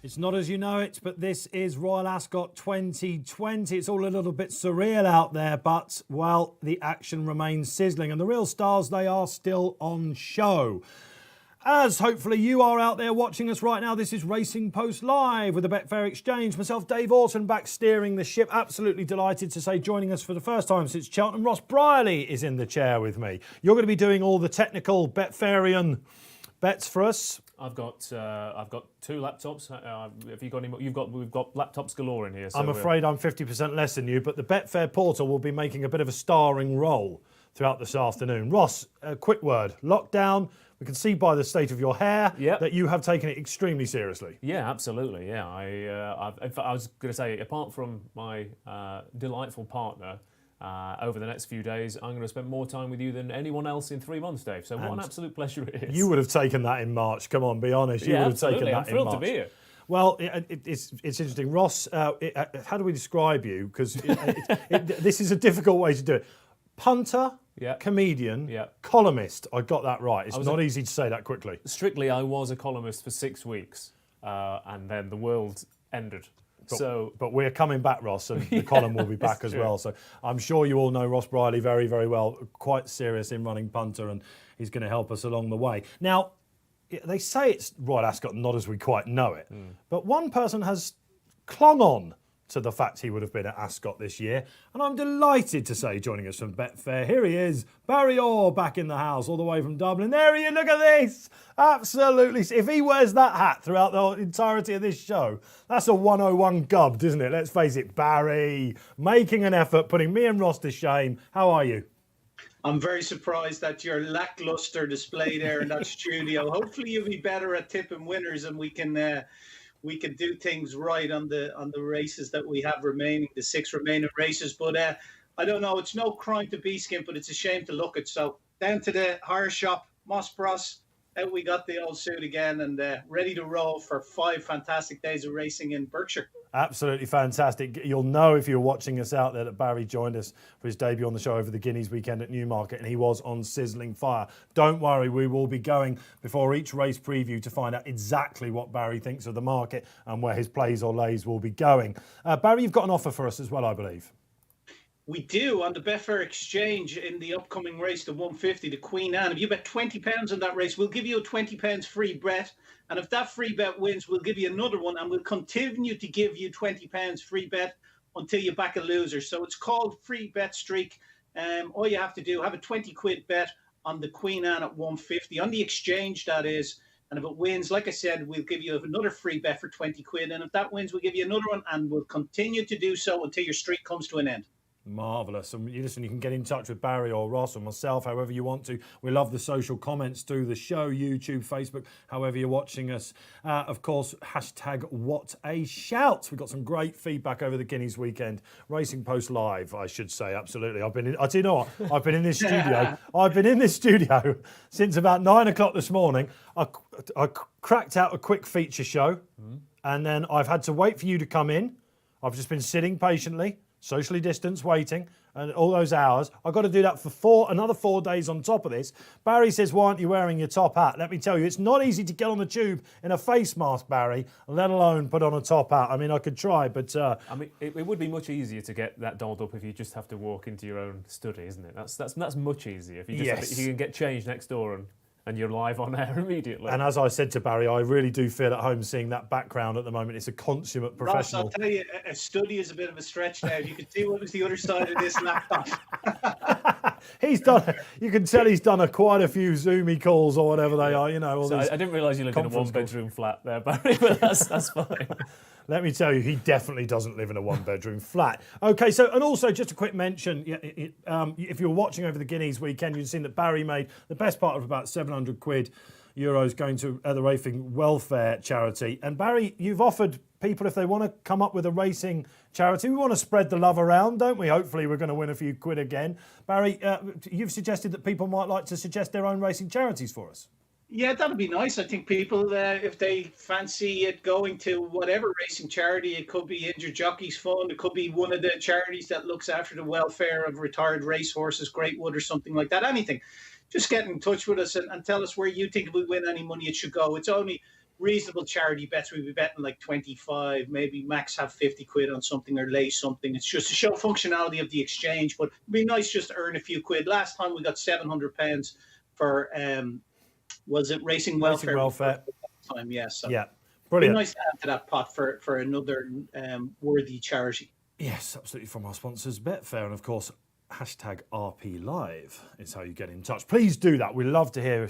It's not as you know it, but this is Royal Ascot 2020. It's all a little bit surreal out there, but, well, the action remains sizzling. And the real stars, they are still on show. As hopefully you are out there watching us right now, this is Racing Post Live with the Betfair Exchange. Myself, Dave Orton, back steering the ship. Absolutely delighted to say joining us for the first time since Cheltenham, Ross Brierley is in the chair with me. You're going to be doing all the technical Betfairian bets for us. I've got two laptops. Have you got any more? We've got laptops galore in here. So I'm afraid I'm 50% less than you, but the Betfair portal will be making a bit of a starring role throughout this afternoon. Ross, a quick word. Lockdown. We can see by the state of your hair that you have taken it extremely seriously. Yeah, absolutely. Yeah, in fact, I was going to say, apart from my delightful partner, over the next few days, I'm going to spend more time with you than anyone else in 3 months, Dave. So what an absolute pleasure it is. You would have taken that in March. Come on, be honest. You would have taken that in March. I'm thrilled to be here. Well, it's interesting. Ross, how do we describe you? Because this is a difficult way to do it. Punter, comedian, columnist. I got that right. It's not easy to say that quickly. Strictly, I was a columnist for 6 weeks, and then the world ended. But we're coming back, Ross, and the column will be back as well. So I'm sure you all know Ross Brierley very, very well. Quite serious in running punter, and he's going to help us along the way. Now, they say it's Royal Ascot, not as we quite know it. But one person has clung on to the fact he would have been at Ascot this year. And I'm delighted to say, joining us from Betfair, here he is, Barry Orr, back in the house, all the way from Dublin. There he is, look at this. Absolutely. If he wears that hat throughout the entirety of this show, that's a 101 gubbed, isn't it? Let's face it, Barry, making an effort, putting me and Ross to shame. How are you? I'm very surprised at your lackluster display there in that studio. Hopefully you'll be better at tipping winners and we can do things right on the races that we have remaining, the 6 remaining races. But I don't know, it's no crime to be skint, but it's a shame to look at. So down to the hire shop, Moss Bros, out we got the old suit again and ready to roll for 5 fantastic days of racing in Berkshire. Absolutely fantastic. You'll know if you're watching us out there that Barry joined us for his debut on the show over the Guineas weekend at Newmarket, and he was on sizzling fire. Don't worry, we will be going before each race preview to find out exactly what Barry thinks of the market and where his plays or lays will be going. Barry, you've got an offer for us as well, I believe. We do, on the Betfair Exchange in the upcoming race, the 150, the Queen Anne. If you bet £20 on that race, we'll give you a £20 free bet. And if that free bet wins, we'll give you another one. And we'll continue to give you £20 free bet until you back a loser. So it's called Free Bet Streak. All you have to do, have a 20 quid bet on the Queen Anne at 150, on the exchange, that is. And if it wins, like I said, we'll give you another free bet for 20 quid. And if that wins, we'll give you another one. And we'll continue to do so until your streak comes to an end. Marvellous. And you can get in touch with Barry or Ross or myself, however you want to. We love the social comments to the show, YouTube, Facebook, however you're watching us. Of course, hashtag what a shout. We got some great feedback over the Guineas weekend. Racing Post Live, I should say, absolutely. I've been in this studio. I've been in this studio since about 9 o'clock this morning. I cracked out a quick feature show, and then I've had to wait for you to come in. I've just been sitting patiently, socially distanced, waiting, and all those hours. I've got to do that for another 4 days on top of this. Barry says, why aren't you wearing your top hat? Let me tell you, it's not easy to get on the tube in a face mask, Barry, let alone put on a top hat. I mean, I could try, but... it would be much easier to get that dolled up if you just have to walk into your own study, isn't it? That's much easier. If you can get changed next door and you're live on air immediately. And as I said to Barry, I really do feel at home seeing that background at the moment. It's a consummate professional. Ross, I'll tell you, a study is a bit of a stretch now. You can see what was the other side of this laptop. You can tell he's done quite a few Zoomy calls or whatever they are, I didn't realise you lived in a one-bedroom flat there, Barry, but that's fine. Let me tell you, he definitely doesn't live in a one-bedroom flat. Okay, and also just a quick mention, if you were watching over the Guineas weekend, you'd seen that Barry made the best part of about 700 quid euros going to the racing welfare charity. And Barry, you've offered people, if they want to come up with a racing charity, we want to spread the love around, don't we? Hopefully we're going to win a few quid again. Barry, you've suggested that people might like to suggest their own racing charities for us. Yeah, that'd be nice. I think people, if they fancy it going to whatever racing charity, it could be Injured Jockeys Fund, it could be one of the charities that looks after the welfare of retired racehorses, Greatwood or something like that, anything. Just get in touch with us and tell us where you think if we win any money it should go. It's only reasonable charity bets, we'd be betting like 25, maybe max have 50 quid on something or lay something. It's just to show functionality of the exchange, but it'd be nice just to earn a few quid. Last time we got £700 for, was it Racing Welfare? Racing Welfare. Time, yes. Yeah, so yeah, it'd brilliant. be nice to add to that pot for another worthy charity. Yes, absolutely, from our sponsors, Betfair, and of course, hashtag RP Live is how you get in touch. Please do that. We love to hear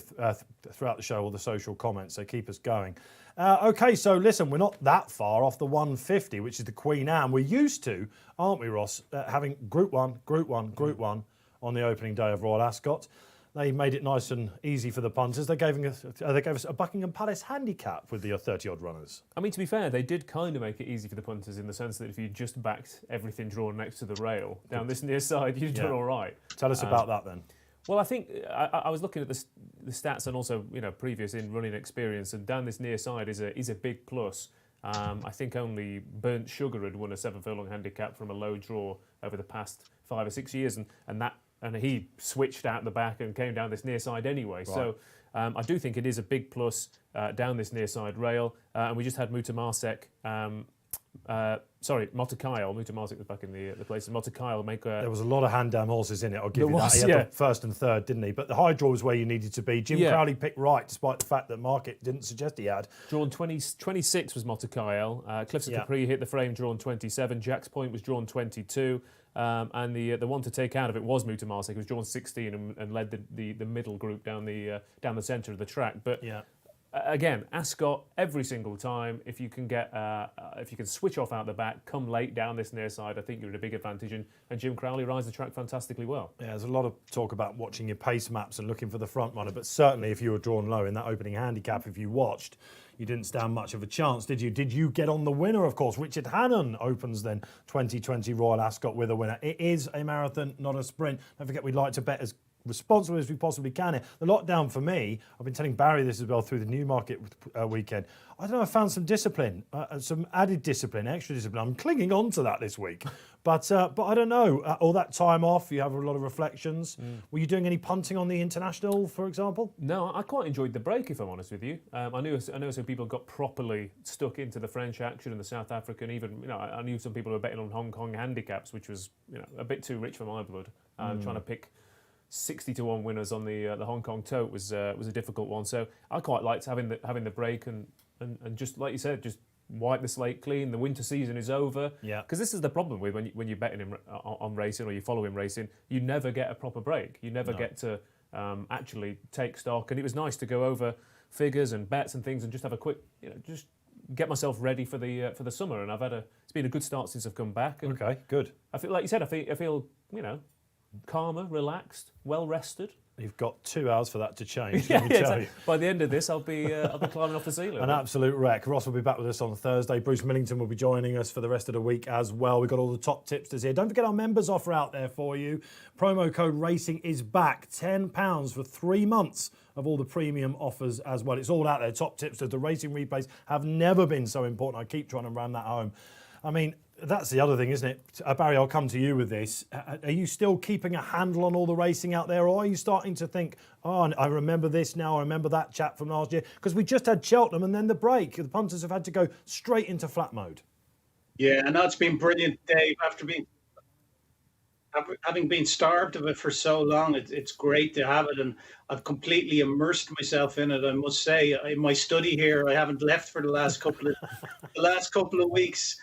throughout the show all the social comments, so keep us going. Okay, so listen, we're not that far off the 150, which is the Queen Anne. We're used to, aren't we, Ross, having Group 1 on the opening day of Royal Ascot. They made it nice and easy for the punters. They gave us a Buckingham Palace handicap with the 30-odd runners. I mean, to be fair, they did kind of make it easy for the punters in the sense that if you just backed everything drawn next to the rail down this near side, you'd done all right. Tell us about that then. Well, I think I was looking at the stats and also previous in running experience, and down this near side is a big plus. I think only Burnt Sugar had won a 7-furlong handicap from a low draw over the past 5 or 6 years, and he switched out the back and came down this near side anyway. Right. So I do think it is a big plus down this near side rail. And we just had Mutamasek, Motakyle. Mutamasek was back in the place. Motakyle make there was a lot of hand-down horses in it, I'll give you that. He had the first and third, didn't he? But the high draw was where you needed to be. Jim Crowley picked right, despite the fact that market didn't suggest he had. Drawn 26 was Motakyle. Cliffs of Capri hit the frame, drawn 27. Jack's Point was drawn 22. And the one to take out of it was Mutamasek, who was drawn 16 and led the middle group down the centre of the track. But again, Ascot every single time. If you can switch off out the back, come late down this near side, I think you're at a big advantage. And Jim Crowley rides the track fantastically well. Yeah, there's a lot of talk about watching your pace maps and looking for the front runner, but certainly if you were drawn low in that opening handicap, if you watched, you didn't stand much of a chance, did you? Did you get on the winner, of course? Richard Hannon opens then 2020 Royal Ascot with a winner. It is a marathon, not a sprint. Don't forget, we'd like to bet as responsibly as we possibly can here. The lockdown for me, I've been telling Barry this as well through the Newmarket weekend. I don't know, I found some discipline, some added discipline, extra discipline. I'm clinging on to that this week. But I don't know, all that time off, you have a lot of reflections. Were you doing any punting on the international, for example? No, I quite enjoyed the break, if I'm honest with you. I know some people got properly stuck into the French action and the South African. Even, I knew some people were betting on Hong Kong handicaps, which was, a bit too rich for my blood. Trying to pick 60-1 winners on the Hong Kong tote was a difficult one. So I quite liked having the break and just like you said, just wipe the slate clean. The winter season is over. Yeah. Because this is the problem with when you're betting on racing or you're following racing, you never get a proper break. You never get to actually take stock. And it was nice to go over figures and bets and things and just have a quick, just get myself ready for the summer. And it's been a good start since I've come back. And okay, good. I feel like you said, I feel calmer, relaxed, well rested. You've got 2 hours for that to change. Let me tell you. By the end of this, I'll be climbing off the ceiling. An absolute wreck. Ross will be back with us on Thursday. Bruce Millington will be joining us for the rest of the week as well. We've got all the top tipsters here. Don't forget our members offer out there for you. Promo code RACING is back. £10 for 3 months of all the premium offers as well. It's all out there. Top tipsters. The racing replays have never been so important. I keep trying to ram that home. I mean, that's the other thing, isn't it? Barry, I'll come to you with this. Are you still keeping a handle on all the racing out there, or are you starting to think, oh, I remember this now, I remember that chat from last year? Because we just had Cheltenham and then the break. The punters have had to go straight into flat mode. Yeah, and that's been brilliant, Dave. Having been starved of it for so long, it's great to have it, and I've completely immersed myself in it. I must say, in my study here, I haven't left for the last couple of weeks.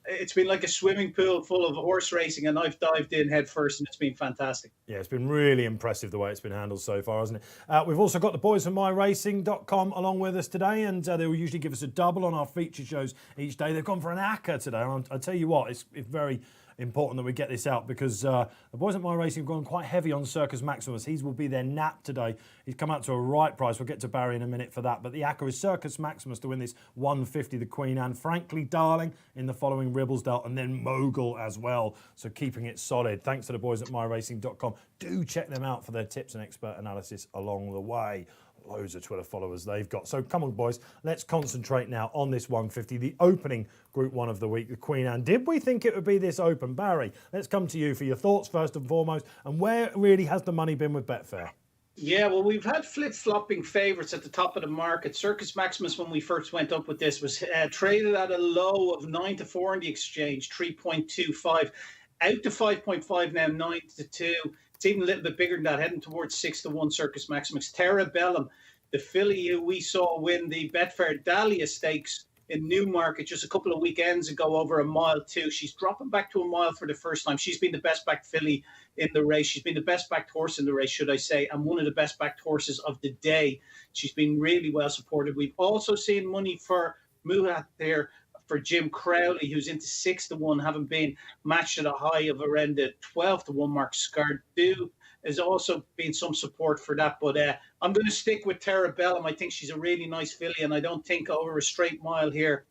It's been like a swimming pool full of horse racing, and I've dived in head first, and it's been fantastic. Yeah, it's been really impressive the way it's been handled so far, hasn't it? We've also got the boys from MyRacing.com along with us today, and they will usually give us a double on our feature shows each day. They've gone for an acca today, and I'll tell you what, it's very important that we get this out because the boys at My Racing have gone quite heavy on Circus Maximus. He will be their nap today. He's come out to a right price. We'll get to Barry in a minute for that. But the acca is Circus Maximus to win this 150, the Queen Anne. Frankly Darling in the following Ribblesdale, and then Mogul as well. So keeping it solid. Thanks to the boys at MyRacing.com. Do check them out for their tips and expert analysis along the way. Loads of Twitter followers they've got. So come on, boys, let's concentrate now on this 150, the opening Group 1 of the week, the Queen Anne. Did we think it would be this open? Barry, let's come to you for your thoughts first and foremost, and where really has the money been with Betfair? Yeah, well, we've had flip-flopping favourites at the top of the market. Circus Maximus, when we first went up with this, was traded at a low of 9-4 in the exchange, 3.25. Out to 5.5 now, 9-2. It's even a little bit bigger than that, heading towards 6-1 Circus Maximus. Terra Bellum, the filly who we saw win the Betfair Dahlia Stakes in Newmarket just a couple of weekends ago over a mile too. She's dropping back to a mile for the first time. She's been the best backed filly in the race. She's been the best backed horse in the race, should I say, and one of the best backed horses of the day. She's been really well supported. We've also seen money for Muhat there for Jim Crowley, who's into 6-1, having been matched at a high of around the 12-1 mark. Scardu has also been some support for that, but I'm going to stick with Terra Bellum. I think she's a really nice filly, and I don't think over a straight mile here,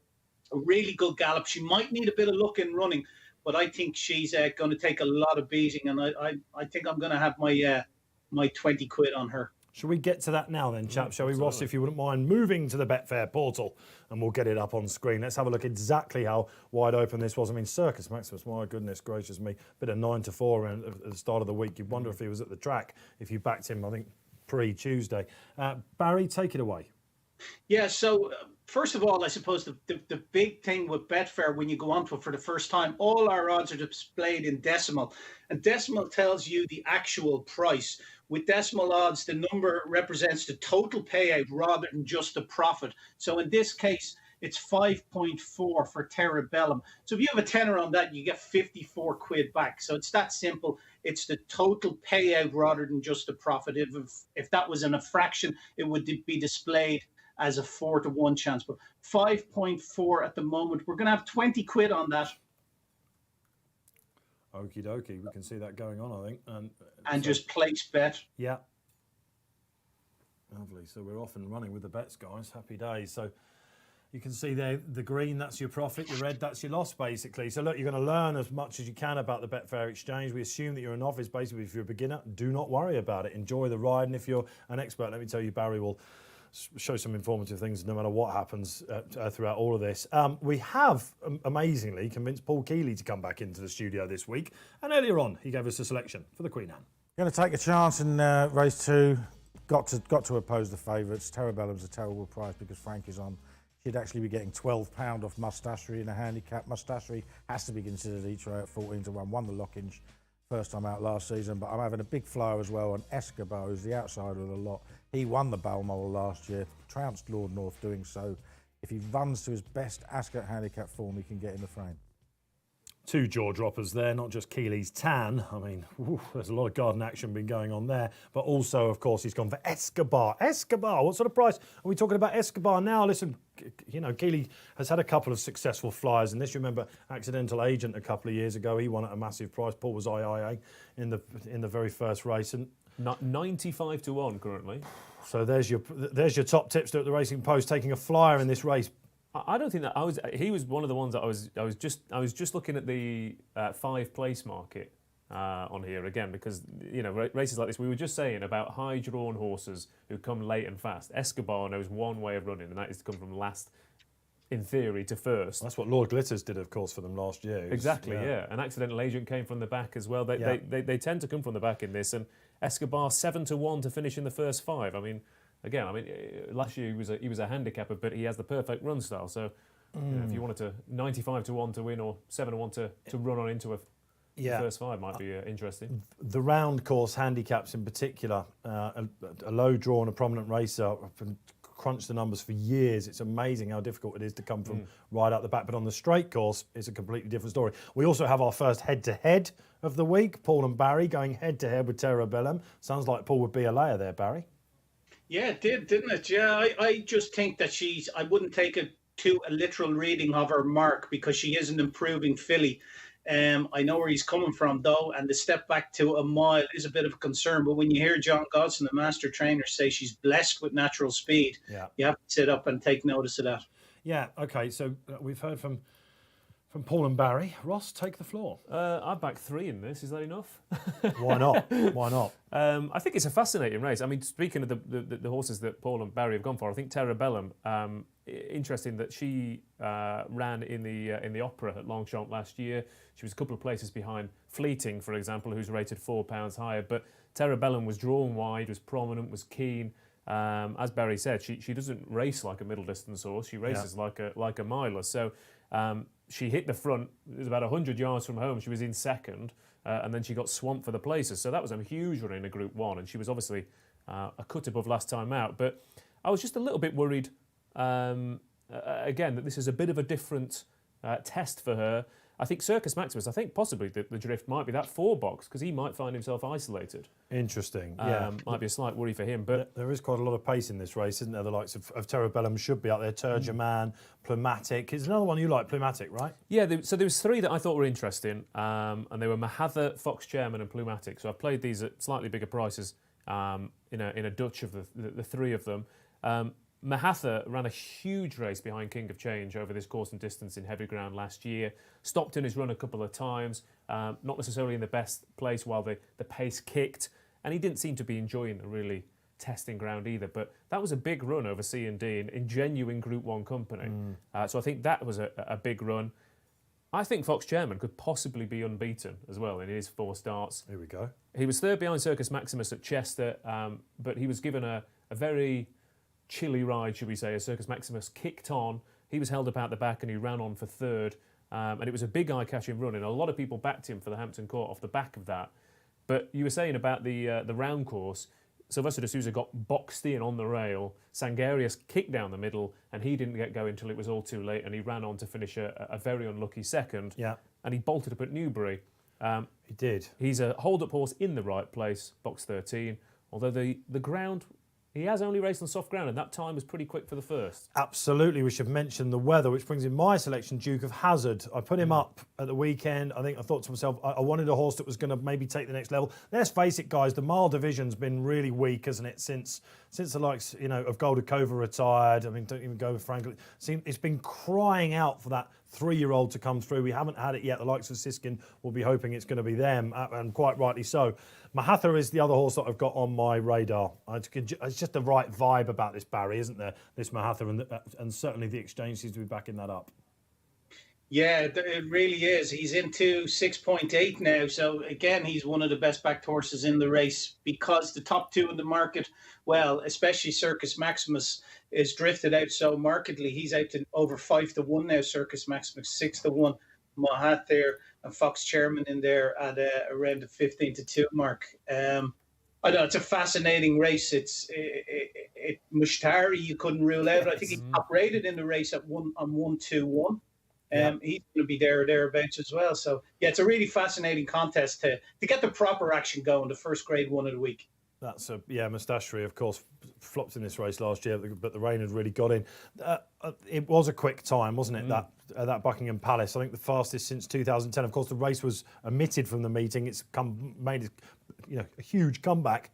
a really good gallop. She might need a bit of luck in running, but I think she's going to take a lot of beating, and I think I'm going to have my 20 quid on her. Shall we get to that now then, chaps? Shall we, Ross, if you wouldn't mind moving to the Betfair portal and we'll get it up on screen. Let's have a look exactly how wide open this was. I mean, Circus Maximus, my goodness gracious me, bit of 9-4 at the start of the week. You'd wonder if he was at the track if you backed him, I think, pre-Tuesday. Barry, take it away. Yeah, so first of all, I suppose the big thing with Betfair when you go onto it for the first time, all our odds are displayed in decimal. And decimal tells you the actual price. With decimal odds, the number represents the total payout rather than just the profit. So in this case, it's 5.4 for Terra Bellum. So if you have a tenner on that, you get 54 quid back. So it's that simple. It's the total payout rather than just the profit. If that was in a fraction, it would be displayed as a 4-1 chance. But 5.4 at the moment. We're going to have 20 quid on that. Okie dokie, we can see that going on, I think. And so, just place bet. Yeah. Lovely. So we're off and running with the bets, guys. Happy days. So you can see there, the green, that's your profit. Your red, that's your loss, basically. So look, you're going to learn as much as you can about the Betfair exchange. We assume that you're a novice, basically. If you're a beginner, do not worry about it. Enjoy the ride. And if you're an expert, let me tell you, Barry will show some informative things no matter what happens throughout all of this. We have, amazingly, convinced Paul Keeley to come back into the studio this week. And earlier on, he gave us a selection for the Queen Anne. Going to take a chance in race 2. Got to oppose the favourites. Terra Bellum's a terrible price because Frank is on. She'd actually be getting £12 off Mustachery in a handicap. Mustachery has to be considered each way at 14-1. Won the Lockinge first time out last season, but I'm having a big flyer as well on Escobar, who's the outsider of the lot. He won the Balmoral last year, trounced Lord North doing so. If he runs to his best Ascot handicap form, he can get in the frame. 2 jaw droppers there, not just Keeley's tan. I mean, there's a lot of garden action been going on there. But also, of course, he's gone for Escobar. Escobar, what sort of price are we talking about Escobar now? Listen, you know, Keeley has had a couple of successful flyers in this. Remember, Accidental Agent a couple of years ago, he won at a massive price. Paul was IIA in the very first race. And 95-1 currently. So there's your top tipster at the Racing Post taking a flyer in this race. I don't think that he was one of the ones that I was just looking at the 5 place market on here again, because you know, races like this, we were just saying about high drawn horses who come late and fast. Escobar knows one way of running, and that is to come from last, in theory, to first. That's what Lord Glitters did, of course, for them last year. Exactly, yeah. An Accidental Agent came from the back as well. They tend to come from the back in this, and Escobar 7-1 to finish in the first 5. I mean, last year he was a handicapper, but he has the perfect run style. So, you know, if you wanted to 95-1 to win or 7-1 to run on into the first 5 might be interesting. The round course handicaps in particular, a low draw and a prominent racer. I've been crunched the numbers for years. It's amazing how difficult it is to come from right out the back. But on the straight course, it's a completely different story. We also have our first head-to-head of the week. Paul and Barry going head-to-head with Terra Bellum. Sounds like Paul would be a layer there, Barry. Yeah, it did, didn't it? Yeah, I just think that I wouldn't take a literal reading of her mark because she is an improving filly. I know where he's coming from, though, and the step back to a mile is a bit of a concern. But when you hear John Godson, the master trainer, say she's blessed with natural speed, you have to sit up and take notice of that. Yeah, okay, so we've heard from From Paul and Barry. Ross, take the floor. I've backed 3 in this. Is that enough? Why not? Why not? I think it's a fascinating race. I mean, speaking of the horses that Paul and Barry have gone for, I think Terra Bellum. Interesting that she ran in the Opera at Longchamp last year. She was a couple of places behind Fleeting, for example, who's rated £4 higher. But Terra Bellum was drawn wide, was prominent, was keen. As Barry said, she doesn't race like a middle distance horse. She races like a miler. So she hit the front. It was about 100 yards from home. She was in second, and then she got swamped for the places. So that was a huge run in a Group 1, and she was obviously a cut above last time out. But I was just a little bit worried, again, that this is a bit of a different test for her. I think Circus Maximus, I think possibly the drift might be that 4 box, because he might find himself isolated. Interesting, Might be a slight worry for him. But there is quite a lot of pace in this race, isn't there? The likes of Terra Bellum should be out there. Turgeman, Plumatic. It's another one you like, Plumatic, right? Yeah, so there was 3 that I thought were interesting, and they were Mahatha, Fox Chairman and Plumatic. So I've played these at slightly bigger prices in a Dutch of the 3 of them. Mahatha ran a huge race behind King of Change over this course and distance in heavy ground last year. Stopped in his run a couple of times, not necessarily in the best place while the pace kicked, and he didn't seem to be enjoying the really testing ground either. But that was a big run over C&D in genuine Group 1 company. So I think that was a big run. I think Fox Chairman could possibly be unbeaten as well in his 4 starts. Here we go. He was 3rd behind Circus Maximus at Chester, but he was given a very chilly ride, should we say, as Circus Maximus kicked on. He was held up out the back and he ran on for 3rd. And it was a big eye-catching run, and a lot of people backed him for the Hampton Court off the back of that. But you were saying about the round course, Sylvester de Sousa got boxed in on the rail, Sangarius kicked down the middle, and he didn't get going until it was all too late, and he ran on to finish a very unlucky 2nd. Yeah. And he bolted up at Newbury. He did. He's a hold-up horse in the right place, box 13, although the ground... He has only raced on soft ground, and that time was pretty quick for the first. Absolutely. We should mention the weather, which brings in my selection, Duke of Hazard. I put him up at the weekend. I thought to myself, I wanted a horse that was going to maybe take the next level. Let's face it, guys, the mile division's been really weak, hasn't it, since the likes, of Goldakova retired. I mean, don't even go with Franklin. It's been crying out for that 3-year-old to come through. We haven't had it yet. The likes of Siskin will be hoping it's going to be them, and quite rightly so. Mahatha is the other horse that I've got on my radar. It's just the right vibe about this Barry, isn't there? This Mahatha, and certainly the exchange seems to be backing that up. Yeah, it really is. He's into 6.8 now. So again, he's one of the best backed horses in the race, because the top 2 in the market, well, especially Circus Maximus, is drifted out so markedly. He's out to over 5-1 now. Circus Maximus 6-1. Mahat there and Fox Chairman in there at around the 15-2 mark. I know it's a fascinating race. It's Mushtari you couldn't rule out. I think he's top rated in the race at 1-2-1. He's going to be there or thereabouts as well. So yeah, it's a really fascinating contest to get the proper action going. The first Grade 1 of the week. That's Mustashri, of course, flopped in this race last year, but the rain had really got in. It was a quick time, wasn't it? That Buckingham Palace. I think the fastest since 2010. Of course, the race was omitted from the meeting. It's made a huge comeback.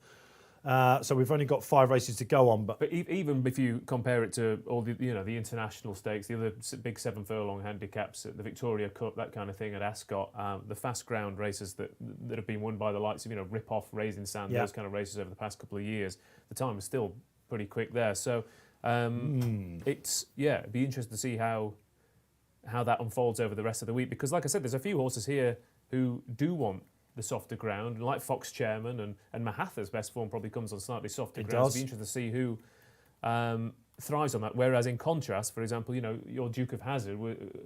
So we've only got 5 races to go on. But even if you compare it to all the the international stakes, the other big 7 furlong handicaps, the Victoria Cup, that kind of thing at Ascot, the fast ground races that have been won by the likes of Rip Off, Raising Sand, those kind of races over the past couple of years, the time is still pretty quick there. So it'd be interesting to see how that unfolds over the rest of the week, because like I said, there's a few horses here who do want the softer ground, like Fox Chairman and Mahatha's best form probably comes on slightly softer ground. It'd be interesting to see who thrives on that. Whereas in contrast, for example, your Duke of Hazard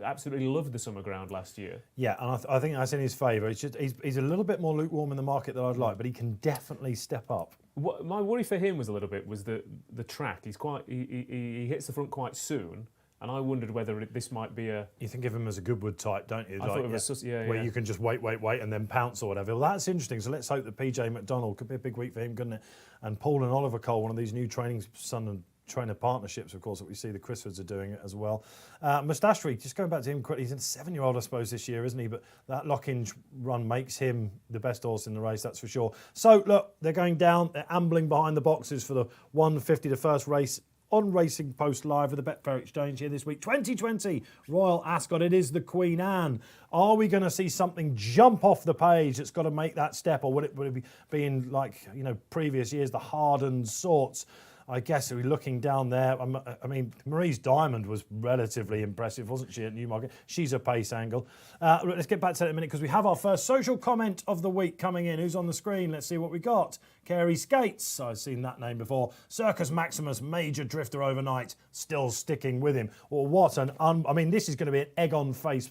absolutely loved the summer ground last year. Yeah, and I think that's in his favour. It's just he's a little bit more lukewarm in the market than I'd like, but he can definitely step up. My worry for him was the track. He hits the front quite soon. And I wondered whether this might be a... You think of him as a Goodwood type, don't you? I thought it was... Where you can just wait, and then pounce or whatever. Well, that's interesting. So let's hope that PJ McDonald could be a big week for him, couldn't it? And Paul and Oliver Cole, one of these new son and trainer partnerships, of course, that we see the Crisfords are doing it as well. Mustashri, just going back to him quickly, he's a 7-year-old, I suppose, this year, isn't he? But that Lockinge run makes him the best horse in the race, that's for sure. So, look, they're going down. They're ambling behind the boxes for the 150, the first race on Racing Post Live with the Betfair Exchange here this week. 2020 Royal Ascot. It is the Queen Anne. Are we going to see something jump off the page that's got to make that step, or would it be in, like, previous years, the hardened sorts? I guess we're looking down there. I mean, Marie's Diamond was relatively impressive, wasn't she, at Newmarket? She's a pace angle. Let's get back to that in a minute, because we have our first social comment of the week coming in. Who's on the screen? Let's see what we got. Carey Skates. I've seen that name before. Circus Maximus, major drifter overnight, still sticking with him. Well, what an... I mean, this is going to be an egg-on-face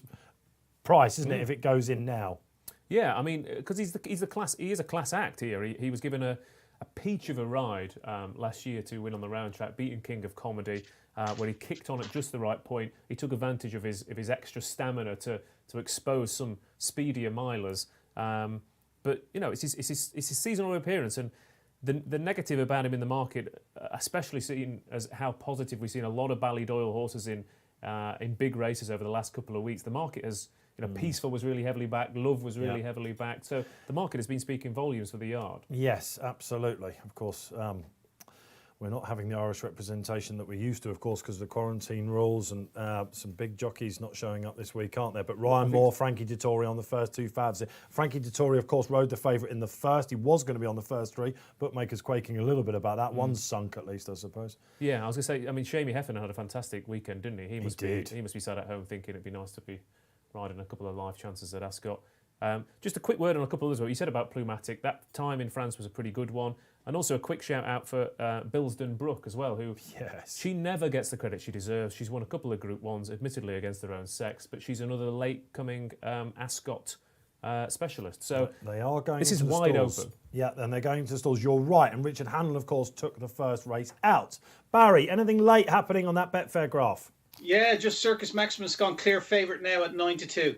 price, isn't it, if it goes in now? Yeah, I mean, because he is a class act here. He was given a peach of a ride last year to win on the round track, beating King of Comedy, where he kicked on at just the right point. He took advantage of his extra stamina to expose some speedier milers. But it's his seasonal appearance, and the negative about him in the market, especially seen as how positive we've seen a lot of Ballydoyle horses in big races over the last couple of weeks. The market has. Peaceful was really heavily backed. Love was really heavily backed. So the market has been speaking volumes for the yard. Yes, absolutely. Of course, we're not having the Irish representation that we used to, of course, because of the quarantine rules, and some big jockeys not showing up this week, aren't there? But Ryan Moore, Frankie Dettori on the first two fads. Frankie Dettori, of course, rode the favourite in the first. He was going to be on the first three. Bookmakers quaking a little bit about that. One's sunk, at least, I suppose. Yeah, I was going to say, I mean, Shamie Heffernan had a fantastic weekend, didn't he? He must be sat at home thinking it'd be nice to be riding a couple of live chances at Ascot. Just a quick word on a couple of others. You said about Plumatic. That time in France was a pretty good one. And also a quick shout out for Bilsden Brooke as well, who she never gets the credit she deserves. She's won a couple of Group 1s, admittedly against her own sex, but she's another late-coming Ascot specialist. So they are going. This is wide open. Yeah, and they're going to the stalls. You're right. And Richard Handel, of course, took the first race out. Barry, anything late happening on that Betfair graph? Yeah, just Circus Maximus gone clear favourite now at 9-2.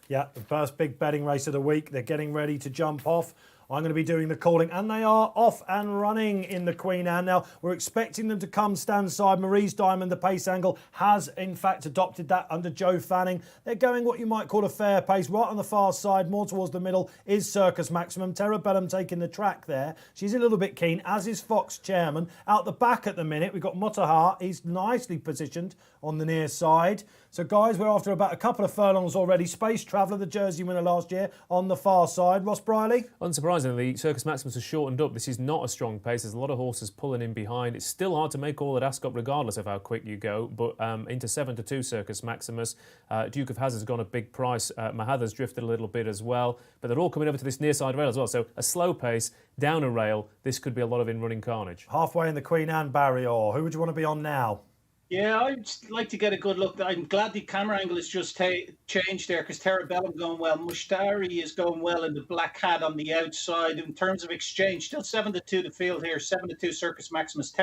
Yeah, the first big betting race of the week. They're getting ready to jump off. I'm going to be doing the calling, and they are off and running in the Queen Anne. Now, we're expecting them to come stand side. Marie's Diamond, the pace angle, has in fact adopted that under Joe Fanning. They're going what you might call a fair pace. Right on the far side, more towards the middle, is Circus Maximum. Terabellum taking the track there. She's a little bit keen, as is Fox Chairman. Out the back at the minute, we've got Mutahar. He's nicely positioned on the near side. So, guys, we're after about a couple of furlongs already. Space Traveller, the Jersey winner last year, on the far side. Ross Brierley? Unsurprisingly, Circus Maximus has shortened up. This is not a strong pace. There's a lot of horses pulling in behind. It's still hard to make all at Ascot regardless of how quick you go. But into 7-2 Circus Maximus. Duke of Hazard's gone a big price. Mahadha's drifted a little bit as well. But they're all coming over to this near side rail as well. So a slow pace, down a rail. This could be a lot of in-running carnage. Halfway in the Queen Anne barrier. Who would you want to be on now? Yeah, I'd just like to get a good look. I'm glad the camera angle has just changed there, because Terabellum going well. Mushtari is going well in the black hat on the outside. In terms of exchange, still 7-2 the field here. 7-2 Circus Maximus.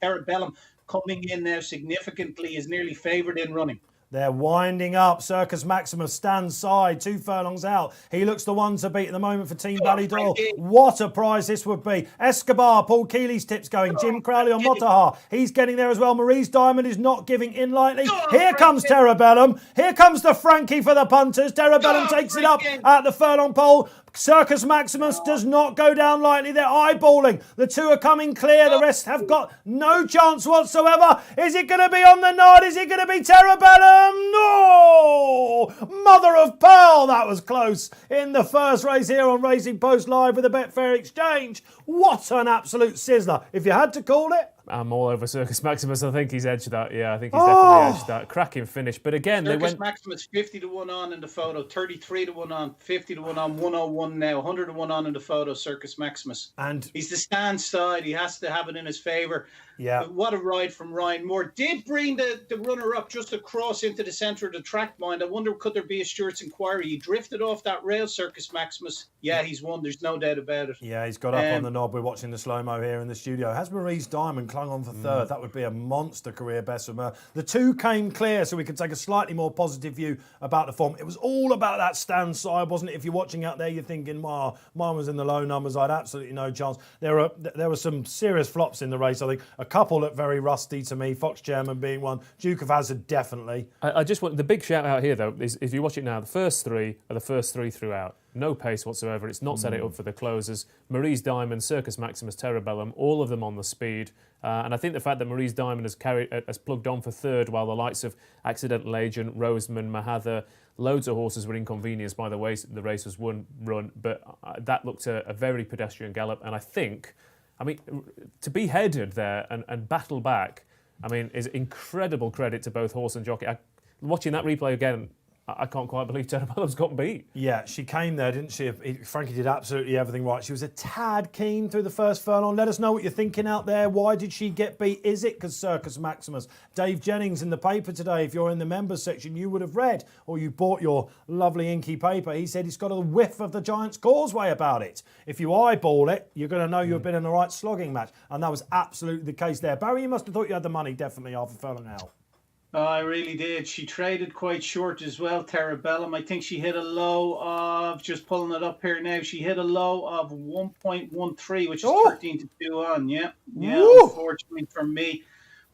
Terabellum coming in now significantly, is nearly favoured in running. They're winding up. Circus Maximus stands side, 2 furlongs out. He looks the one to beat at the moment for Team Ballydoyle. What a prize this would be. Escobar, Paul Keeley's tips going. Jim Crowley on Motahar. He's getting there as well. Marie's Diamond is not giving in lightly. Here comes Terabellum. Here comes the Frankie for the punters. Terabellum takes it up at the furlong pole. Circus Maximus does not go down lightly. They're eyeballing. The two are coming clear. The rest have got no chance whatsoever. Is it going to be on the nod? Is it going to be Terabellum? No! Mother of pearl. That was close in the first race here on Racing Post Live with the Betfair Exchange. What an absolute sizzler. If you had to call it. I'm all over Circus Maximus. I think he's edged that. Yeah, I think he's definitely edged that. Cracking finish. But again, Circus Maximus 50-1 on in the photo, 33-1 on, 50-1 on, 101 now, 101 on in the photo. Circus Maximus, and he's the stand side. He has to have it in his favour. Yeah. But what a ride from Ryan Moore. Did bring the runner up just across into the centre of the track, mind. I wonder, could there be a Stewart's inquiry? He drifted off that rail, Circus Maximus. Yeah, he's won. There's no doubt about it. Yeah, he's got up on the knob. We're watching the slow-mo here in the studio. Has Marie's Diamond clung on for third? That would be a monster career best from her. The two came clear, so we could take a slightly more positive view about the form. It was all about that stand side, wasn't it? If you're watching out there, you're thinking, mine was in the low numbers. I had absolutely no chance. There were some serious flops in the race, I think. A couple looked very rusty to me, Fox Chairman being one. Duke of Hazard, definitely. I just want the big shout out here, though, is if you watch it now, the first three are the first three throughout. no pace whatsoever. It's not set it up for the closers. Marie's Diamond, Circus Maximus, Terrabellum, all of them on the speed. And I think the fact that Marie's Diamond has plugged on for third, while the likes of Accidental Agent, Roseman, Mahatha, loads of horses were inconvenienced by the way the race was run. But that looked a very pedestrian gallop. And I think, to be headed there and battle back, is incredible credit to both horse and jockey. Watching that replay again, I can't quite believe Terrabellum's got beat. Yeah, she came there, didn't she? Frankie did absolutely everything right. She was a tad keen through the first furlong. Let us know what you're thinking out there. Why did she get beat? Is it because Circus Maximus? Dave Jennings in the paper today, if you're in the members section, you would have read, or you bought your lovely inky paper. He said it's got a whiff of the Giant's Causeway about it. If you eyeball it, you're going to know you've been in the right slogging match. And that was absolutely the case there. Barry, you must have thought you had the money, definitely, half a furlong out. Oh, I really did. She traded quite short as well, Terrabellum. I think she hit a low of, just pulling it up here now, she hit a low of 1.13, which is 13 to 2 on. Yeah, unfortunately for me,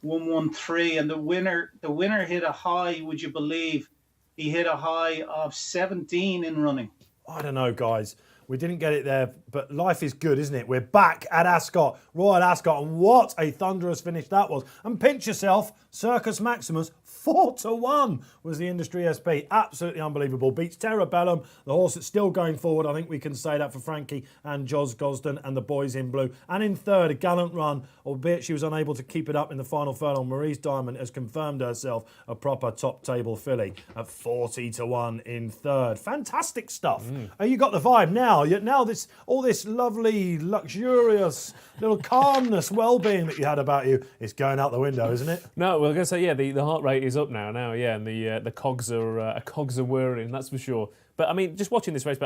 113. And the winner hit a high, would you believe? He hit a high of 17 in running. I don't know, guys. We didn't get it there, but life is good, isn't it? We're back at Ascot, Royal Ascot, and what a thunderous finish that was. And pinch yourself, Circus Maximus, 4-1 was the industry SP. Absolutely unbelievable. Beats Terrabellum, the horse that's still going forward. I think we can say that for Frankie and Jos Gosden and the boys in blue. And in third, a gallant run, albeit she was unable to keep it up in the final furlong. Marie's Diamond has confirmed herself a proper top table filly at 40-1 in third. Fantastic stuff. You got the vibe now. Now all this lovely, luxurious little calmness, well-being that you had about you is going out the window, isn't it? No, we're going to say, the heart rate is up now, yeah, and the cogs are whirring, that's for sure. But just watching this race,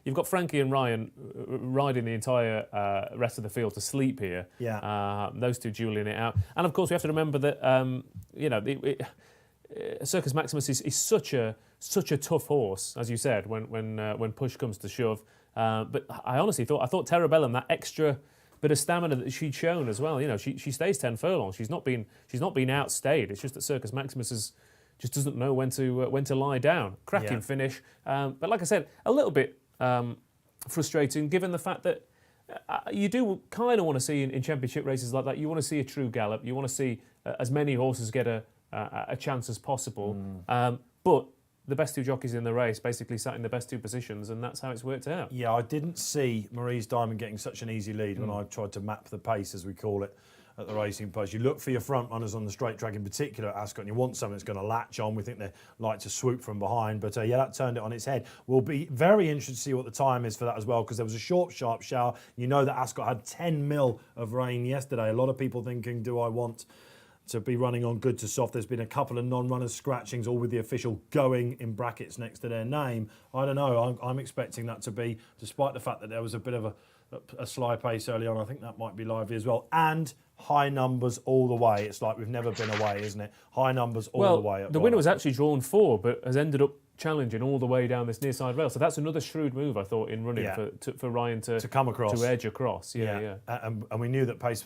you've got Frankie and Ryan riding the entire rest of the field to sleep here. Yeah. Those two dueling it out, and of course we have to remember that Circus Maximus is such a tough horse, as you said, when push comes to shove. But I honestly thought Terrabellum, that extra bit of stamina that she'd shown as well. She stays 10 furlongs. She's not been outstayed. It's just that Circus Maximus just doesn't know when to lie down. Cracking finish, but like I said, a little bit frustrating given the fact that you do kind of want to see in championship races like that. You want to see a true gallop. You want to see as many horses get a chance as possible. But the best two jockeys in the race basically sat in the best two positions, and that's how it's worked out. Yeah, I didn't see Marie's Diamond getting such an easy lead when I tried to map the pace, as we call it, at the racing post. You look for your front runners on the straight track, in particular at Ascot, and you want something that's going to latch on. We think they like to swoop from behind, but that turned it on its head. We'll be very interested to see what the time is for that as well, because there was a short, sharp shower. You know that Ascot had 10 mil of rain yesterday. A lot of people thinking, do I want to be running on good to soft? There's been a couple of non-runners scratchings, all with the official going in brackets next to their name. I don't know. I'm expecting that to be, despite the fact that there was a bit of a sly pace early on, I think that might be lively as well. And high numbers all the way. It's like we've never been away, isn't it? High numbers all the way. The winner was actually drawn 4, but has ended up challenging all the way down this near side rail. So that's another shrewd move, I thought, in running for Ryan to come across, to edge across. And we knew that pace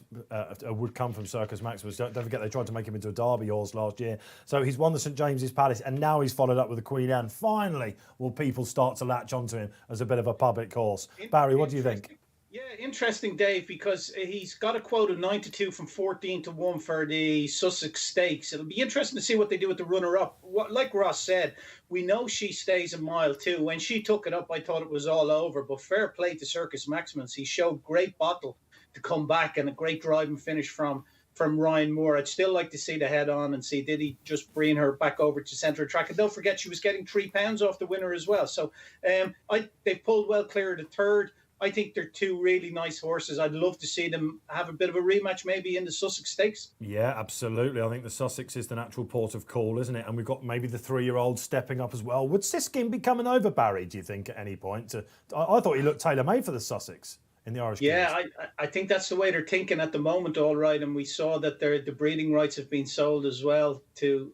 would come from Circus Maximus. Don't forget, they tried to make him into a Derby horse last year. So he's won the St James's Palace, and now he's followed up with the Queen Anne. Finally, will people start to latch onto him as a bit of a public horse? Barry, what do you think? Yeah, interesting, Dave, because he's got a quote of 9-2 from 14-1 for the Sussex Stakes. It'll be interesting to see what they do with the runner-up. Like Ross said, we know she stays a mile too. When she took it up, I thought it was all over. But fair play to Circus Maximus. He showed great bottle to come back and a great driving finish from Ryan Moore. I'd still like to see the head on and see, did he just bring her back over to centre of track? And don't forget, she was getting £3 off the winner as well. So they pulled well clear of the third. I think they're two really nice horses. I'd love to see them have a bit of a rematch maybe in the Sussex Stakes. Yeah, absolutely. I think the Sussex is the natural port of call, isn't it? And we've got maybe the 3-year-old stepping up as well. Would Siskin be coming over, Barry, do you think, at any point? I thought he looked tailor-made for the Sussex in the Irish. Yeah, I think that's the way they're thinking at the moment, all right. And we saw that the breeding rights have been sold as well to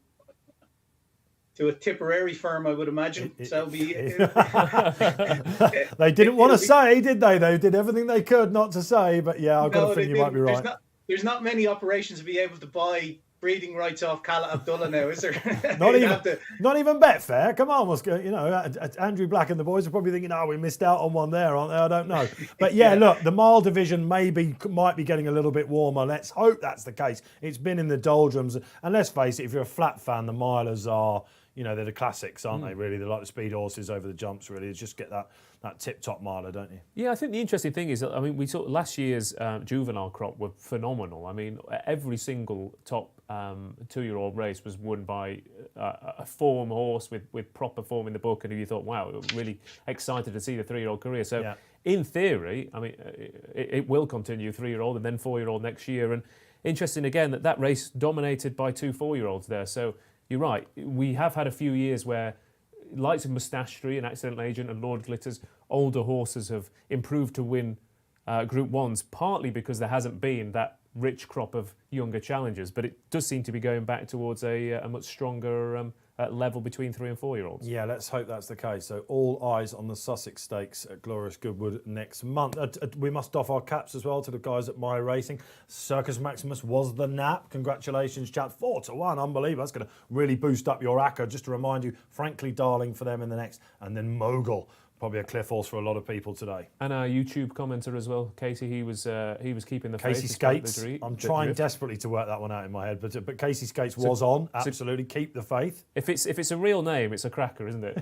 a Tipperary firm, I would imagine. So be. They didn't want to say, did they? They did everything they could not to say. But yeah, I've got a feeling you might be right. There's not many operations to be able to buy breeding rights off Calla Abdullah now, is there? Not even Betfair. Come on, what's going? Andrew Black and the boys are probably thinking, "Oh, we missed out on one there, aren't they?" I don't know, but yeah, look, the mile division might be getting a little bit warmer. Let's hope that's the case. It's been in the doldrums, and let's face it, if you're a flat fan, the milers are. They're the classics, aren't they, really? They're like the speed horses over the jumps, really. It's just get that tip-top miler, don't you? Yeah, I think the interesting thing is, we saw last year's juvenile crop were phenomenal. I mean, every single top 2-year-old race was won by a form horse with proper form in the book, and you thought, wow, really excited to see the 3-year-old career. So, in theory, it will continue 3-year-old and then 4-year-old next year. And interesting, again, that race dominated by 2 4-year-olds there. So, you're right. We have had a few years where likes of Mustachery and Accidental Agent and Lord Glitters, older horses have improved to win Group 1s, partly because there hasn't been that rich crop of younger challengers. But it does seem to be going back towards a much stronger level between 3 and 4-year-olds. Yeah, let's hope that's the case. So all eyes on the Sussex Stakes at Glorious Goodwood next month. We must doff our caps as well to the guys at My Racing. Circus Maximus was the nap. Congratulations, chat. 4-1, unbelievable. That's going to really boost up your ACCA. Just to remind you, Frankly Darling for them in the next, and then Mogul. Probably a cliff horse for a lot of people today. And our YouTube commenter as well, Casey. He was keeping the faith. Casey Skates. I'm trying desperately to work that one out in my head, but Casey Skates was on. Absolutely, keep the faith. If it's a real name, it's a cracker, isn't it?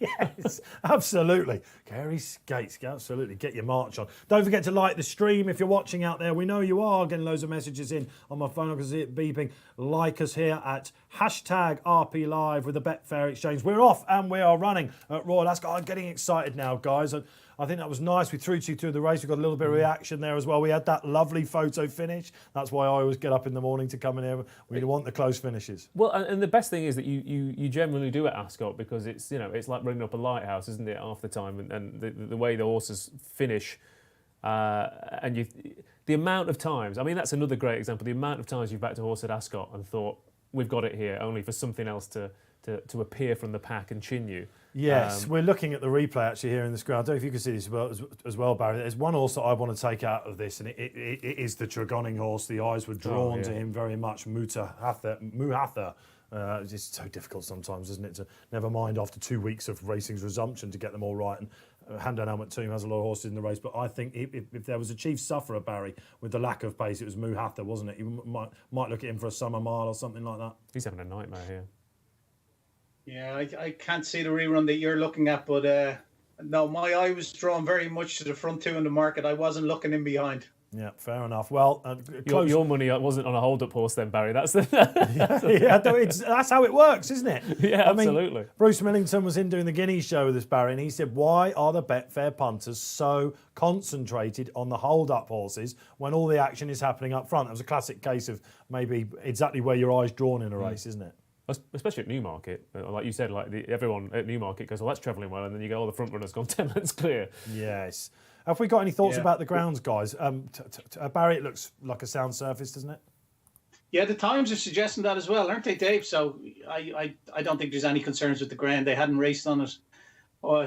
Yes, absolutely. Casey Skates, absolutely. Get your march on. Don't forget to like the stream if you're watching out there. We know you are getting loads of messages in on my phone. I can see it beeping. Like us here at #RP Live with the Betfair Exchange. We're off and we are running at Royal Ascot. I'm getting excited now, guys. I think that was nice. We threw through the race. We got a little bit of reaction there as well. We had that lovely photo finish. That's why I always get up in the morning to come in here. We want the close finishes. Well, and the best thing is that you generally do at Ascot, because it's it's like running up a lighthouse, isn't it? Half the time, and the way the horses finish, and the amount of times. I mean, that's another great example. The amount of times you've backed a horse at Ascot and thought, we've got it here, only for something else to appear from the pack and chin you. Yes, we're looking at the replay actually here in the screen. I don't know if you can see this as well, Barry. There's one horse that I want to take out of this, and it is the Tregonning horse. The eyes were drawn to him very much. Muhatha. It's just so difficult sometimes, isn't it? To never mind after 2 weeks of racing's resumption to get them all right. And Handan Helmet Tomb has a lot of horses in the race, but I think if there was a chief sufferer, Barry, with the lack of pace, it was Muhatha, wasn't it? You might look at him for a summer mile or something like that. He's having a nightmare here. Yeah, I can't see the rerun that you're looking at, but no, my eye was drawn very much to the front 2 in the market. I wasn't looking in behind. Yeah, fair enough. Well, your money wasn't on a hold-up horse then, Barry. That's that's how it works, isn't it? Yeah, absolutely. Bruce Millington was in doing the Guineas show with us, Barry, and he said, why are the Betfair punters so concentrated on the hold-up horses when all the action is happening up front? That was a classic case of maybe exactly where your eye's drawn in a race, isn't it? Especially at Newmarket, like you said, everyone at Newmarket goes, well, that's travelling well, and then you go, the front runner's gone 10 lengths clear. Yes. Have we got any thoughts about the grounds, guys? Barry, it looks like a sound surface, doesn't it? Yeah, the Times are suggesting that as well, aren't they, Dave? So I don't think there's any concerns with the ground. They hadn't raced on it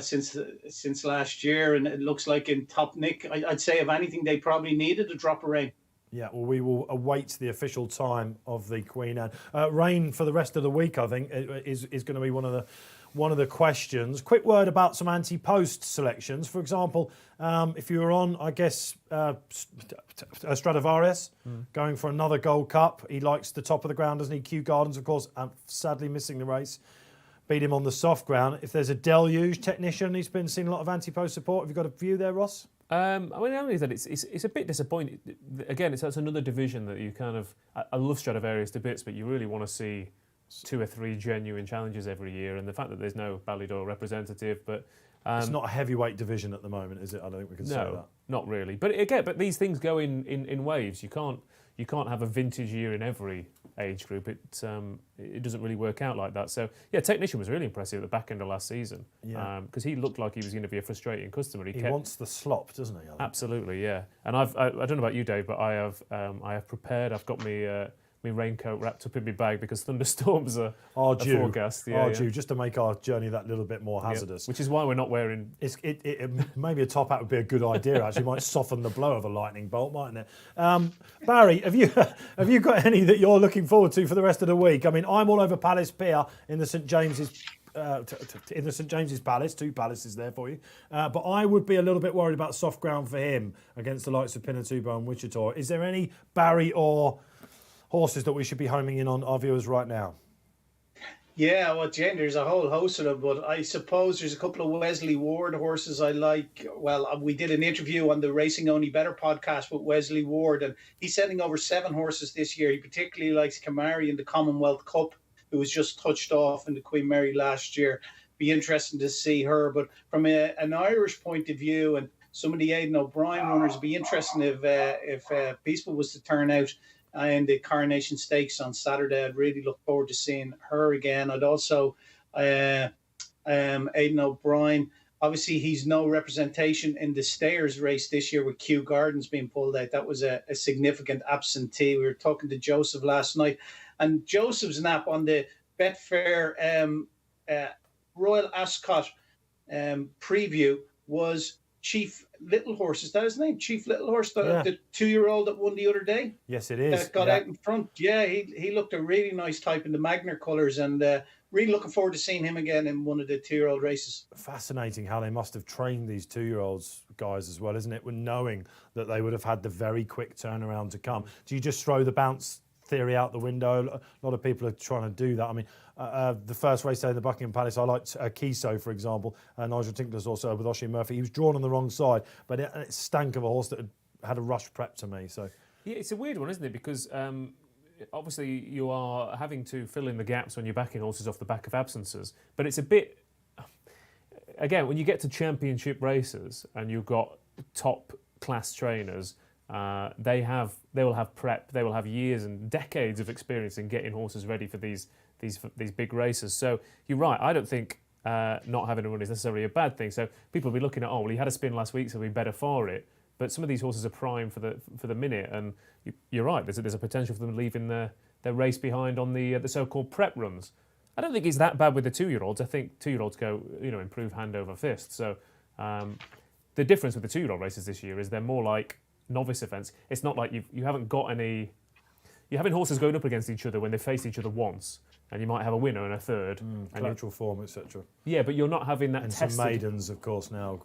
since last year, and it looks like in top nick. I'd say, if anything, they probably needed a drop of rain. Yeah, well, we will await the official time of the Queen Anne. Rain for the rest of the week, I think, is going to be one of the questions. Quick word about some anti-post selections. For example, if you were on, I guess, Stradivarius, going for another Gold Cup. He likes the top of the ground, doesn't he? Kew Gardens, of course, sadly missing the race. Beat him on the soft ground. If there's a Deluge technician, he's been seeing a lot of anti-post support. Have you got a view there, Ross? Only that it's a bit disappointing. Again, that's another division that you kind of... I love Stradivarius to bits, but you really want to see 2 or 3 genuine challenges every year, and the fact that there's no Ballydoyle representative, but... it's not a heavyweight division at the moment, is it? I don't think we can say that. Not really. But these things go in waves. You can't have a vintage year in every age group. It doesn't really work out like that. So yeah, Technician was really impressive at the back end of last season. Yeah. Because he looked like he was going to be a frustrating customer. He wants the slop, doesn't he? Absolutely, yeah. And I don't know about you, Dave, but I have prepared. I've got my raincoat wrapped up in my bag because thunderstorms are due. forecast. Due, just to make our journey that little bit more hazardous. Which is why we're not wearing. Maybe a top hat would be a good idea. Actually, might soften the blow of a lightning bolt, mightn't it? Barry, have you got any that you're looking forward to for the rest of the week? I mean, I'm all over Palace Pier in the St James's. In the St James's Palace, 2 palaces there for you. But I would be a little bit worried about soft ground for him against the likes of Pinatubo and Wichita. Is there any Barry or horses that we should be homing in on our viewers right now? Yeah, well, Jen, there's a whole host of them, but I suppose there's a couple of Wesley Ward horses I like. Well, we did an interview on the Racing Only Better podcast with Wesley Ward, and he's sending over 7 horses this year. He particularly likes Camari in the Commonwealth Cup, who was just touched off in the Queen Mary last year. Be interesting to see her. But from an Irish point of view, and some of the Aidan O'Brien runners, it'd be interesting if Peaceful was to turn out in the Coronation Stakes on Saturday. I'd really look forward to seeing her again. I'd also Aidan O'Brien. Obviously, he's no representation in the Stayers race this year with Kew Gardens being pulled out. That was a significant absentee. We were talking to Joseph last night, and Joseph's nap on the Betfair Royal Ascot preview was Chief Little Horse. Is that his name? Chief Little Horse, the 2-year-old that won the other day? Yes, it is. That got out in front. Yeah, he looked a really nice type in the Magner colours, and really looking forward to seeing him again in one of the 2-year-old races. Fascinating how they must have trained these 2-year-olds guys as well, isn't it? When knowing that they would have had the very quick turnaround to come. Do you just throw the bounce theory out the window? A lot of people are trying to do that. I mean, the first race day in the Buckingham Palace, I liked Kiso, for example. Nigel Tinkler's also with Oisin Murphy. He was drawn on the wrong side, but it stank of a horse that had a rush prep to me. So yeah, it's a weird one, isn't it? Because obviously you are having to fill in the gaps when you're backing horses off the back of absences. But it's a bit, again, when you get to championship races and you've got top class trainers, they will have prep, they will have years and decades of experience in getting horses ready for these big races. So you're right, I don't think not having a run is necessarily a bad thing. So people will be looking at, oh, well, he had a spin last week, so we're better for it. But some of these horses are primed for the minute, and you're right, there's a potential for them leaving their race behind on the so-called prep runs. I don't think it's that bad with the 2-year-olds. I think 2-year-olds go, improve hand over fist. So the difference with the 2-year-old races this year is they're more like novice events. It's not like you haven't got any. You're having horses going up against each other when they face each other once, and you might have a winner and a third. Collateral form, etc. Yeah, but you're not having that. And tested. some maidens, of course. Now,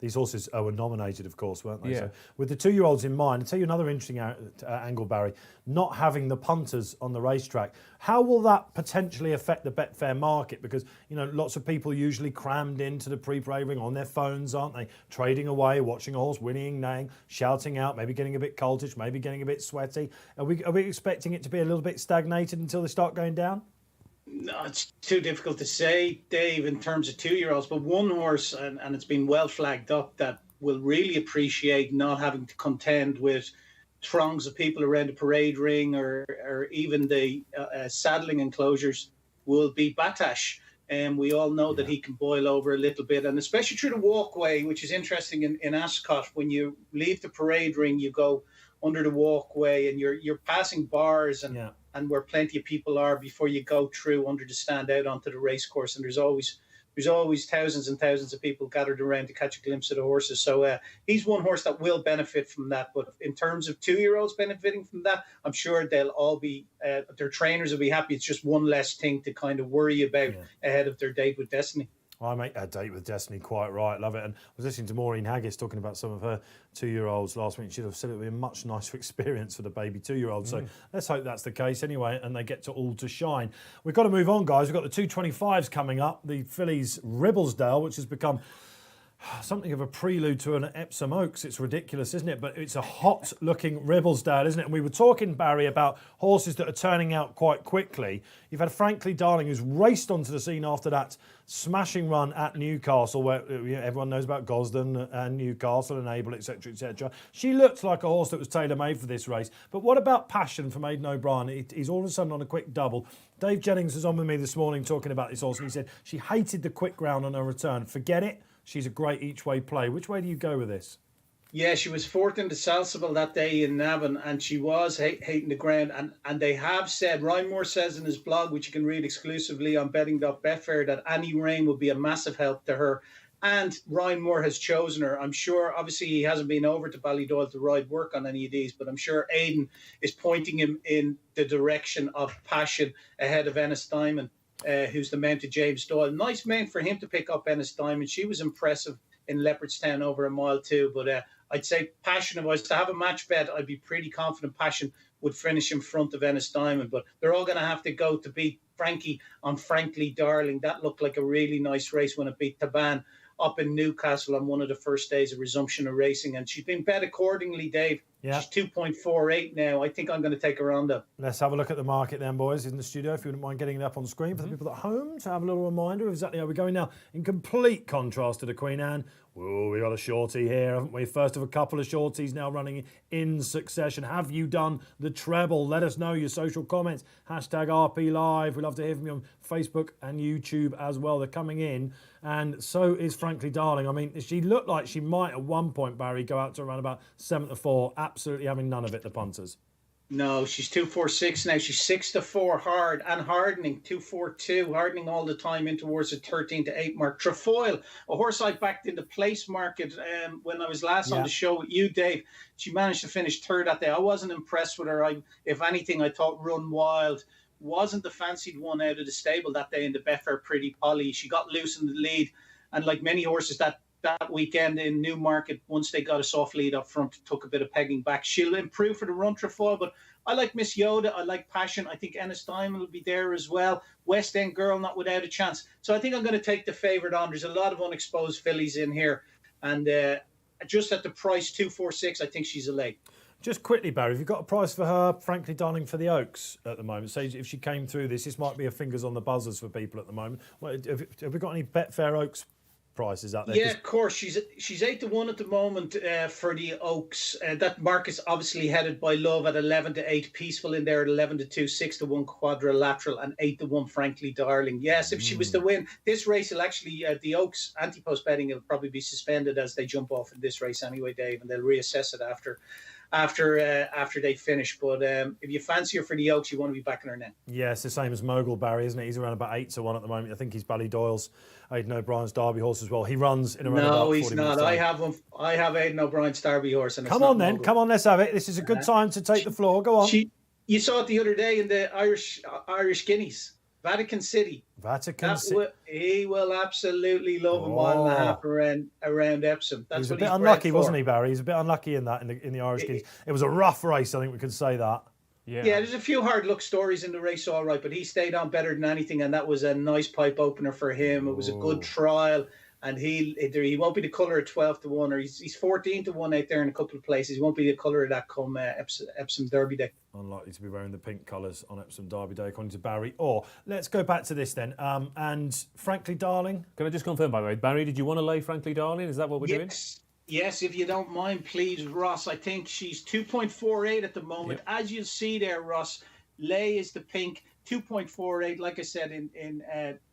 these horses were nominated, of course, weren't they? Yeah. So with the 2-year-olds in mind, I'll tell you another interesting angle, Barry. Not having the punters on the racetrack, how will that potentially affect the Betfair market? Because lots of people usually crammed into the pre-parade ring on their phones, aren't they? Trading away, watching a horse whinnying, neighing, shouting out, maybe getting a bit coltish, maybe getting a bit sweaty. Are we expecting it to be a little bit stagnated until they start going down? No, it's too difficult to say, Dave, in terms of 2-year-olds. But one horse, and it's been well flagged up, that will really appreciate not having to contend with throngs of people around the parade ring or even the saddling enclosures will be Batash. And we all know that he can boil over a little bit, and especially through the walkway, which is interesting in Ascot. When you leave the parade ring, you go under the walkway and you're passing bars and where plenty of people are before you go through under the stand out onto the race course. And there's always thousands and thousands of people gathered around to catch a glimpse of the horses. So he's one horse that will benefit from that. But in terms of 2-year-olds benefiting from that, I'm sure they'll all be, their trainers will be happy. It's just one less thing to kind of worry about ahead of their date with Destiny. I make that date with Destiny quite right. Love it. And I was listening to Maureen Haggis talking about some of her 2-year-olds last week. She'd have said it would be a much nicer experience for the baby 2-year-olds. So let's hope that's the case anyway, and they get to all to shine. We've got to move on, guys. We've got the 225s coming up. The fillies Ribblesdale, which has become something of a prelude to an Epsom Oaks. It's ridiculous, isn't it? But it's a hot-looking Ribblesdale, isn't it? And we were talking, Barry, about horses that are turning out quite quickly. You've had Frankly Darling, who's raced onto the scene after that smashing run at Newcastle, where everyone knows about Gosden and Newcastle and Abel, etc., etc. She looked like a horse that was tailor-made for this race. But what about Passion from Aidan O'Brien? He's all of a sudden on a quick double. Dave Jennings was on with me this morning talking about this horse, and he said she hated the quick ground on her return. Forget it. She's a great each-way play. Which way do you go with this? Yeah, she was fourth in the Salsable that day in Navan, and she was hating the ground. And they have said, Ryan Moore says in his blog, which you can read exclusively on betting.betfair, that any rain would be a massive help to her. And Ryan Moore has chosen her. I'm sure, obviously, he hasn't been over to Ballydoyle to ride work on any of these, but I'm sure Aidan is pointing him in the direction of Passion ahead of Ennis Diamond, who's the mount of James Doyle. Nice mount for him to pick up Ennis Diamond. She was impressive in Leopardstown over a mile too, but I'd say Passion, if I was to have a match bet, I'd be pretty confident Passion would finish in front of Ennis Diamond, but they're all going to have to go to beat Frankie on Frankly Darling. That looked like a really nice race when it beat Taban up in Newcastle on one of the first days of resumption of racing, and she's been bet accordingly, Dave. Yeah. She's 2.48 now. I think I'm going to take her on, though. Let's have a look at the market then, boys, in the studio, if you wouldn't mind getting it up on screen for the people at home to have a little reminder of exactly how we're going now. In complete contrast to the Queen Anne, oh, we got a shorty here, haven't we? First of a couple of shorties now running in succession. Have you done the treble? Let us know your social comments. Hashtag RP Live. We'd love to hear from you on Facebook and YouTube as well. They're coming in. And so is Frankly Darling. I mean, she looked like she might at one point, Barry, go out to around about 7-4. Absolutely having none of it, the punters. No, she's 2.46 now. She's 6-4 hard and hardening, 2.42, hardening all the time in towards the 13-8 mark. Trefoil, a horse I backed in the place market when I was last on the show with you, Dave. She managed to finish third that day. I wasn't impressed with her. If anything, I thought Run Wild wasn't the fancied one out of the stable that day in the Betfair Pretty Polly. She got loose in the lead, and like many horses that weekend in Newmarket, once they got a soft lead up front, took a bit of pegging back. She'll improve for the run Trefoil, but I like Miss Yoda. I like Passion. I think Ennis Diamond will be there as well. West End Girl, not without a chance. So I think I'm going to take the favourite on. There's a lot of unexposed fillies in here, and just at the price 2.46, I think she's a leg. Just quickly, Barry, have you got a price for her, Frankly Darling, for the Oaks at the moment? Say if she came through this might be a fingers on the buzzers for people at the moment. Have we got any Betfair Oaks prices out there? Yeah, of course. She's 8-1 at the moment for the Oaks. That market's obviously headed by Love at 11-8, Peaceful in there at 11-2, 6-1 Quadrilateral, and 8-1 Frankly Darling. Yes, if she was to win this race, will actually the Oaks anti-post betting will probably be suspended as they jump off in this race anyway, Dave, and they'll reassess it after they finish. But if you fancy her for the Oaks, you want to be backing her now. Yeah, it's the same as Mogul, Barry, isn't it? He's around about 8-1 at the moment. I think he's Ballydoyle's Aidan O'Brien's Derby horse as well. He runs in around about 40 minutes. No, he's not. I have one. I have Aidan O'Brien's Derby horse. And come on then. Mogul. Come on, let's have it. This is a good time to take the floor. Go on. You saw it the other day in the Irish Guineas. Vatican City. He will absolutely love a mile and a half around Epsom. He was a bit unlucky, wasn't he, Barry? He's a bit unlucky in that in the Irish Guineas. It was a rough race, I think we could say that. Yeah, there's a few hard luck stories in the race, all right, but he stayed on better than anything, and that was a nice pipe opener for him. It was a good trial, and he won't be the colour of 12-1, or he's 14-1 out there in a couple of places. He won't be the colour of that come Epsom Derby Day. Unlikely to be wearing the pink colours on Epsom Derby Day, according to Barry. Or let's go back to this then. And Frankly Darling. Can I just confirm, by the way, Barry, did you want to lay Frankly Darling? Is that what we're doing? Yes, if you don't mind, please, Ross. I think she's 2.48 at the moment. Yep. As you'll see there, Ross, lay is the pink, 2.48. Like I said, in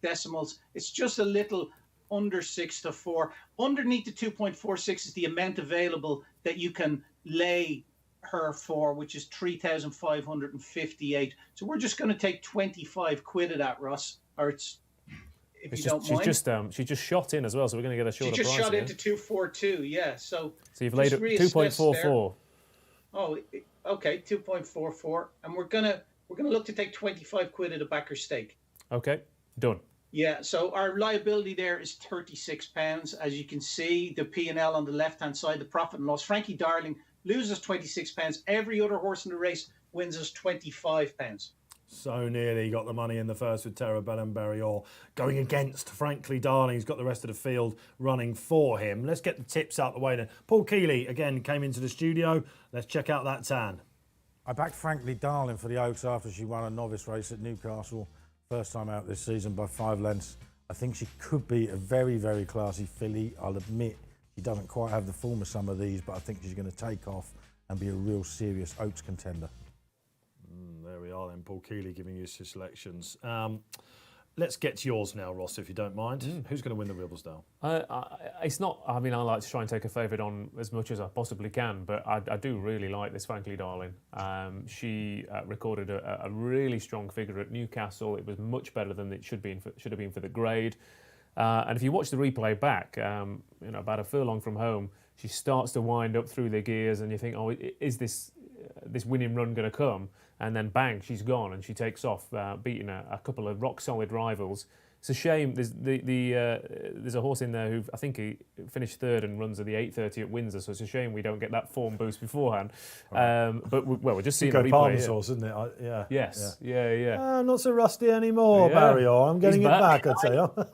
decimals, it's just a little under 6-4. Underneath the 2.46 is the amount available that you can lay her for, which is 3,558. So we're just going to take 25 quid of that, Ross. Or it's if you don't mind. She just shot in as well, so we're going to get a shorter price. She just shot into 242, yeah. So you've laid it 2.44. Oh, okay, 2.44, and we're gonna look to take 25 quid of the backer stake. Okay, done. Yeah, so our liability there is £36. As you can see, the P&L on the left-hand side, the profit and loss. Frankly Darling loses £26. Every other horse in the race wins us £25. So nearly got the money in the first with Terabellum Barrior going against Frankly Darling. He's got the rest of the field running for him. Let's get the tips out the way then. Paul Keeley again came into the studio. Let's check out that tan. I backed Frankly Darling for the Oaks after she won a novice race at Newcastle. First time out this season by 5 lengths. I think she could be a very, very classy filly. I'll admit she doesn't quite have the form of some of these, but I think she's going to take off and be a real serious Oaks contender. There we are then, Paul Keeley giving you his selections. let's get to yours now, Ross, if you don't mind. Who's going to win the Ribblesdale? It's not. I mean, I like to try and take a favourite on as much as I possibly can, but I do really like this Frankly Darling. She recorded a really strong figure at Newcastle. It was much better than it should have been for the grade. And if you watch the replay back, about a furlong from home, she starts to wind up through the gears, and you think, oh, is this winning run going to come? And then bang, she's gone, and she takes off, beating a couple of rock-solid rivals. It's a shame. There's a horse in there who I think he finished third and runs at the 8:30 at Windsor, so it's a shame we don't get that form boost beforehand. Right. But we're just seeing the replay. Palmer's horse, isn't it? Yeah. Yes. Yeah. I'm not so rusty anymore, Barry. I'm getting it back, I tell you.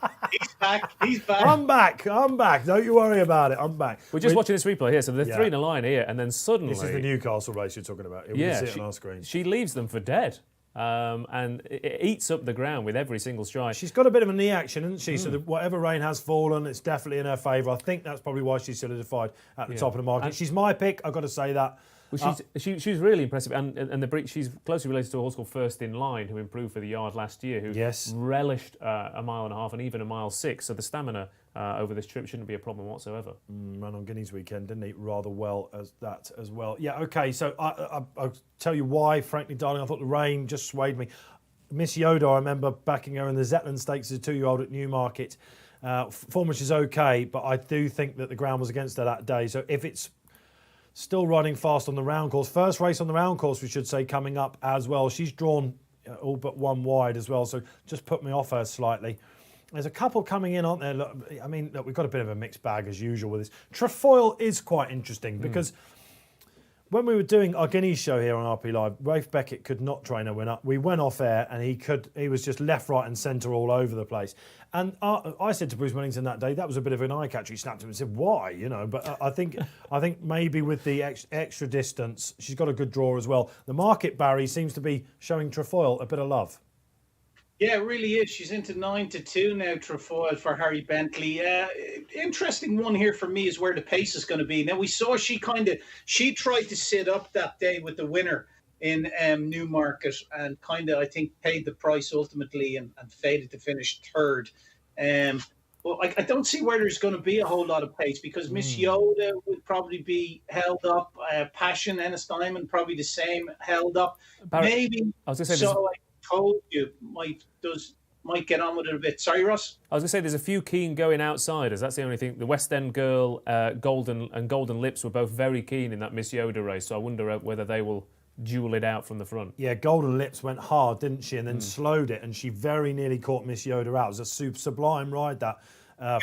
He's back. I'm back. Don't you worry about it. I'm back. We're just watching this replay here. So they're 3 in a line here, and then suddenly... This is the Newcastle race you're talking about. We can see it on our screen. She leaves them for dead. And it eats up the ground with every single stride. She's got a bit of a knee action, hasn't she? So whatever rain has fallen, it's definitely in her favour. I think that's probably why she's solidified at the top of the market. And she's my pick, I've got to say that. Well, she's really impressive, and she's closely related to a horse called First in Line, who improved for the yard last year, who relished a mile and a half and even a mile 6. So the stamina over this trip shouldn't be a problem whatsoever. Ran on Guineas weekend, didn't he? Rather well as that as well. Yeah, okay. So I'll tell you why, frankly, darling. I thought the rain just swayed me. Miss Yoda, I remember backing her in the Zetland Stakes as a 2-year-old at Newmarket. Form which is okay, but I do think that the ground was against her that day. So if it's still running fast on the round course. First race on the round course, we should say, coming up as well. She's drawn all but one wide as well, so just put me off her slightly. There's a couple coming in, aren't there? Look, we've got a bit of a mixed bag as usual with this. Trefoil is quite interesting because when we were doing our Guineas show here on RP Live, Rafe Beckett could not train a winner. We went off air and he was just left, right and centre all over the place. And I said to Bruce Wellington that day, that was a bit of an eye catcher. He snapped him and said, why? But I think maybe with the extra distance, she's got a good draw as well. The market, Barry, seems to be showing Trefoil a bit of love. Yeah, it really is. She's into 9-2 now, Trefoil for Harry Bentley. Interesting one here for me is where the pace is going to be. Now, we saw she tried to sit up that day with the winner in Newmarket and I think, paid the price ultimately and faded to finish third. Well, I don't see where there's going to be a whole lot of pace because Miss Yoda would probably be held up. Passion, Ennis Diamond, probably the same, held up. Barry, maybe. I was going to say, told you might get on with it a bit. Sorry, Ross. I was going to say there's a few keen going outsiders. That's the only thing. The West End girl, Golden Lips were both very keen in that Miss Yoda race. So I wonder whether they will duel it out from the front. Yeah, Golden Lips went hard, didn't she? And then slowed it, and she very nearly caught Miss Yoda out. It was a sublime ride that.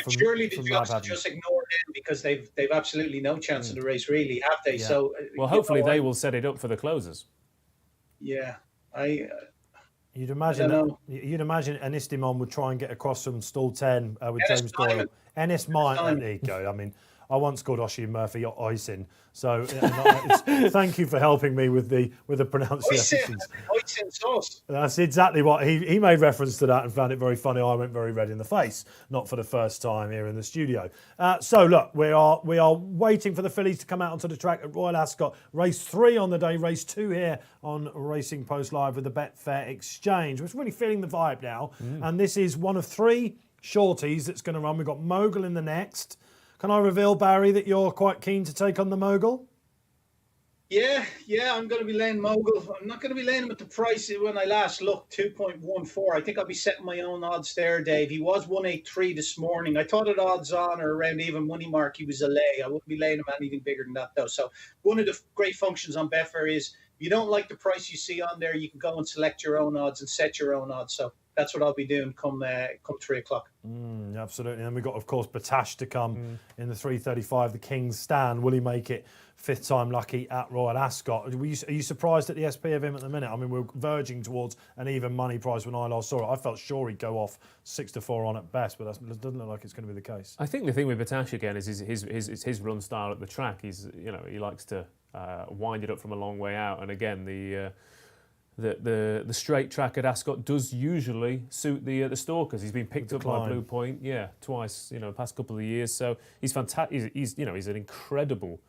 Surely the judges just ignore them because they've absolutely no chance in the race, really, have they? Yeah. So hopefully they will set it up for the closers. Yeah, You'd imagine Ennis Dimon would try and get across from stall 10 with James Doyle. Ennis might. There you go. I mean, I once called Oshie Murphy Oisin, so thank you for helping me with the pronunciations. Oisin sauce. That's exactly what he made reference to that and found it very funny. I went very red in the face, not for the first time here in the studio. So look, we are waiting for the fillies to come out onto the track at Royal Ascot. Race 3 on the day, race 2 here on Racing Post Live with the Betfair Exchange. We're really feeling the vibe now, and this is one of 3 shorties that's going to run. We've got Mogul in the next. Can I reveal, Barry, that you're quite keen to take on the Mogul? Yeah, I'm going to be laying Mogul. I'm not going to be laying him at the price when I last looked, 2.14. I think I'll be setting my own odds there, Dave. He was 183 this morning. I thought at odds on or around even money mark, he was a lay. I wouldn't be laying him anything bigger than that, though. So one of the great functions on Betfair is if you don't like the price you see on there, you can go and select your own odds and set your own odds. So that's what I'll be doing come 3 o'clock. Absolutely. And we've got, of course, Batash to come in the 3:35, the King's Stand. Will he make it 5th time lucky at Royal Ascot? Are you surprised at the SP of him at the minute? I mean, we're verging towards an even money price when I last saw it. I felt sure he'd go off 6-4 on at best, but that doesn't look like it's going to be the case. I think the thing with Batash again is his run style at the track. He likes to wind it up from a long way out, and again the straight track at Ascot does usually suit the Stalkers. He's been picked up by Blue Point, twice, past couple of years. So he's fantastic. He's an incredible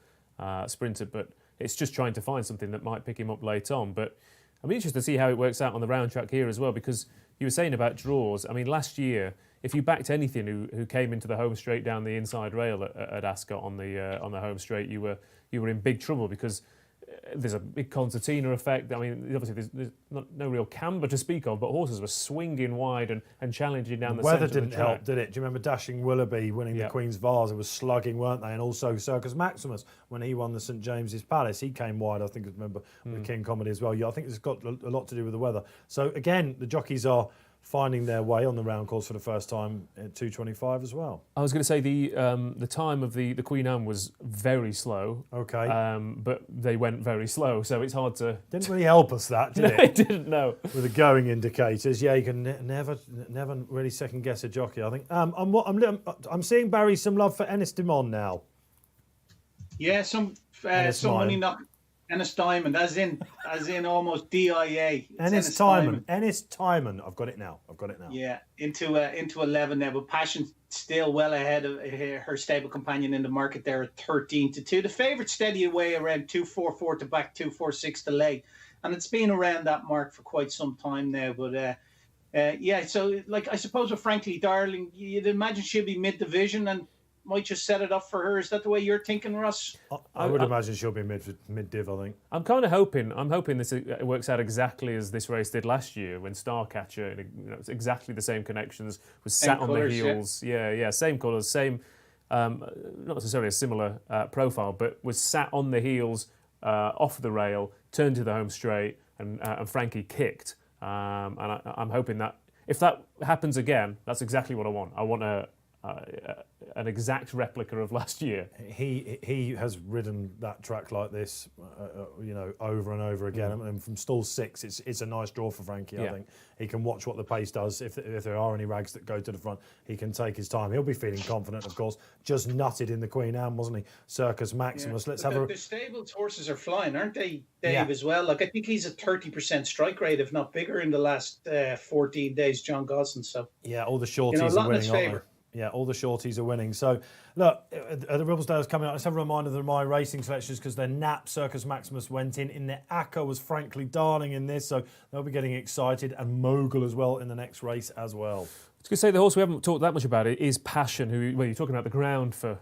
sprinter, but it's just trying to find something that might pick him up late on. But I'm interested to see how it works out on the round track here as well, because you were saying about draws. I mean, last year, if you backed anything who came into the home straight down the inside rail at Ascot on the home straight, you were in big trouble because there's a big concertina effect. I mean, obviously there's no real camber to speak of, but horses were swinging wide and challenging down the centre weather of the didn't track. help, did it? Do you remember Dashing Willoughby winning the Queen's Vase? It was slugging, weren't they? And also Circus Maximus, when he won the St James's Palace, he came wide, I think, I remember, with King Comedy as well. Yeah, I think it's got a lot to do with the weather. So again, the jockeys are finding their way on the round course for the first time at 2:25 as well. I was going to say the time of the Queen Anne was very slow. Okay. But they went very slow, so it's hard to... Didn't really help us that, did it? It didn't, no. With the going indicators, yeah, you can never really second guess a jockey. I think I'm seeing Barry some love for Ennis Dimon now. Yeah, some money not Ennis Diamond, as in almost DIA. Ennis Timon. I've got it now. Yeah, into 11 now, but Passion still well ahead of her stable companion in the market there at 13-2. The favourite steady away around 2.44 to back, 2.46 to leg, and it's been around that mark for quite some time now. But so like I suppose with Frankly Darling, you'd imagine she'll be mid-division and might just set it up for her. Is that the way you're thinking, Ross? I would imagine she'll be mid-div, I think. I'm kind of hoping this works out exactly as this race did last year when Starcatcher, it's exactly the same connections, was sat on the heels. Yeah, same colours, same, not necessarily a similar profile, but was sat on the heels off the rail, turned to the home straight, and Frankie kicked. And I'm hoping that if that happens again, that's exactly what I want. I want an exact replica of last year. He has ridden that track like this, over and over again. I mean, from stall 6, it's a nice draw for Frankie. I think he can watch what the pace does. If there are any rags that go to the front, he can take his time. He'll be feeling confident, of course. Just nutted in the Queen Anne, wasn't he? Circus Maximus. Let's have the stables horses are flying, aren't they, Dave? As well. Like I think he's at 30% strike rate, if not bigger, in the last 14 days. John Gosson. So all the shorties are winning, aren't they? Yeah, all the shorties are winning. So, look, the Ribblesdale's coming out. Let's have a reminder of my racing selections because their nap Circus Maximus went in. In their Acca was Frankly Darling in this, so they'll be getting excited. And Mogul as well in the next race as well. I was going to say the horse we haven't talked that much about it is Passion. You're talking about the ground for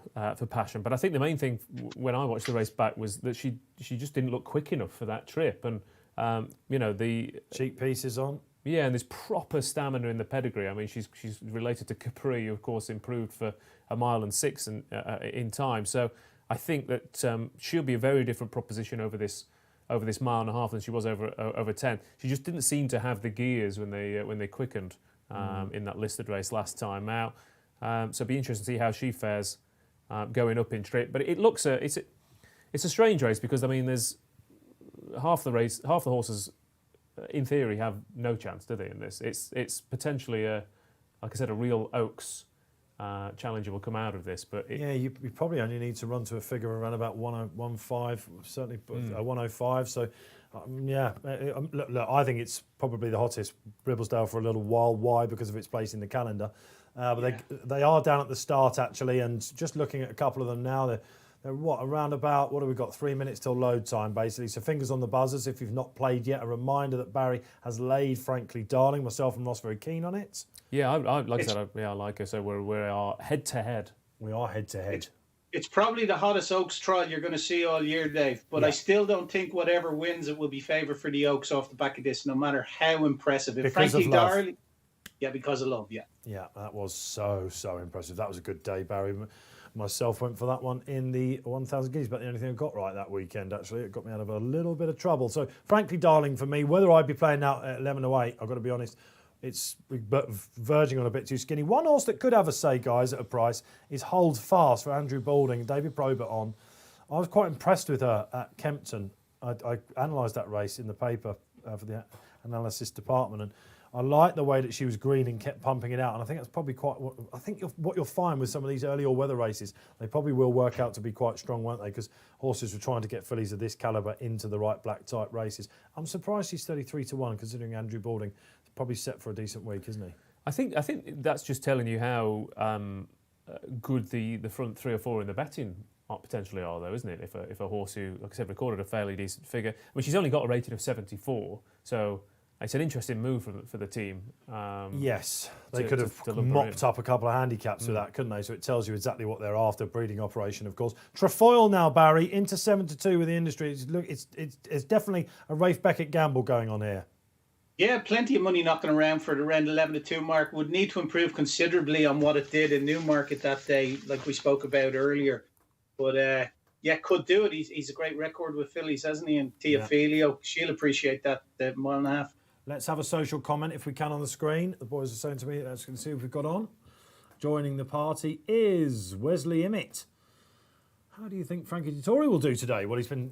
Passion, but I think the main thing when I watched the race back was that she just didn't look quick enough for that trip, and the cheek pieces on. Yeah, and there's proper stamina in the pedigree. I mean, she's related to Capri, who of course improved for 1.6 miles in time. So I think that she'll be a very different proposition over this 1.5 miles than she was over 10. She just didn't seem to have the gears when they quickened in that listed race last time out. So it'll be interesting to see how she fares going up in trip. But it looks it's a strange race because I mean there's half the horses. In theory, have no chance, do they? In this, it's potentially like I said, a real Oaks challenger will come out of this. But you probably only need to run to a figure around about 105, certainly 105. So look, I think it's probably the hottest Ribblesdale for a little while. Why? Because of its place in the calendar. But they are down at the start actually, and just looking at a couple of them now, they're around about, what have we got, 3 minutes till load time, basically. So fingers on the buzzers if you've not played yet. A reminder that Barry has laid Frankly Darling. Myself and Ross very keen on it. Yeah, I like her. So we are head-to-head. We are head-to-head. It's probably the hottest Oaks trial you're going to see all year, Dave. But I still don't think whatever wins it will be favoured for the Oaks off the back of this, no matter how impressive. If Frankly Darling... Yeah, because of love, yeah. Yeah, that was so impressive. That was a good day, Barry. Myself went for that one in the 1,000 guineas, but the only thing I got right that weekend, actually. It got me out of a little bit of trouble. So, Frankly Darling for me, whether I'd be playing now at 11.08, I've got to be honest, it's verging on a bit too skinny. One horse that could have a say, guys, at a price is Hold Fast for Andrew Balding, David Probert on. I was quite impressed with her at Kempton. I analysed that race in the paper for the analysis department, and I like the way that she was green and kept pumping it out, and I think that's probably what you'll find with some of these early all-weather races. They probably will work out to be quite strong, won't they? Because horses were trying to get fillies of this calibre into the right black-type races. I'm surprised she's 33-1, considering Andrew Balding is probably set for a decent week, isn't he? I think that's just telling you how good the front 3 or 4 in the betting potentially are, though, isn't it? If a horse who, like I said, recorded a fairly decent figure. I mean, she's only got a rating of 74, so. It's an interesting move for the team. Yes, they to- could to- have to lumber mopped in. up a couple of handicaps with that, couldn't they? So it tells you exactly what they're after. Breeding operation, of course. Trefoil now, Barry, into 7-2 with the industry. It's definitely a Rafe Beckett gamble going on here. Yeah, plenty of money knocking around for the around 11-2 mark. Would need to improve considerably on what it did in Newmarket that day, like we spoke about earlier. But yeah, could do it. He's a great record with fillies, hasn't he? And Teofilio, she'll appreciate that, the mile and a half. Let's have a social comment if we can on the screen. The boys are saying to me, let's see if we've got on. Joining the party is Wesley Emmett. How do you think Frankie Dettori will do today? Well, he's been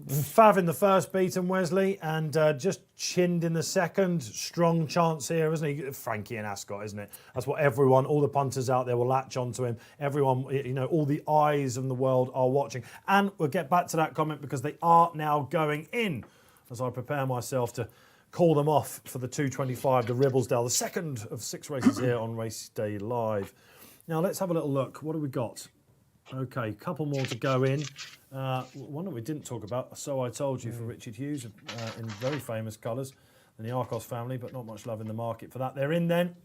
fav in the first beaten, Wesley, and just chinned in the second. Strong chance here, isn't he? Frankie and Ascot, isn't it? That's what everyone, all the punters out there will latch onto him. Everyone, all the eyes of the world are watching. And we'll get back to that comment because they are now going in as I prepare myself to call them off for the 225, the Ribblesdale, the second of 6 races here on Race Day Live. Now, let's have a little look. What have we got? Okay, couple more to go in. One that we didn't talk about, So I Told You, for Richard Hughes, in very famous colours, in the Arcos family, but not much love in the market for that. They're in then.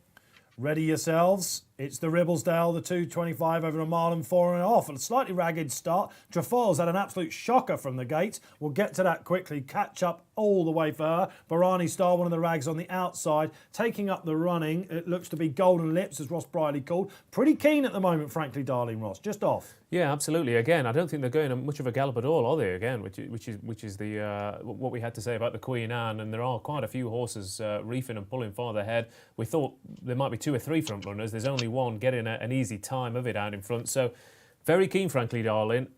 Ready yourselves. It's the Ribblesdale, the 225 over a mile and 4.5. A slightly ragged start. Trefoil's had an absolute shocker from the gate. We'll get to that quickly. Catch up all the way for her. Barani Star, one of the rags on the outside, taking up the running. It looks to be Golden Lips, as Ross Brierley called. Pretty keen at the moment, frankly, darling Ross. Just off. Yeah, absolutely. Again, I don't think they're going much of a gallop at all, are they? Again, which is the what we had to say about the Queen Anne, and there are quite a few horses reefing and pulling farther ahead. We thought there might be 2 or 3 front runners. There's only one getting an easy time of it out in front. So, very keen, frankly, darling.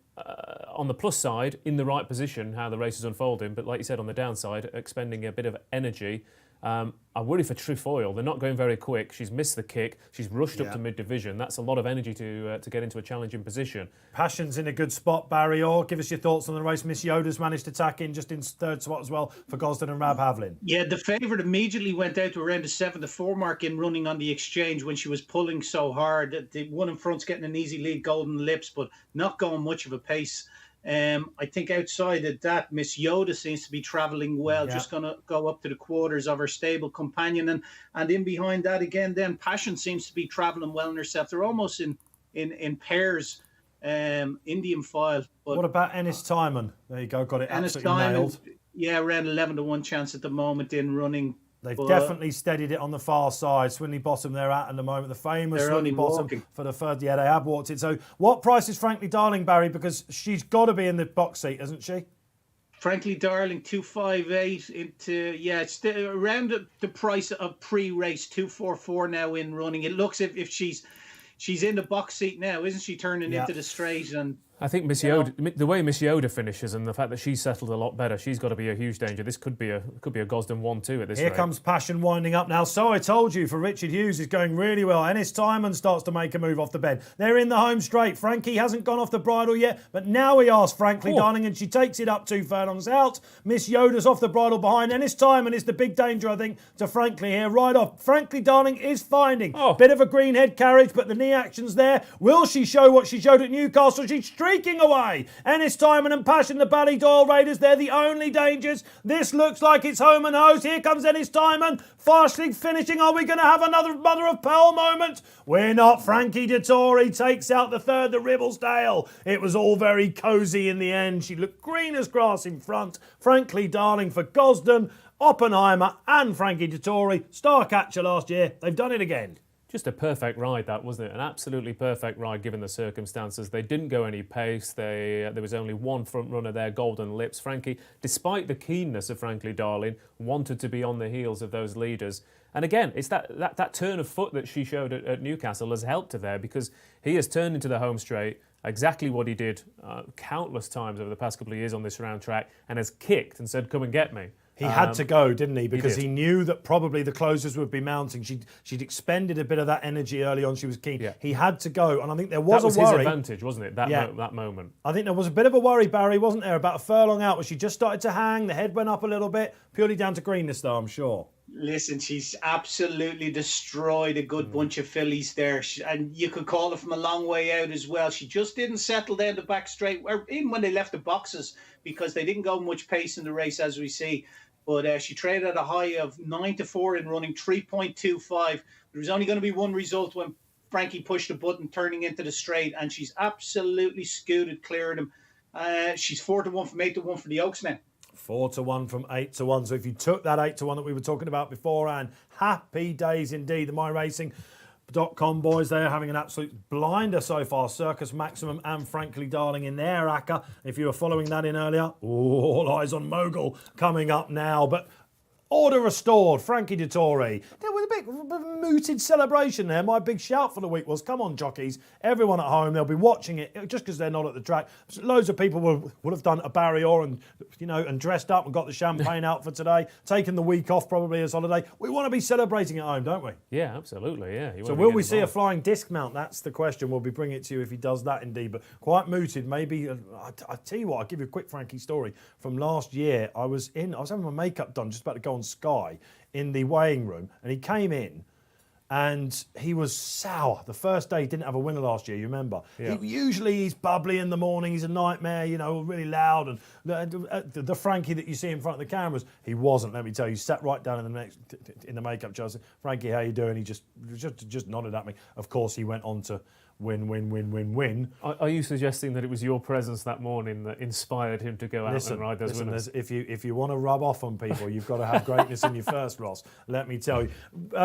On the plus side, in the right position, how the race is unfolding. But like you said, on the downside, expending a bit of energy. I worry for Trefoil. They're not going very quick. She's missed the kick. She's rushed up to mid-division. That's a lot of energy to get into a challenging position. Passion's in a good spot, Barry Orr. Give us your thoughts on the race. Miss Yoda's managed to tack in just in third spot as well for Gosden and Rab Havlin. Yeah, the favourite immediately went out to around the 7-4 mark in running on the exchange when she was pulling so hard. The one in front's getting an easy lead, Golden Lips, but not going much of a pace. I think outside of that, Miss Yoda seems to be travelling well, just going to go up to the quarters of her stable companion. And in behind that again, then Passion seems to be travelling well in herself. They're almost in pairs, Indian file. But what about Ennis Timon? There you go, got it Ennis absolutely nailed. Yeah, around 11-1 chance at the moment in running. They've definitely steadied it on the far side. Swinley Bottom they're at the moment. The famous Swinley Bottom walking for the third. Yeah, they have walked it. So what price is Frankly Darling, Barry? Because she's got to be in the box seat, hasn't she? Frankly Darling, 258 into, it's around the price of pre-race, 244 now in running. It looks if she's in the box seat now, isn't she, turning into the straight? And I think Miss Yoda, the way Miss Yoda finishes and the fact that she's settled a lot better, she's got to be a huge danger. This could be a Gosden 1-2 at this rate. Here comes Passion winding up now. So I Told You for Richard Hughes is going really well. Ennis Timon starts to make a move off the bend. They're in the home straight. Frankie hasn't gone off the bridle yet, but now he asks Frankly Darling, and she takes it up 2 furlongs out. Miss Yoda's off the bridle behind. Ennis Timon is the big danger, I think, to Frankly here. Right off. Frankly Darling is finding. Bit of a green head carriage, but the knee action's there. Will she show what she showed at Newcastle? She's streaking away. Ennis Timon and Passion, the Ballydoyle Raiders, they're the only dangers. This looks like it's home and hose. Here comes Ennis Timon, fastly finishing. Are we going to have another mother of pearl moment? We're not. Frankie Dettori takes out the third, the Ribblesdale. It was all very cosy in the end. She looked green as grass in front. Frankly Darling for Gosden, Oppenheimer and Frankie Dettori. Star catcher last year. They've done it again. Just a perfect ride, that, wasn't it? An absolutely perfect ride given the circumstances. They didn't go any pace. There was only one front runner there, Golden Lips. Frankie, despite the keenness of Frankly Darling, wanted to be on the heels of those leaders. And again, it's that turn of foot that she showed at Newcastle has helped her there, because he has turned into the home straight, exactly what he did countless times over the past couple of years on this round track, and has kicked and said, come and get me. He had to go, didn't he? Because he he knew that probably the closers would be mounting. She'd expended a bit of that energy early on. She was keen. Yeah. He had to go. And I think there was a worry. That was his advantage, wasn't it, that moment? I think there was a bit of a worry, Barry, wasn't there, about a furlong out where she just started to hang. The head went up a little bit, purely down to greenness, though, I'm sure. Listen, she's absolutely destroyed a good bunch of fillies there. And you could call it from a long way out as well. She just didn't settle down the back straight, or even when they left the boxes, because they didn't go much pace in the race, as we see. but she traded at a high of 9-4 in running, 3.25. There was only going to be one result when Frankie pushed the button, turning into the straight, and she's absolutely scooted clear of them. She's 4-1 from 8-1 for the Oaks now. 4-1 from 8-1. So if you took that 8-1 that we were talking about beforehand, happy days indeed. The MyRacing.com boys, they are having an absolute blinder so far. Circus Maximum and Frankly Darling in their ACCA. If you were following that in earlier, all eyes on Mogul coming up now. But order restored, Frankie Dettori. There was a bit of a mooted celebration there. My big shout for the week was, come on, jockeys. Everyone at home, they'll be watching it just because they're not at the track. Loads of people would have done a barrier and, and dressed up and got the champagne out for today, taken the week off probably as holiday. We want to be celebrating at home, don't we? Yeah, absolutely, yeah. So will we see a flying disc mount? That's the question. We'll be bringing it to you if he does that indeed. But quite mooted, maybe. I tell you what, I'll give you a quick Frankie story. From last year, I was having my makeup done, just about to go on Sky in the weighing room, and he came in and he was sour. The first day he didn't have a winner last year, you remember? Yeah. Usually he's bubbly in the morning, he's a nightmare, really loud, and the Frankie that you see in front of the cameras, he wasn't, let me tell you. He sat right down in the makeup chair. I said, Frankie, how you doing? He just nodded at me. Of course, he went on to win. Are you suggesting that it was your presence that morning that inspired him to go out and ride those winners? If you want to rub off on people, you've got to have greatness in you first, Ross. Let me tell you.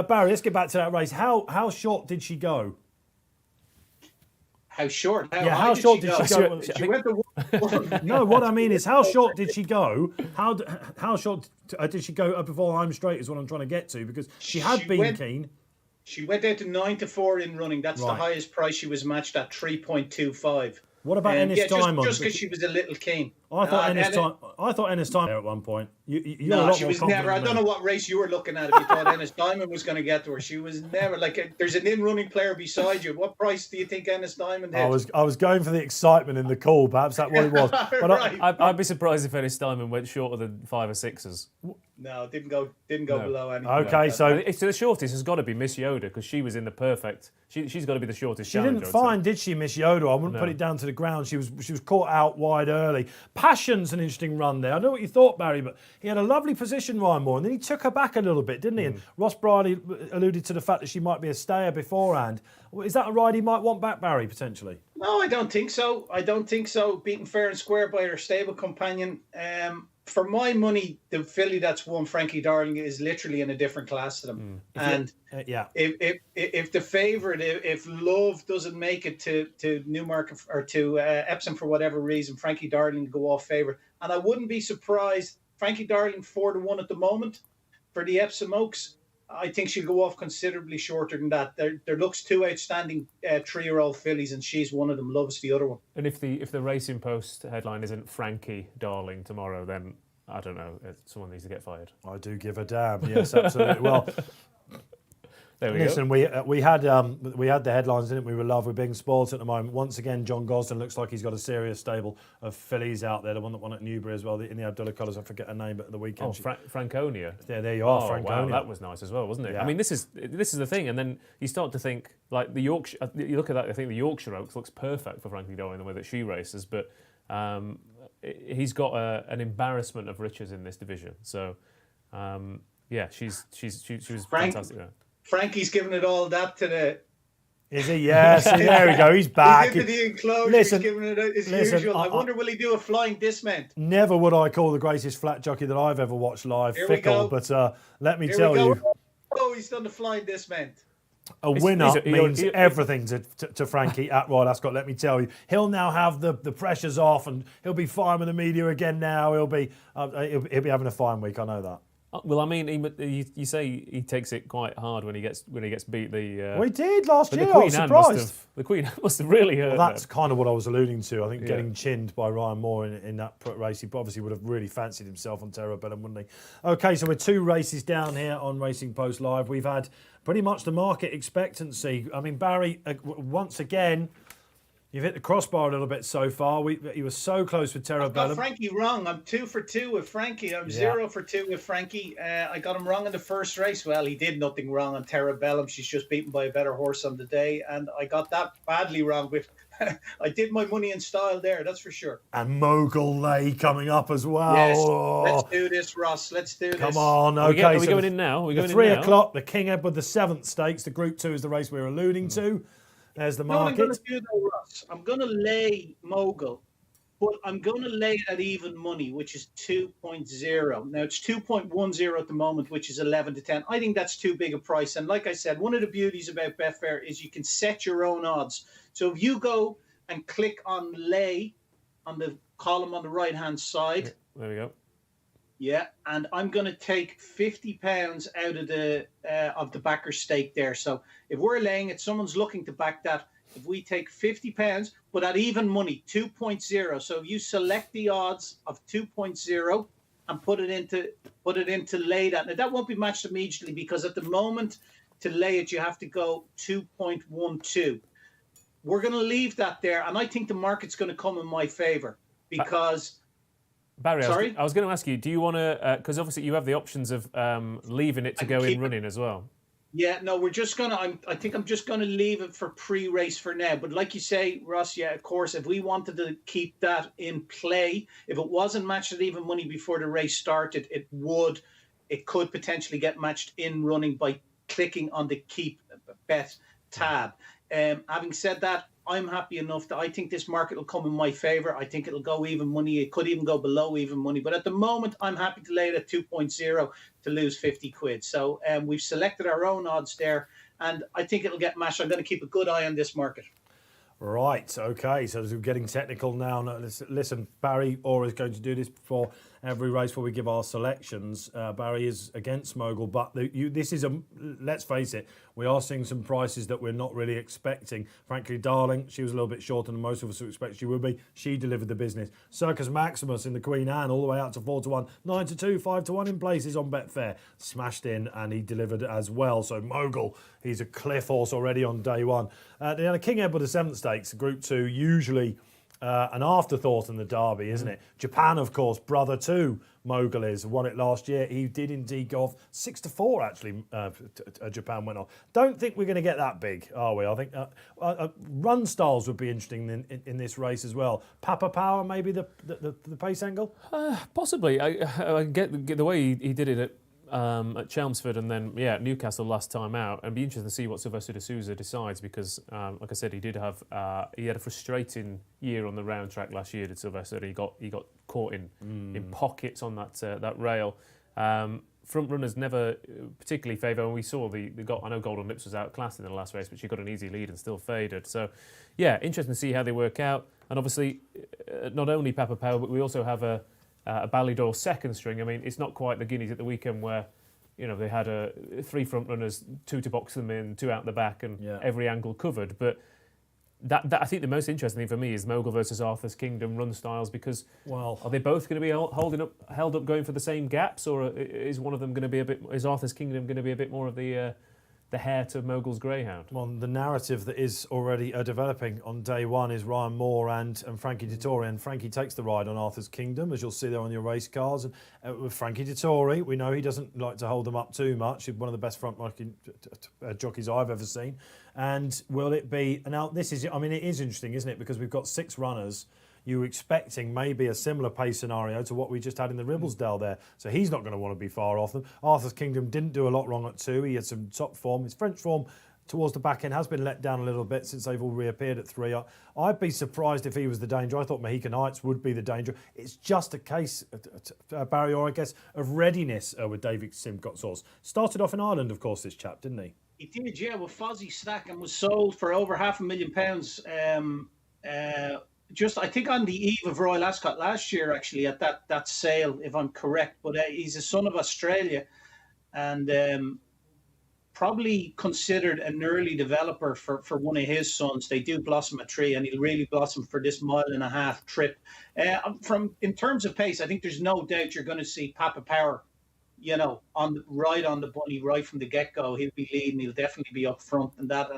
Barry, let's get back to that race. How short did she go? How short? How short did she go? She went to No, what I mean is, how short did she go? How short did she go before I'm straight is what I'm trying to get to, because she had been keen. She went down to 9-4 in running. That's the highest price she was matched at, 3.25. What about Ennis Diamond? Just because she was a little keen. I thought Ennis Diamond there at one point. No, she was never. I don't know what race you were looking at if you thought Ennis Diamond was going to get to her. She was never there's an in-running player beside you. What price do you think Ennis Diamond hit? I was going for the excitement in the call. Perhaps that's what it was. But right. I'd be surprised if Ennis Diamond went shorter than 5 or 6s. No, didn't go below anything. Okay, so it's the shortest has got to be Miss Yoda, because she was in the perfect. She's got to be the shortest. She didn't find, did she, Miss Yoda? I wouldn't put it down to the ground. She was caught out wide early. Passion's an interesting run there. I know what you thought, Barry, but he had a lovely position, Ryan Moore, and then he took her back a little bit, didn't he? And Ross Brierley alluded to the fact that she might be a stayer beforehand. Is that a ride he might want back, Barry, potentially? No, I don't think so. Beaten fair and square by her stable companion. For my money, the filly that's won, Frankie Darling, is literally in a different class to them. If the favourite, if Love doesn't make it to Newmarket or to Epsom for whatever reason, Frankie Darling will go off favourite. And I wouldn't be surprised. Frankie Darling 4-1 at the moment for the Epsom Oaks. I think she'll go off considerably shorter than that. There looks two outstanding 3-year-old fillies, and she's one of them. Loves the other one. And if the Racing Post headline isn't Frankie Darling tomorrow, then I don't know. Someone needs to get fired. I do give a damn. Yes, absolutely. Well, there we listen, go. we had the headlines, didn't we? We love. We're being spoiled at the moment. Once again, John Gosden looks like he's got a serious stable of fillies out there. The one that won at Newbury as well, in the Abdullah colours. I forget her name, but at the weekend. Franconia. Yeah, there you are, Oh, Franconia. wow, that was nice as well, wasn't it? Yeah. I mean, this is the thing, and then you start to think like the Yorkshire. You look at that. I think the Yorkshire Oaks looks perfect for Frankie Darling the way that she races, but he's got an embarrassment of riches in this division. So, she was fantastic there. Frankie's giving it all that to the... Is he? Yes. There we go. He's back. He's into the enclosure. Listen, he's giving it as usual. I wonder, will he do a flying dismount? Never would I call the greatest flat jockey that I've ever watched live fickle, but let me tell you. Oh, he's done the flying dismount. A winner means everything to Frankie at Royal Ascot, let me tell you. He'll now have the pressures off, and he'll be fine with the media again now. He'll be having a fine week, I know that. Well, I mean, you say he takes it quite hard when he gets beat. Well, he did last year. I was surprised. The Queen must have really hurt. Well, that's kind of what I was alluding to. I think getting chinned by Ryan Moore in that race, he obviously would have really fancied himself on Terra Bellum, wouldn't he? Okay, so we're 2 races down here on Racing Post Live. We've had pretty much the market expectancy. I mean, Barry, once again, You've hit the crossbar a little bit so far. He was so close with Terra I've got Bellum. Frankie wrong. I'm 2 for 2 with Frankie. I'm 0 for 2 with Frankie. I got him wrong in the first race. Well, he did nothing wrong on Terra Bellum. She's just beaten by a better horse on the day. And I got that badly wrong with... I did my money in style there, that's for sure. And Mogul Lay coming up as well. Yes, let's do this, Ross. Let's do this. Come on. Okay, Are we going in now? Are we going in 3 now? o'clock, the King Edward VII Stakes. The Group 2 is the race we're alluding to. There's the market. No, I'm going to do though, Ross. I'm going to lay Mogul, but I'm going to lay it at even money, which is 2.0. Now, it's 2.10 at the moment, which is 11 to 10. I think that's too big a price. And like I said, one of the beauties about Betfair is you can set your own odds. So if you go and click on lay on the column on the right-hand side. There we go. Yeah, and I'm going to take £50 out of the backer stake there. So if we're laying it, someone's looking to back that. If we take £50, but at even money, 2.0. So if you select the odds of 2.0 and put it into lay that. Now that won't be matched immediately because at the moment to lay it you have to go 2.12. We're going to leave that there, and I think the market's going to come in my favour because. Barry, Sorry? I was going to ask you, do you want to, because obviously you have the options of leaving it to go in running as well. Yeah, no, we're just going to, I think I'm just going to leave it for pre-race for now. But like you say, Ross, yeah, of course, if we wanted to keep that in play, if it wasn't matched at even money before the race started, it could potentially get matched in running by clicking on the keep bet tab. Having said that, I'm happy enough that I think this market will come in my favour. I think it'll go even money. It could even go below even money. But at the moment, I'm happy to lay it at 2.0 to lose 50 quid. So we've selected our own odds there, and I think it'll get matched. I'm going to keep a good eye on this market. Right, okay, so we're getting technical now. Listen, Barry Orr is going to do this before every race where we give our selections. Barry is against Mogul, but this is let's face it, we are seeing some prices that we're not really expecting. Frankly, Darling, she was a little bit shorter than most of us expect she would be. She delivered the business. Circus Maximus in the Queen Anne, all the way out to 4 to 1, 9 to 2, 5 to 1 in places on Betfair. Smashed in, and he delivered as well. So Mogul, he's a cliff horse already on day one. The King Edward VII Stakes, Group 2, usually an afterthought in the Derby, isn't it? Japan, of course, brother to Mogul is, won it last year. He did indeed go off 6 to 4, actually, Japan went off. Don't think we're going to get that big, are we? I think run styles would be interesting in this race as well. Papa Power, maybe the pace angle? Possibly. I get the way he did it at Chelmsford and then at Newcastle last time out, and be interested to see what Sylvester de Sousa decides because, like I said, he had a frustrating year on the round track last year. Did Sylvester? He got caught in pockets on that rail. Front runners never particularly favour, and we saw I know Golden Lips was outclassed in the last race, but she got an easy lead and still faded. So, interesting to see how they work out. And obviously, not only Papa Power, but we also have a Ballydoyle second string. I mean, it's not quite the Guineas at the weekend where, they had 3 front runners, 2 to box them in, 2 out the back, and every angle covered. But that I think the most interesting thing for me is Mogul versus Arthur's Kingdom run styles, because are they both going to be held up going for the same gaps, or is one of them going to be is Arthur's Kingdom going to be a bit more of the hare to Mogul's greyhound? Well, the narrative that is already developing on day one is Ryan Moore and Frankie Dettori. And Frankie takes the ride on Arthur's Kingdom, as you'll see there on your race cars. And with Frankie Dettori, we know he doesn't like to hold them up too much. He's one of the best front jockeys I've ever seen. And will it be... Now, it is interesting, isn't it? Because we've got 6 runners. You were expecting maybe a similar pace scenario to what we just had in the Ribblesdale there. So he's not going to want to be far off them. Arthur's Kingdom didn't do a lot wrong at 2. He had some top form. His French form towards the back end has been let down a little bit since they've all reappeared at 3. I'd be surprised if he was the danger. I thought Mohican Heights would be the danger. It's just a case, Barry Orr, I guess, of readiness with David Simcott's horse. Started off in Ireland, of course, this chap, didn't he? He did, yeah, with Fozzie Stack, and was sold for over £500,000 just, I think, on the eve of Royal Ascot last year, actually, at that sale, if I'm correct. But he's a son of Australia and probably considered an early developer for one of his sons. They do blossom a tree, and he'll really blossom for this 1.5-mile trip. In terms of pace, I think there's no doubt you're going to see Papa Power right on the bunny, right from the get-go. He'll be leading. He'll definitely be up front in that.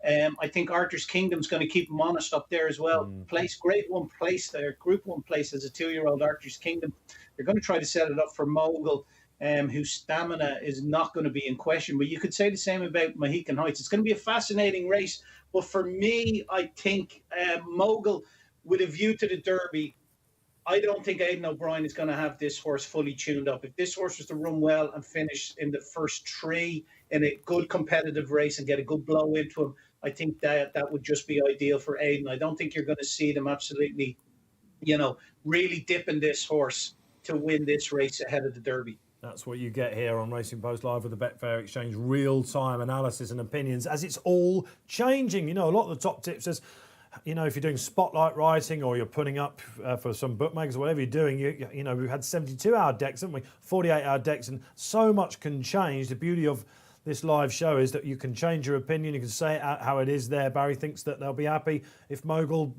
And I think Arthur's Kingdom's going to keep him honest up there as well. Grade 1 place there, Group 1 place as a 2-year-old Arthur's Kingdom. They're going to try to set it up for Mogul, whose stamina is not going to be in question. But you could say the same about Mohican Heights. It's going to be a fascinating race. But for me, I think Mogul, with a view to the Derby, I don't think Aidan O'Brien is going to have this horse fully tuned up. If this horse was to run well and finish in the first 3 in a good competitive race and get a good blow into him, I think that would just be ideal for Aidan. I don't think you're going to see them absolutely, really dipping this horse to win this race ahead of the Derby. That's what you get here on Racing Post Live with the Betfair Exchange, real-time analysis and opinions as it's all changing. A lot of the top tips says, if you're doing spotlight writing or you're putting up for some bookmakers or whatever you're doing, we've had 72-hour decks, haven't we? 48-hour decks, and so much can change. The beauty of this live show is that you can change your opinion. You can say it out how it is there. Barry thinks that they'll be happy if Mogul,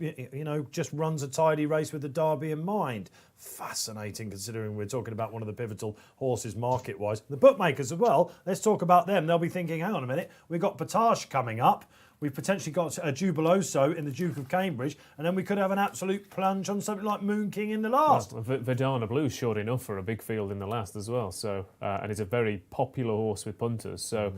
just runs a tidy race with the Derby in mind. Fascinating, considering we're talking about one of the pivotal horses market-wise. The bookmakers as well, let's talk about them. They'll be thinking, hang on a minute, we've got Potage coming up. We've potentially got a Jubiloso in the Duke of Cambridge, and then we could have an absolute plunge on something like Moon King in the last. Well, Verdana Blue's short enough for a big field in the last as well. So, and it's a very popular horse with punters. So,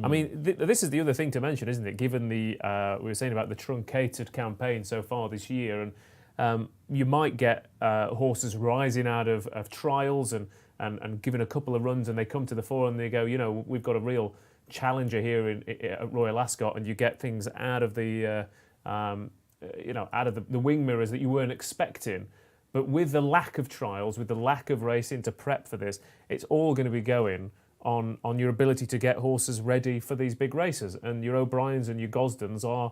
I mean, this is the other thing to mention, isn't it? Given we were saying about the truncated campaign so far this year, and you might get horses rising out of trials and given a couple of runs, and they come to the fore and they go, we've got a real challenger here at Royal Ascot, and you get things out of the the wing mirrors that you weren't expecting. But with the lack of trials, with the lack of racing to prep for this, it's all going to be going on your ability to get horses ready for these big races. And your O'Briens and your Gosdens are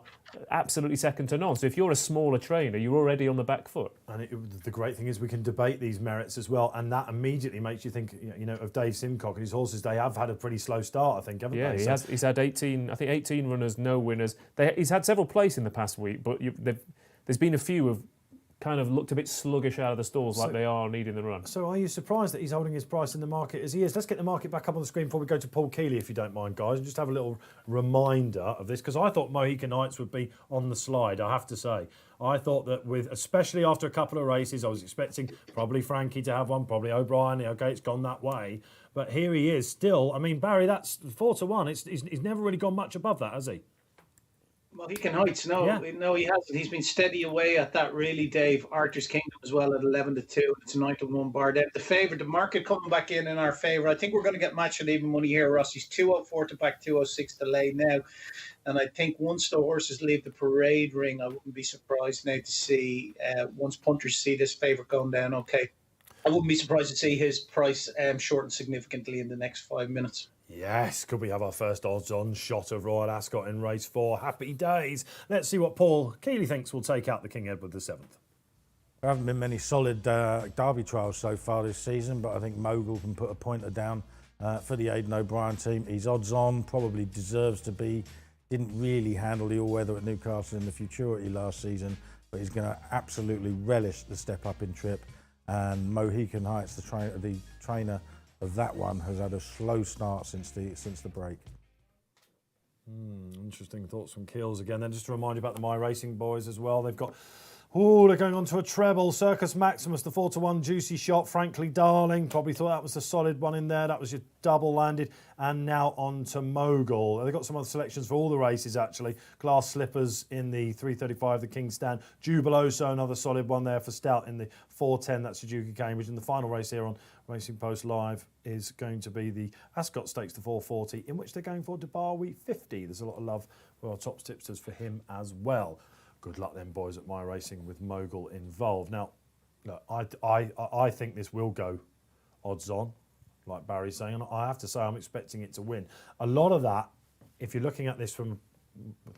absolutely second to none. So if you're a smaller trainer, you're already on the back foot. And the great thing is we can debate these merits as well, and that immediately makes you think, of Dave Simcock and his horses. They have had a pretty slow start, I think, haven't they? Yeah, he's had 18 runners, no winners. He's had several place in the past week, but there's been a few of kind of looked a bit sluggish out of the stalls, like they are needing the run. So are you surprised that he's holding his price in the market as he is? Let's get the market back up on the screen before we go to Paul Keeley, if you don't mind, guys, and just have a little reminder of this, because I thought Mohican Heights would be on the slide, I have to say. I thought that especially after a couple of races, I was expecting probably Frankie to have one, probably O'Brien. Okay, it's gone that way. But here he is still. I mean, Barry, that's 4-1. He's never really gone much above that, has he? Mohican Heights, no, he hasn't. He's been steady away at that, really, Dave. Arthur's Kingdom as well at 11-2. It's a 9-1 bar. The favourite, the market coming back in our favour. I think we're going to get match and even money here, Ross. He's 204 to back, 206 to lay now. And I think once the horses leave the parade ring, I wouldn't be surprised now to see, once punters see this favourite going down, okay, I wouldn't be surprised to see his price shorten significantly in the next 5 minutes. Yes, could we have our first odds-on shot of Royal Ascot in race 4? Happy days. Let's see what Paul Keeley thinks will take out the King Edward VII. There haven't been many solid Derby trials so far this season, but I think Mogul can put a pointer down for the Aidan O'Brien team. He's odds-on, probably deserves to be. Didn't really handle the all-weather at Newcastle in the Futurity last season, but he's going to absolutely relish the step-up in trip. And Mohican Heights, the trainer of that one, has had a slow start since the break. Interesting thoughts from Keels again. Then just to remind you about the My Racing boys as well. They've got, they're going on to a treble. Circus Maximus, the 4-1 juicy shot. Frankly Darling, probably thought that was the solid one in there. That was your double landed. And now on to Mogul. They've got some other selections for all the races, actually. Glass Slippers in the 3:35, the King's Stand. Jubiloso, another solid one there for Stout in the 4:10. That's the Duke of Cambridge. And the final race here on Racing Post Live is going to be the Ascot Stakes, the 440, in which they're going for Debarwi 50. There's a lot of love for our top tipsters for him as well. Good luck then, boys, at My Racing with Mogul involved. Now, look, I think this will go odds on, like Barry's saying. And I have to say, I'm expecting it to win. A lot of that, if you're looking at this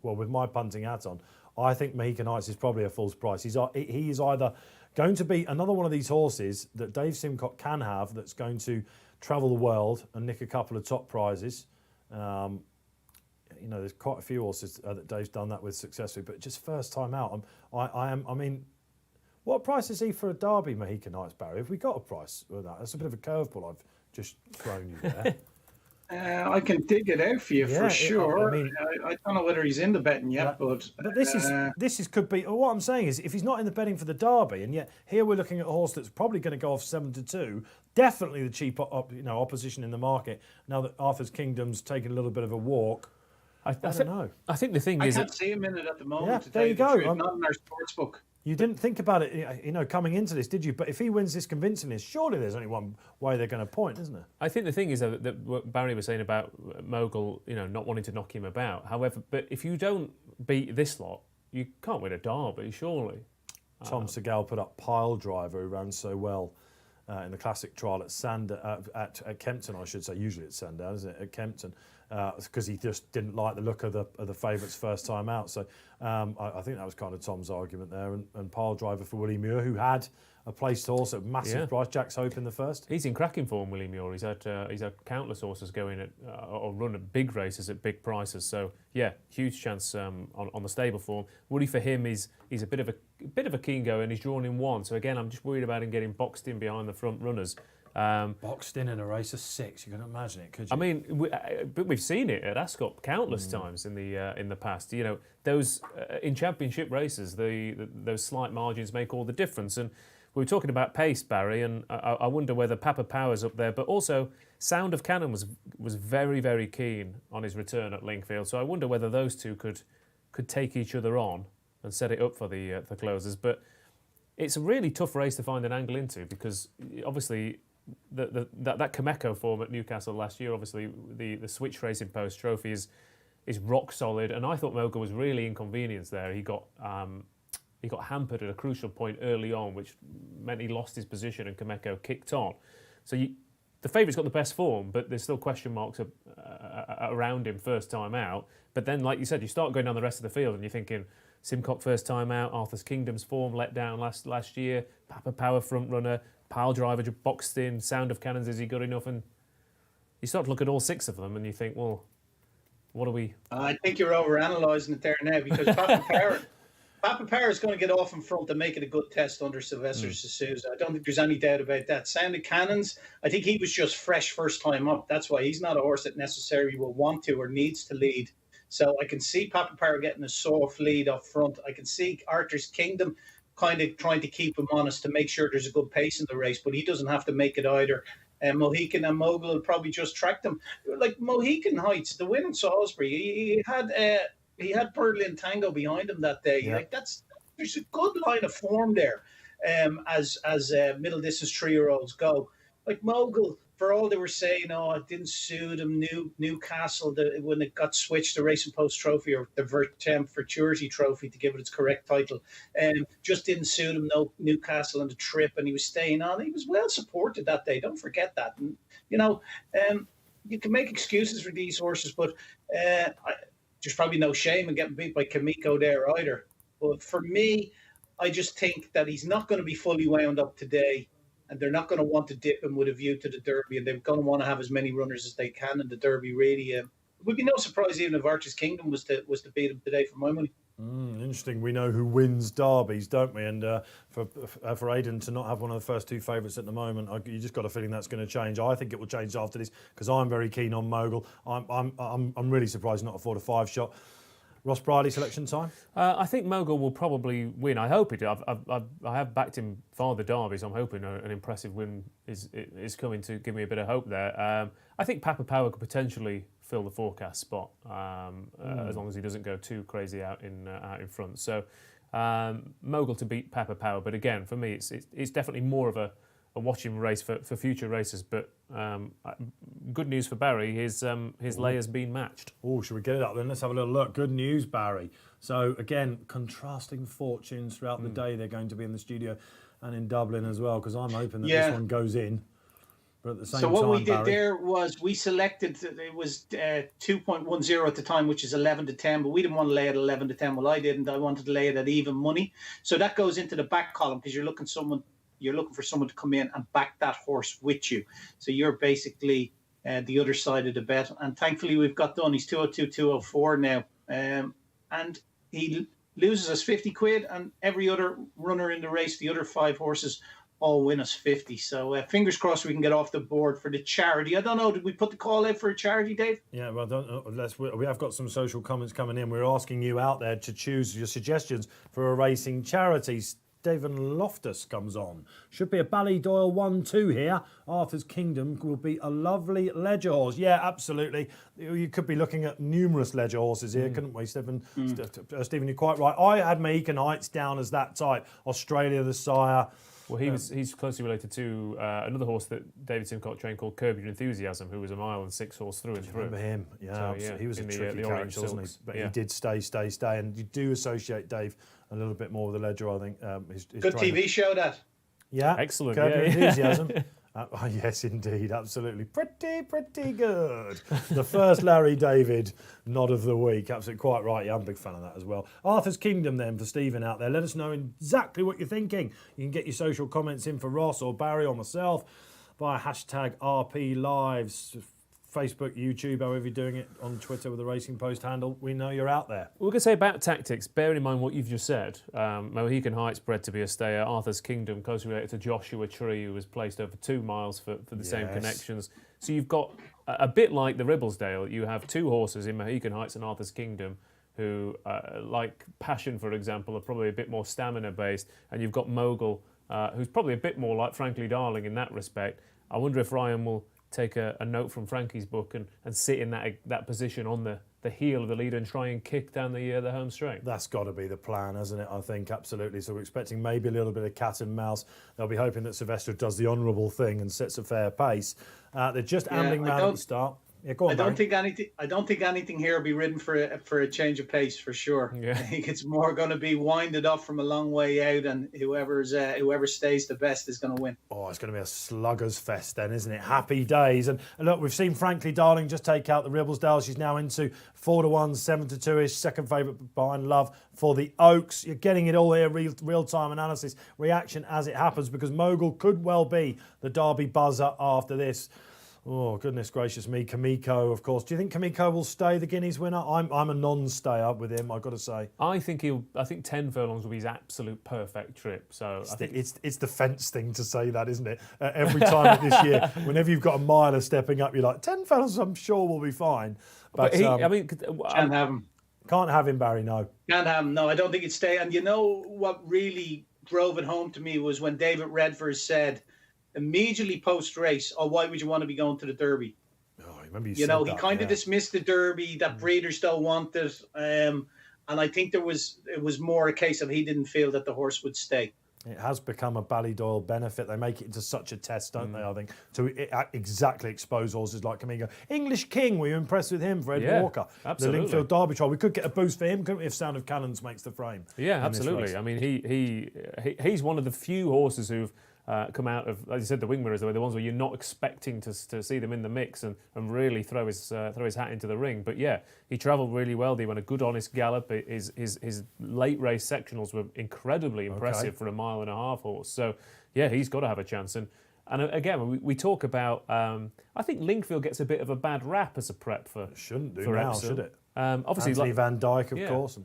with my punting hat on, I think Mohican Heights is probably a false price. He is either going to be another one of these horses that Dave Simcock can have that's going to travel the world and nick a couple of top prizes. There's quite a few horses that Dave's done that with successfully, but just first time out. I mean, what price is he for a Derby, Mohican Heights, Barry? Have we got a price for that? That's a bit of a curveball I've Just throwing you there. I can dig it out for you for sure. I mean, I don't know whether he's in the betting yet, but this could be. What I'm saying is, if he's not in the betting for the Derby, and yet here we're looking at a horse that's probably going to go off 7-2, definitely the cheap opposition in the market. Now that Arthur's Kingdom's taken a little bit of a walk, I don't know. I think the thing I is, can't see him in it at the moment. Yeah, to there tell you the go. truth. Not in our sports book. You didn't think about it, coming into this, did you? But if he wins this convincingly, surely there's only one way they're going to point, isn't there? I think the thing is that what Barry was saying about Mogul, not wanting to knock him about. However, but if you don't beat this lot, you can't win a Derby, surely. Tom Segal put up Pile Driver, who ran so well in the classic trial at Kempton, I should say. Usually it's Sandown, isn't it? At Kempton. Because he just didn't like the look of the favourites first time out. So I think that was kind of Tom's argument there. And Pile Driver for Willie Muir, who had a placed horse at massive price, Jack's Hope in the first. He's in cracking form, Willie Muir. He's had countless horses going at or run at big races at big prices. So yeah, huge chance on the stable form. Woody for him he's a bit of a keen goer, and he's drawn in one. So again, I'm just worried about him getting boxed in behind the front runners. Boxed in a race of 6, you can imagine it, could you? I mean, but we've seen it at Ascot countless times in the past. Those in championship races, those slight margins make all the difference. And we were talking about pace, Barry, and I wonder whether Papa Power's up there, but also Sound of Cannon was very, very keen on his return at Lingfield. So I wonder whether those two could take each other on and set it up for the closers. But it's a really tough race to find an angle into, because obviously that Cameco form at Newcastle last year, obviously the Switch Racing Post Trophy is rock solid, and I thought Mogul was really inconvenienced there. He got hampered at a crucial point early on, which meant he lost his position and Cameco kicked on. So the favourite's got the best form, but there's still question marks around him first time out. But then, like you said, you start going down the rest of the field and you're thinking Simcock first time out, Arthur's Kingdom's form let down last year, Papa Power front runner, Pile Driver boxed in, Sound of Cannons, is he good enough? And you start to look at all 6 of them and you think, well, what are we? I think you're over-analysing it there now, because Papa Power is going to get off in front and make it a good test under Sylvester D'Souza. I don't think there's any doubt about that. Sound of Cannons, I think he was just fresh first time up. That's why he's not a horse that necessarily will want to or needs to lead. So I can see Papa Power getting a soft lead up front. I can see Arthur's Kingdom kind of trying to keep him honest to make sure there's a good pace in the race, but he doesn't have to make it either. Mohican and Mogul will probably just track them. Like Mohican Heights, the win in Salisbury, he had Berlin Tango behind him that day. Yeah. Like there's a good line of form there, as middle distance 3-year-olds go. Like Mogul, for all they were saying, it didn't suit him. Newcastle, when it got switched, the Racing Post Trophy, or the Futurity Trophy to give it its correct title, just didn't suit him. No Newcastle on the trip, and he was staying on. He was well supported that day. Don't forget that. And, you can make excuses for these horses, but there's probably no shame in getting beat by Cameco there either. But for me, I just think that he's not going to be fully wound up today, and they're not going to want to dip him with a view to the Derby, and they're going to want to have as many runners as they can in the Derby, really. It would be no surprise even if Archer's Kingdom was to beat him today for my money. Interesting. We know who wins derbies, don't we? And for Aidan to not have one of the first 2 favourites at the moment, you just got a feeling that's going to change. I think it will change after this, because I'm very keen on Mogul. I'm really surprised not a 4-5 shot. Ross Brierley, selection time? I think Mogul will probably win. I hope he does. I have backed him for the derby, so I'm hoping an impressive win is coming to give me a bit of hope there. I think Papa Power could potentially fill the forecast spot as long as he doesn't go too crazy out in front. So Mogul to beat Papa Power, but again, for me, it's definitely more of a watching race for future races. But good news for Barry, his lay has been matched. Oh, should we get it up then? Let's have a little look. Good news, Barry. So again, contrasting fortunes throughout the day. They're going to be in the studio and in Dublin as well, because I'm hoping that this one goes in. But at the same time, what we did Barry, there was we selected, it was 2.10 at the time, which is 11 to 10, but we didn't want to lay it at 11 to 10. Well, I didn't. I wanted to lay it at even money. So that goes into the back column, because you're looking for someone to come in and back that horse with you. So you're basically the other side of the bet. And thankfully we've got done. He's 202, 204 now. And he loses us 50 quid, and every other runner in the race, the other 5 horses, all win us 50. So fingers crossed we can get off the board for the charity. I don't know, did we put the call out for a charity, Dave? Yeah, well, we have got some social comments coming in. We're asking you out there to choose your suggestions for a racing charity. Stephen Loftus comes on. Should be a Ballydoyle 1-2 here. Arthur's Kingdom will be a lovely ledger horse. Yeah, absolutely. You could be looking at numerous ledger horses here, couldn't we, Stephen? Stephen, you're quite right. I had Mohican Heights down as that type. Australia, the sire. Well, he's closely related to another horse that David Simcock trained called Curb Your Enthusiasm, who was a mile and 6 horse through and through. Remember him? Yeah, So, he was a tricky the orange character, wasn't he? silks. But he did stay. And you do associate Dave a little bit more with the ledger, I think. His Good trainer. TV show, that. Yeah, Excellent, Curb Your yeah. Enthusiasm. Oh, yes, indeed, absolutely. Pretty good. The first Larry David nod of the week. Absolutely quite right. Yeah, I'm a big fan of that as well. Arthur's Kingdom then for Stephen out there. Let us know exactly what you're thinking. You can get your social comments in for Ross or Barry or myself via hashtag RP Lives. Facebook, YouTube, however you're doing it, on Twitter with the Racing Post handle. We know you're out there. We're going to say about tactics, bear in mind what you've just said. Mohican Heights bred to be a stayer. Arthur's Kingdom, closely related to Joshua Tree, who was placed over 2 miles for the same connections. So you've got, a bit like the Ribblesdale, you have 2 horses in Mohican Heights and Arthur's Kingdom who, like Passion, for example, are probably a bit more stamina-based. And you've got Mogul, who's probably a bit more like Frankly Darling in that respect. I wonder if Ryan will take a note from Frankie's book and sit in that position on the heel of the leader and try and kick down the home straight. That's got to be the plan, hasn't it? I think, absolutely. So we're expecting maybe a little bit of cat and mouse. They'll be hoping that Sylvester does the honourable thing and sets a fair pace. They're just ambling round at the start. Yeah, go on, I don't think anything here will be ridden for a change of pace for sure. Yeah. I think it's more going to be winded up from a long way out, and whoever stays the best is going to win. Oh, it's going to be a sluggers fest then, isn't it? Happy days. And look, we've seen Frankly Darling just take out the Ribblesdale. She's now into 4-1, 7-2-ish, second favourite behind Love for the Oaks. You're getting it all here, real-time analysis, reaction as it happens, because Mogul could well be the Derby buzzer after this. Oh, goodness gracious me. Kamiko, of course. Do you think Kamiko will stay the Guineas winner? I'm a non-stayer with him, I've got to say. I think 10 furlongs will be his absolute perfect trip. So it's the fence thing to say that, isn't it? Every time this year, whenever you've got a miler stepping up, you're like, 10 furlongs, I'm sure will be fine. But can't have him. Can't have him, Barry, no. Can't have him, no. I don't think it'd stay. And you know what really drove it home to me was when David Redford said, immediately post-race, why would you want to be going to the Derby? Oh, I remember you said that, he kind of dismissed the Derby, that breeders don't want it. And I think it was more a case of he didn't feel that the horse would stay. It has become a Ballydoyle benefit. They make it into such a test, don't they, I think, to exactly expose horses like Kamiko. English King, were you impressed with him for Ed Walker? Absolutely. The Lingfield Derby trial. We could get a boost for him, couldn't we, if Sound of Cannons makes the frame? Yeah, absolutely. I mean, he's one of the few horses who've come out of, as you said, the wing mirrors, the ones where you're not expecting to see them in the mix and really throw his hat into the ring. But yeah, he travelled really well. He went a good, honest gallop. His late race sectionals were incredibly impressive for a 1.5 mile horse. So yeah, he's got to have a chance. And again, we talk about. I think Lingfield gets a bit of a bad rap as a prep for. It shouldn't do for now, Epsom. should it? Obviously, Anthony Van Dyke, of course,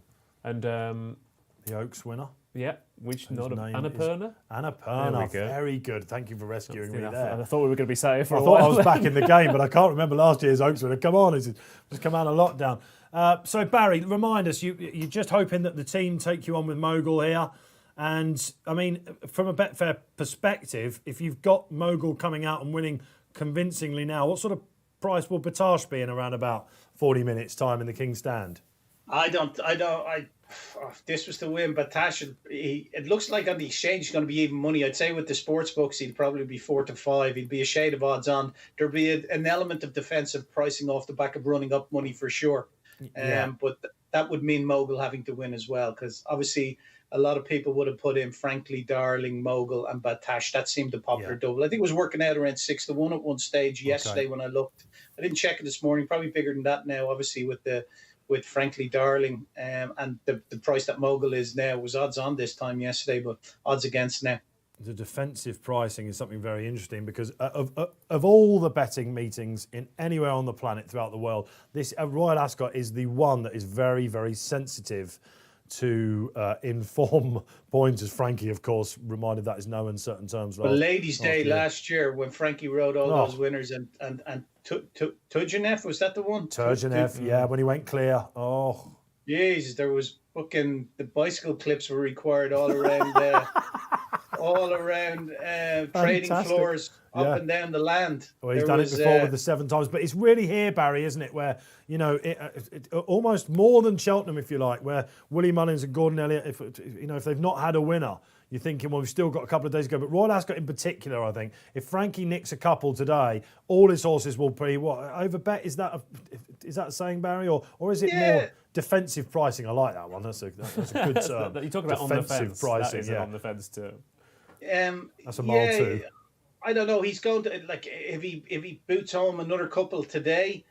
and the Oaks winner. Yeah, which not Annapurna. Annapurna, very good. Thank you for rescuing me there. I thought we were going to be safe for a while. while. I was back in the game, but I can't remember last year's Oaks winner. Come on, it's just come out of lockdown. So Barry, remind us, you're just hoping that the team take you on with Mogul here. And I mean, from a Betfair perspective, if you've got Mogul coming out and winning convincingly now, what sort of price will Batash be in around about 40 minutes time in the King's Stand? If this was to win, Batash, it looks like on the exchange he's going to be even money. I'd say with the sports books, he'd probably be 4 to 5. He'd be a shade of odds on. There'd be an element of defensive pricing off the back of running up money for sure. But that would mean Mogul having to win as well, because obviously a lot of people would have put in Frankly Darling, Mogul and Batash. That seemed a popular double. I think it was working out around 6 to 1 at one stage yesterday when I looked. I didn't check it this morning, probably bigger than that now, obviously with Frankly Darling, and the price that Mogul is now was odds on this time yesterday, but odds against now. The defensive pricing is something very interesting because of all the betting meetings in anywhere on the planet throughout the world, this Royal Ascot is the one that is very, very sensitive to inform pointers. Frankie, of course, reminded that is no uncertain terms. But Ladies' Day last year, when Frankie rode all those winners, and Turgenev, was that the one? Turgenev, yeah, when he went clear. Oh, jeez, there was fucking, the bicycle clips were required all around trading floors up and down the land. Well, he's done it before with the 7 times, but it's really here, Barry, isn't it? Where, you know, it almost more than Cheltenham, if you like, where Willie Mullins and Gordon Elliott, if they've not had a winner, you're thinking, well, we've still got a couple of days to go. But Royal Ascot in particular, I think, if Frankie nicks a couple today, all his horses will be overbet. Is that a saying, Barry, or is it more defensive pricing? I like that one. That's a good term. You're talking about defensive on the fence. Pricing, that is on the fence too. That's a mile too. I don't know. He's going to, like, if he boots home another couple today,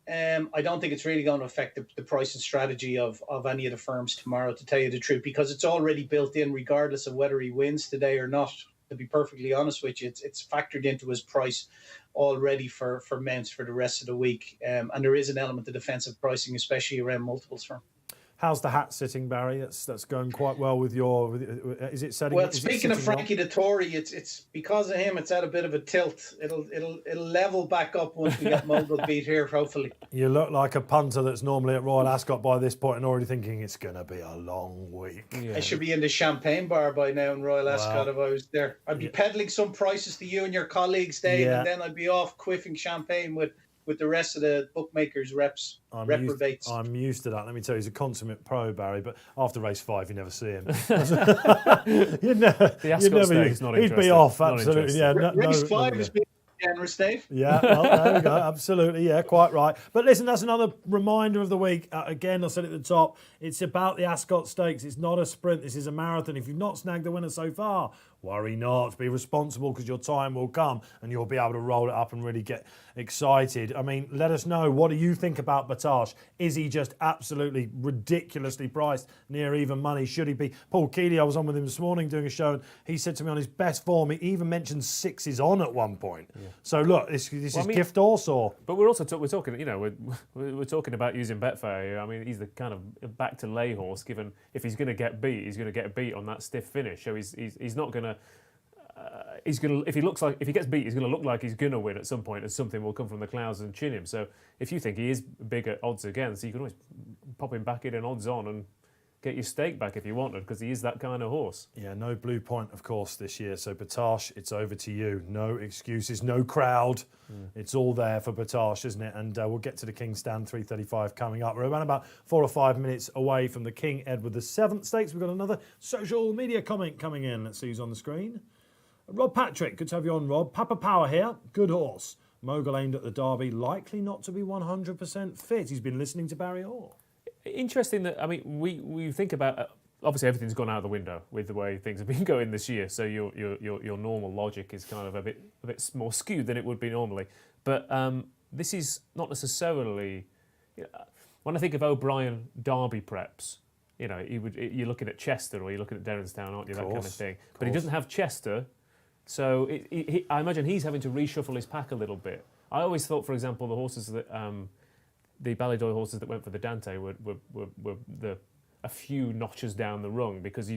I don't think it's really going to affect the pricing strategy of any of the firms tomorrow, to tell you the truth, because it's already built in regardless of whether he wins today or not. To be perfectly honest with you, it's factored into his price already for mounts for the rest of the week. And there is an element of defensive pricing, especially around multiples firm. How's the hat sitting, Barry? That's going quite well with your. Is it setting? Well, speaking of Frankie the Tory, it's because of him. It's at a bit of a tilt. It'll level back up once we get Mogul beat here, hopefully. You look like a punter that's normally at Royal Ascot by this point and already thinking it's going to be a long week. Yeah. I should be in the champagne bar by now in Royal Ascot if I was there. I'd be peddling some prices to you and your colleagues, Dave, and then I'd be off quiffing champagne with the rest of the bookmakers, reprobates. I'm used to that. Let me tell you, he's a consummate pro, Barry, but after race 5, you never see him. The Ascot Stakes, not he'd be off, absolutely. Yeah, race 5 is being generous, Dave. Yeah, well, there we go. Absolutely, yeah, quite right. But listen, that's another reminder of the week. Again, I said at the top, it's about the Ascot Stakes. It's not a sprint. This is a marathon. If you've not snagged the winner so far, worry not. Be responsible, because your time will come and you'll be able to roll it up and really get excited. I mean, let us know. What do you think about Batash? Is he just absolutely ridiculously priced, near even money? Should he be? Paul Keeley, I was on with him this morning doing a show, and he said to me on his best form, he even mentioned 6 on at one point. Yeah. So look, this is gift horse, or? But we're also we're talking, you know, we're talking about using Betfair. I mean, he's the kind of back to lay horse. Given if he's going to get beat, he's going to get beat on that stiff finish. So he's not going to. If he gets beat, he's going to look like he's going to win at some point, and something will come from the clouds and chin him. So if you think he is big at odds against, you can always pop him back in and odds on and get your stake back if you wanted, because he is that kind of horse. Yeah, no Blue Point, of course, this year. So Batash, it's over to you. No excuses, no crowd. It's all there for Batash, isn't it? And we'll get to the King's Stand 3:35 coming up. We're around about 4 or 5 minutes away from the King Edward VII Stakes. We've got another social media comment coming in. Let's see who's on the screen. Rob Patrick, good to have you on, Rob. Papa Power here, good horse. Mogul aimed at the Derby, likely not to be 100% fit. He's been listening to Barry Orr. Interesting that, I mean, we think about, obviously everything's gone out of the window with the way things have been going this year, so your normal logic is kind of a bit more skewed than it would be normally. But this is not necessarily, when I think of O'Brien Derby preps, you know, you're looking at Chester or you're looking at Derrinstown, aren't you, that kind of thing. But he doesn't have Chester. So I imagine he's having to reshuffle his pack a little bit. I always thought, for example, the horses that the Ballydoyle horses that went for the Dante were a few notches down the rung, because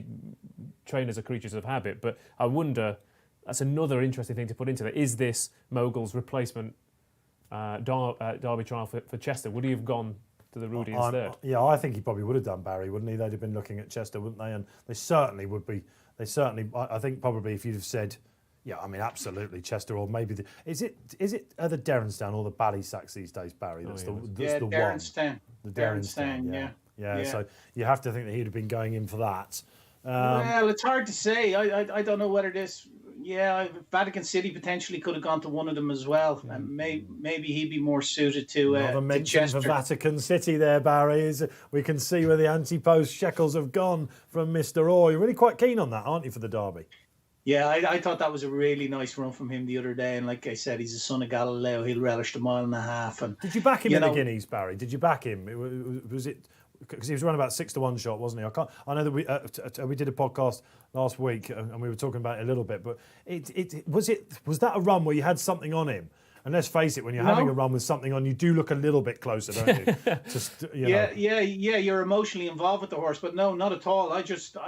trainers are creatures of habit. But I wonder, that's another interesting thing to put into that. Is this Mogul's replacement Derby trial for Chester? Would he have gone to the Rudy instead? Yeah, I think he probably would have done, Barry, wouldn't he? They'd have been looking at Chester, wouldn't they? And they certainly would be. I think probably if you'd have said, yeah, I mean, absolutely Chester, or maybe is it the Derrinstown or the Ballysacks these days, Barry? That's the Derrinstown. The Derrinstown, yeah. So you have to think that he'd have been going in for that. Well, it's hard to say. I don't know whether this. Yeah, Vatican City potentially could have gone to one of them as well, and maybe he'd be more suited to. Another mention for Vatican City there, Barry. Is we can see where the anti-post shekels have gone from Mr. Orr. You're really quite keen on that, aren't you, for the Derby? Yeah, I thought that was a really nice run from him the other day, and like I said, he's a son of Galileo. He'll relish the 1.5 miles. And did you back him in the Guineas, Barry? Did you back him? Was it? Because he was running about 6-1 shot, wasn't he? I know that we did a podcast last week and we were talking about it a little bit, but was that a run where you had something on him And let's face it, when you're having a run with something on, you do look a little bit closer, don't you? Just, yeah. You're emotionally involved with the horse, but no, not at all. I just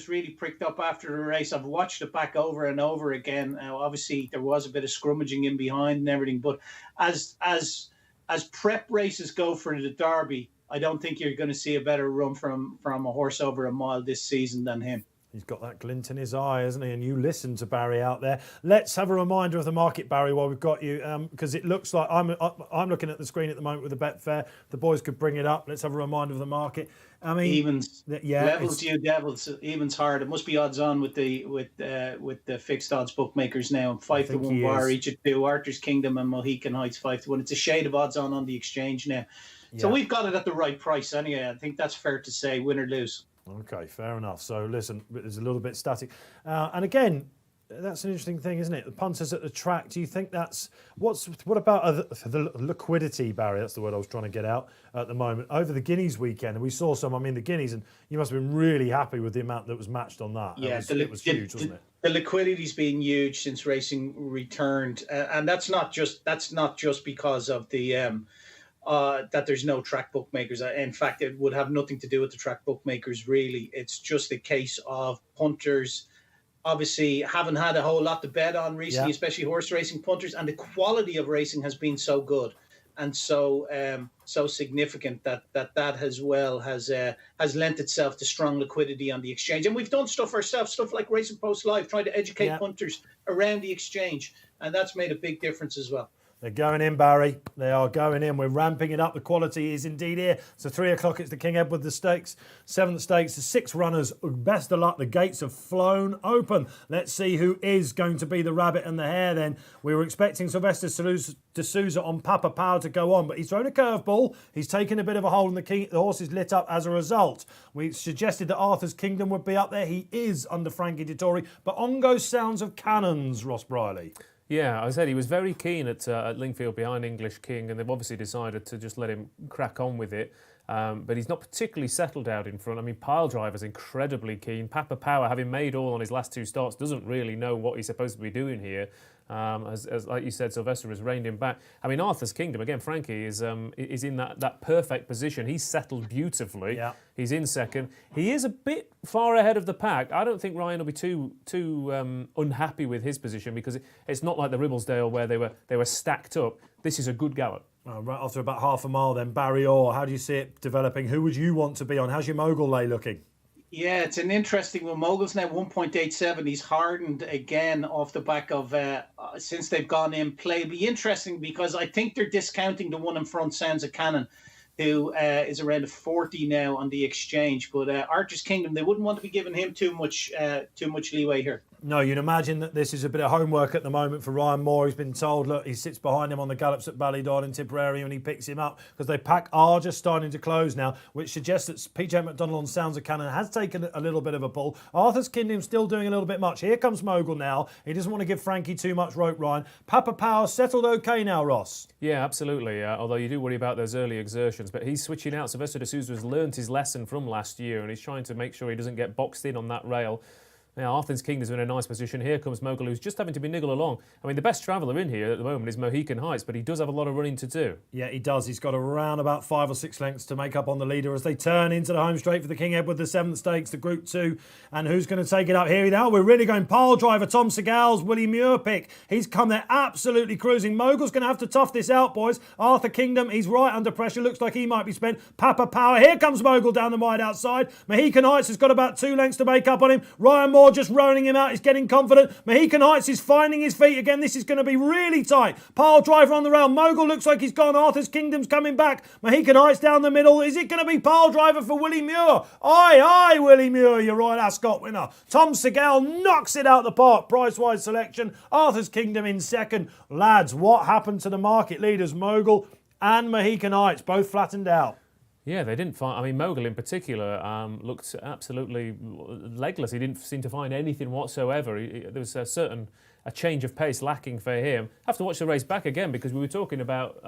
really pricked up after the race. I've watched it back over and over again. Obviously, there was a bit of scrummaging in behind and everything, but as prep races go for the Derby, I don't think you're going to see a better run from a horse over a mile this season than him. He's got that glint in his eye, hasn't he? And you listen to Barry out there. Let's have a reminder of the market, Barry, while we've got you, because it looks like I'm looking at the screen at the moment with the Betfair. The boys could bring it up. Let's have a reminder of the market. I mean, evens, levels, you devils, evens hard. It must be odds on with the fixed odds bookmakers now. 5-1 bar each of two. Arthur's Kingdom and Mohican Heights 5-1. It's a shade of odds on the exchange now. Yeah. So we've got it at the right price anyway. I think that's fair to say, win or lose. Okay, fair enough. So listen, it's a little bit static. And again, that's an interesting thing, isn't it? The punters at the track, do you think that's... What about the liquidity, Barry? That's the word I was trying to get out at the moment. Over the Guineas weekend, and we saw the Guineas, and you must have been really happy with the amount that was matched on that. Yeah, it was huge, wasn't it? The liquidity's been huge since racing returned. And that's not just because of the... that there's no track bookmakers. In fact, it would have nothing to do with the track bookmakers, really. It's just a case of punters obviously haven't had a whole lot to bet on recently, especially horse racing punters, and the quality of racing has been so good and so significant that as well has lent itself to strong liquidity on the exchange. And we've done stuff ourselves, stuff like Racing Post Live, trying to educate punters around the exchange, and that's made a big difference as well. They're going in, Barry. They are going in. We're ramping it up. The quality is indeed here. So 3 o'clock, it's the King Edward VII Stakes. 7th Stakes, the 6 runners. Best of luck. The gates have flown open. Let's see who is going to be the rabbit and the hare then. We were expecting Sylvester de Souza on Papa Power to go on, but he's thrown a curveball. He's taken a bit of a hole, and the horse is lit up as a result. We suggested that Arthur's Kingdom would be up there. He is under Frankie Dettori, but on goes Sounds of Cannons, Ross Brierley. Yeah, I said he was very keen at Lingfield behind English King, and they've obviously decided to just let him crack on with it. But he's not particularly settled out in front. I mean, Piledriver's incredibly keen. Papa Power, having made all on his last 2 starts, doesn't really know what he's supposed to be doing here. As like you said, Sylvester has reined him back. I mean, Arthur's Kingdom, again, Frankie is in that perfect position. He's settled beautifully. Yeah. He's in second. He is a bit far ahead of the pack. I don't think Ryan will be too unhappy with his position, because it's not like the Ribblesdale where they were stacked up. This is a good gallop. Right after about half a mile then, Barry Orr, how do you see it developing? Who would you want to be on? How's your mogul lay looking? Yeah, it's an interesting one. Mogul's now 1.87. He's hardened again off the back of since they've gone in play. It'll be interesting because I think they're discounting the one in front, Sounds of Cannon, who is around 40 now on the exchange. But Arthur's Kingdom, they wouldn't want to be giving him too much leeway here. No, you'd imagine that this is a bit of homework at the moment for Ryan Moore. He's been told, look, he sits behind him on the gallops at Ballydon in Tipperary, and he picks him up because the pack are just starting to close now, which suggests that PJ McDonald on Sounds of Cannon has taken a little bit of a pull. Arthur's Kingdom still doing a little bit much. Here comes Mogul now. He doesn't want to give Frankie too much rope, Ryan. Papa Power settled okay now, Ross. Yeah, absolutely. Although you do worry about those early exertions, but he's switching out. Sylvester de Souza has learned his lesson from last year, and he's trying to make sure he doesn't get boxed in on that rail. Now, Arthur's Kingdom's in a nice position. Here comes Mogul, who's just having to be niggle along. I mean, the best traveller in here at the moment is Mohican Heights, but he does have a lot of running to do. Yeah, he does. He's got around about 5 or 6 lengths to make up on the leader as they turn into the home straight for the King Edward the 7th Stakes, the Group 2. And who's going to take it up here now? We're really going Piledriver, Tom Segal's Willie Muir pick. He's come there absolutely cruising. Mogul's going to have to tough this out, boys. Arthur Kingdom, he's right under pressure. Looks like he might be spent. Papa Power. Here comes Mogul down the wide outside. Mohican Heights has got about 2 lengths to make up on him. Ryan Moore just rolling him out. He's getting confident. Mohican Heights is finding his feet again. This is going to be really tight. Piledriver on the rail. Mogul looks like he's gone. Arthur's Kingdom's coming back. Mohican Heights down the middle. Is it going to be Piledriver for Willie Muir? Aye, Willie Muir, you're right, Ascot winner. Tom Segal knocks it out the park. Price-wise selection. Arthur's Kingdom in second. Lads, what happened to the market leaders? Mogul and Mohican Heights both flattened out. Yeah, they didn't find... I mean, Mogul in particular looked absolutely legless. He didn't seem to find anything whatsoever. There was a change of pace lacking for him. Have to watch the race back again, because we were talking about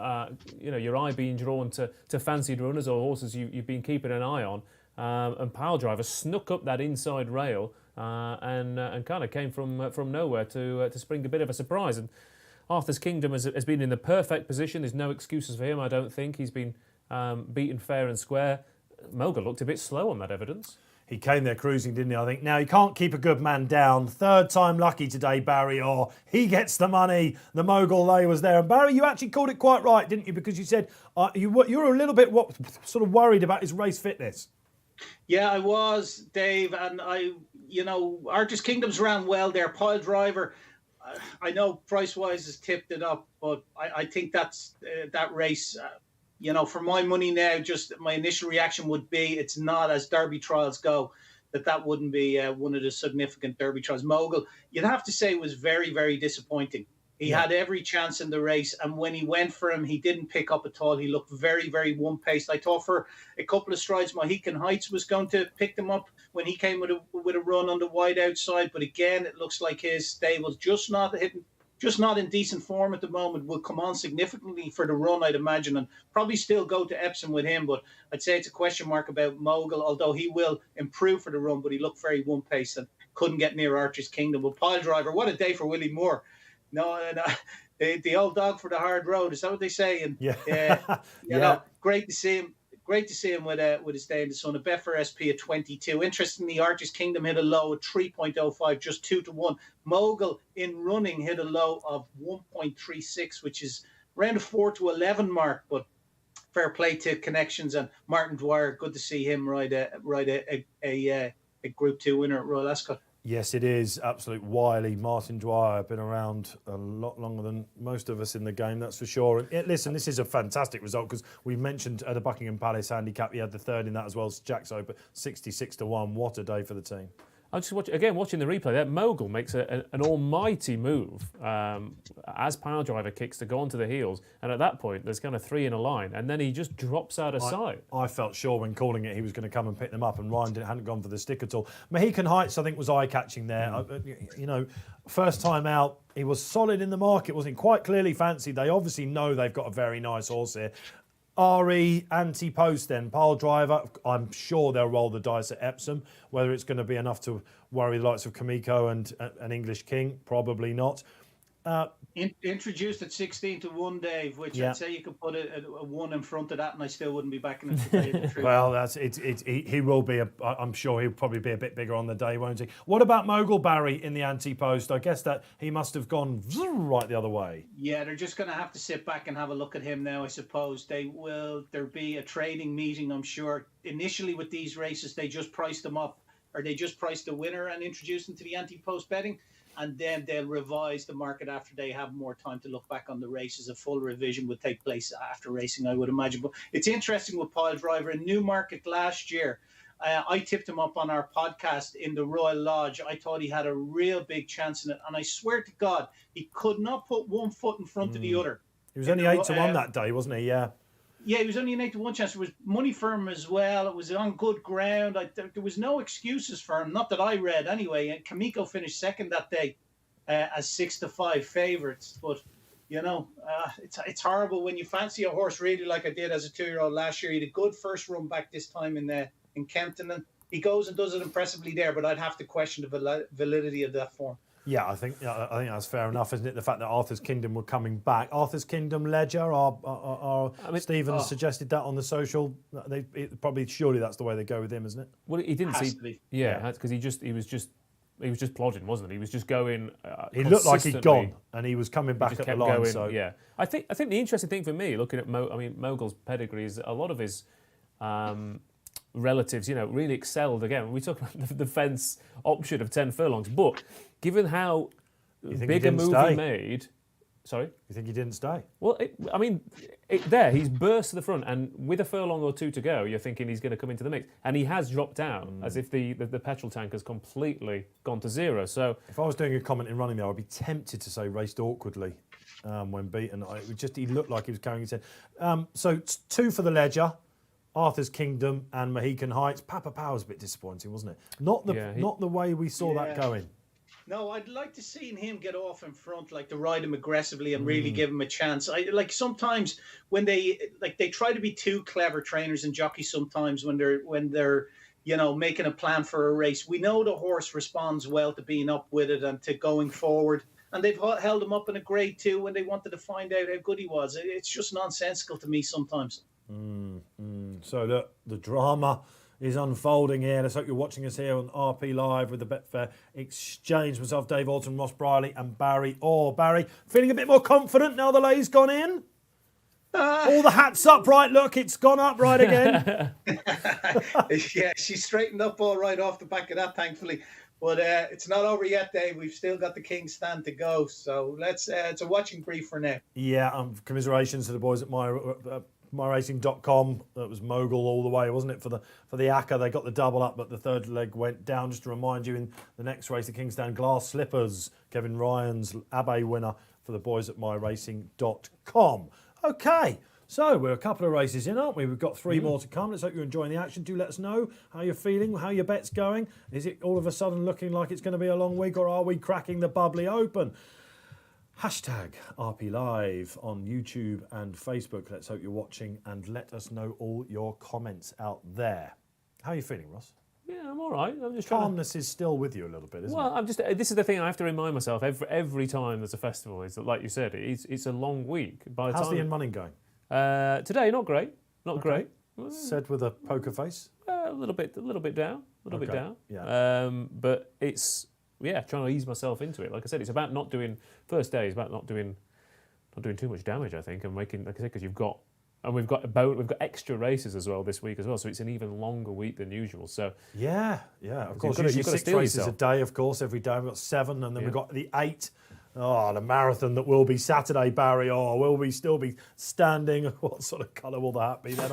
your eye being drawn to fancied runners or horses you've been keeping an eye on. And Piledriver snuck up that inside rail and kind of came from nowhere to spring a bit of a surprise. And Arthur's Kingdom has been in the perfect position. There's no excuses for him, I don't think. He's been beaten fair and square. Mogul looked a bit slow on that evidence. He came there cruising, didn't he? I think. Now, he can't keep a good man down. Third time lucky today, Barry Orr. He gets the money. The Mogul Lay was there. And Barry, you actually called it quite right, didn't you? Because you said you were a little bit sort of worried about his race fitness. Yeah, I was, Dave. And Arthur's Kingdom's ran well there. Pile Driver, I know price-wise has tipped it up, but I think that's that race... for my money now, just my initial reaction would be it's not, as Derby trials go, that wouldn't be one of the significant Derby trials. Mogul, you'd have to say, was very, very disappointing. He had every chance in the race, and when he went for him, he didn't pick up at all. He looked very, very one-paced. I thought for a couple of strides, Mohican Heights was going to pick them up when he came with a run on the wide outside, but again, it looks like his stable's just not in decent form at the moment. Will come on significantly for the run, I'd imagine, and probably still go to Epsom with him. But I'd say it's a question mark about Mogul, although he will improve for the run, but he looked very one-paced and couldn't get near Archer's Kingdom. But Pile Driver, what a day for Willie Moore. No, the old dog for the hard road. Is that what they say? And great to see him. Great to see him with his day in the sun. A Betfair SP at 22. Interestingly, Archer's Kingdom hit a low at 3.05, just 2-1. Mogul in running hit a low of 1.36, which is around a 4-11 mark. But fair play to Connections and Martin Dwyer. Good to see him ride a Group 2 winner at Royal Ascot. Yes, it is. Absolute wily. Martin Dwyer, been around a lot longer than most of us in the game, that's for sure. And listen, this is a fantastic result because we mentioned at the Buckingham Palace handicap, he had the third in that as well as Jack's Open, 66-1. What a day for the team. I'm just watching the replay. That Mogul makes an almighty move as Pile Driver kicks to go onto the heels, and at that point there's kind of three in a line, and then he just drops out of sight. I felt sure when calling it he was going to come and pick them up, and Ryan hadn't gone for the stick at all. Mohican Heights, I think, was eye-catching there. First time out, he was solid in the market, wasn't quite clearly fancied. They obviously know they've got a very nice horse here. RE anti-post then, Pile Driver, I'm sure they'll roll the dice at Epsom. Whether it's going to be enough to worry the likes of Kamiko and an English King, probably not. Introduced at 16-1, Dave, which I'd say you could put a 1 in front of that and I still wouldn't be backing him to tell you the truth. Well, he will be, I'm sure he'll probably be a bit bigger on the day, won't he? What about Mogul Barry in the anti-post? I guess that he must have gone right the other way. Yeah, they're just going to have to sit back and have a look at him now, I suppose. There'll be a trading meeting, I'm sure. Initially with these races, they just priced them up, or they just priced the winner and introduced them to the anti-post betting. And then they'll revise the market after they have more time to look back on the races. A full revision will take place after racing, I would imagine. But it's interesting with Pile Driver. In Newmarket last year, I tipped him up on our podcast in the Royal Lodge. I thought he had a real big chance in it. And I swear to God, he could not put one foot in front of the other. He was only 8-1 that day, wasn't he? Yeah. Yeah, he was only an 8-1 chance. There was money for him as well. It was on good ground. There was no excuses for him, not that I read anyway. And Kamiko finished second that day as 6-5 favourites. But, it's horrible when you fancy a horse really like I did as a 2-year-old last year. He had a good first run back this time in Kempton. And he goes and does it impressively there, but I'd have to question the validity of that form. Yeah, I think that's fair enough, isn't it? The fact that Arthur's Kingdom were coming back. Arthur's Kingdom Ledger, Stephen suggested that on the social. Surely that's the way they go with him, isn't it? Well, he didn't see. Yeah, because he was just plodding, wasn't he? He was just going. He looked like he'd gone, and he was coming back at the line. Going, so yeah, I think the interesting thing for me, looking at Mogul's pedigree, is a lot of his relatives, really excelled. Again, we talk about the fence option of 10 furlongs, but given how big a move he made. Sorry? You think he didn't stay? Well, he's burst to the front, and with a furlong or two to go, you're thinking he's going to come into the mix. And he has dropped down, as if the petrol tank has completely gone to zero. So, if I was doing a comment in running there, I'd be tempted to say raced awkwardly when beaten. He looked like he was carrying his head. So, 2 for the Ledger. Arthur's Kingdom and Mohican Heights. Papa Power's a bit disappointing, wasn't it? Not the way we saw that going. No, I'd like to see him get off in front, like to ride him aggressively and really give him a chance. Sometimes when they try to be too clever trainers and jockeys. Sometimes when they're making a plan for a race, we know the horse responds well to being up with it and to going forward. and they've held him up in a grade 2 when they wanted to find out how good he was. It's just nonsensical to me sometimes. So look, the drama is unfolding here. Let's hope you're watching us here on RP Live with the Betfair Exchange. Myself, Dave Orton, Ross Brierley and Barry Orr. Barry, feeling a bit more confident now the lay's gone in? All the hats up right, look, it's gone up right again. Yeah, she straightened up all right off the back of that, thankfully. But it's not over yet, Dave. We've still got the King's Stand to go. So let's it's a watching brief for now. Yeah, commiserations to the boys at myracing.com. That was mogul all the way, wasn't it, for the ACCA? They got the double up, but the third leg went down. Just to remind you, in the next race, the King's Stand Glass Slippers, Kevin Ryan's Abbey winner for the boys at myracing.com. Okay, so we're a couple of races in, aren't we? We've got 3 more to come. Let's hope you're enjoying the action. Do let us know how you're feeling, how your bet's going. Is it all of a sudden looking like it's going to be a long week, or are we cracking the bubbly open? Hashtag RP Live on YouTube and Facebook. Let's hope you're watching and let us know all your comments out there. How are you feeling, Ross? Yeah, I'm all right. I'm just Calmness is still with you a little bit, isn't it? This is the thing I have to remind myself every time there's a festival is that, like you said, it's a long week. How's the in-running going? Today, not great. Not great. Said with a poker face. A little bit down. Bit down. Yeah. But it's trying to ease myself into it. Like I said, it's about not doing. First day is about not doing too much damage, I think, and making, like I said, because we've got extra races as well this week as well, so it's an even longer week than usual. So yeah. Of course, usually 6 races a day. Of course, every day we've got 7, and then we've got the 8. Oh, the marathon that will be Saturday, Barry. Oh, will we still be standing? What sort of colour will that be then?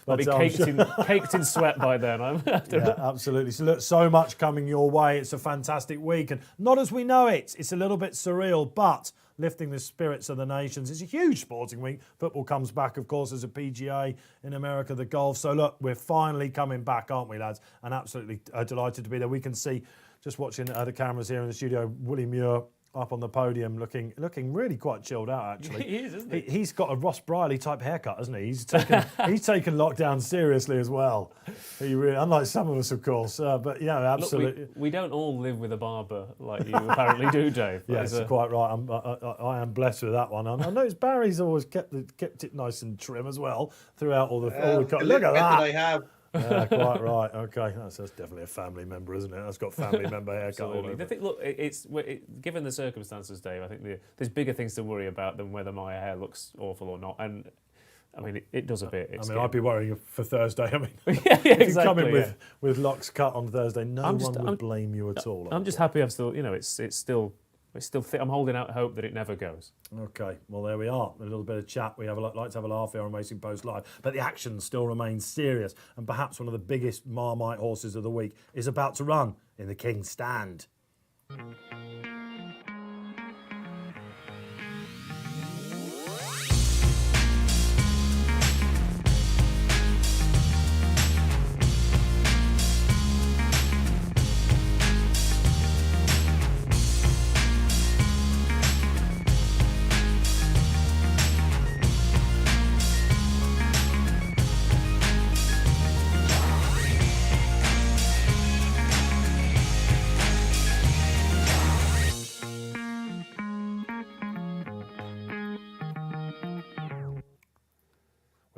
I'll be caked in sweat by then. Yeah, absolutely. So look, so much coming your way. It's a fantastic week, and not as we know it. It's a little bit surreal, but lifting the spirits of the nations. It's a huge sporting week. Football comes back, of course, as a PGA in America, the golf. So look, we're finally coming back, aren't we, lads? And absolutely delighted to be there. We can see, just watching the cameras here in the studio, Willie Muir up on the podium, looking really quite chilled out. Actually, he is, isn't he? He's got a Ross Brierley type haircut, hasn't he? He's taken lockdown seriously as well. He really, unlike some of us, of course. But yeah, absolutely. Look, we don't all live with a barber like you apparently do, Dave. Yes, quite right. I am blessed with that one. I noticed Barry's always kept it nice and trim as well throughout all the. Look at that! I have. Yeah, quite right. Okay, that's definitely a family member, isn't it? That's got family member haircut. Absolutely. Look, given the circumstances, Dave, I think there's bigger things to worry about than whether my hair looks awful or not. And I mean, it does a bit. I'd be worrying for Thursday. I mean, if you come in with locks cut on Thursday, no one would blame you at all. I'm just happy. I'm still, it's still. I'm holding out hope that it never goes. Okay, well there we are. A little bit of chat. We like to have a laugh here on Racing Post Live, but the action still remains serious. And perhaps one of the biggest Marmite horses of the week is about to run in the King's Stand.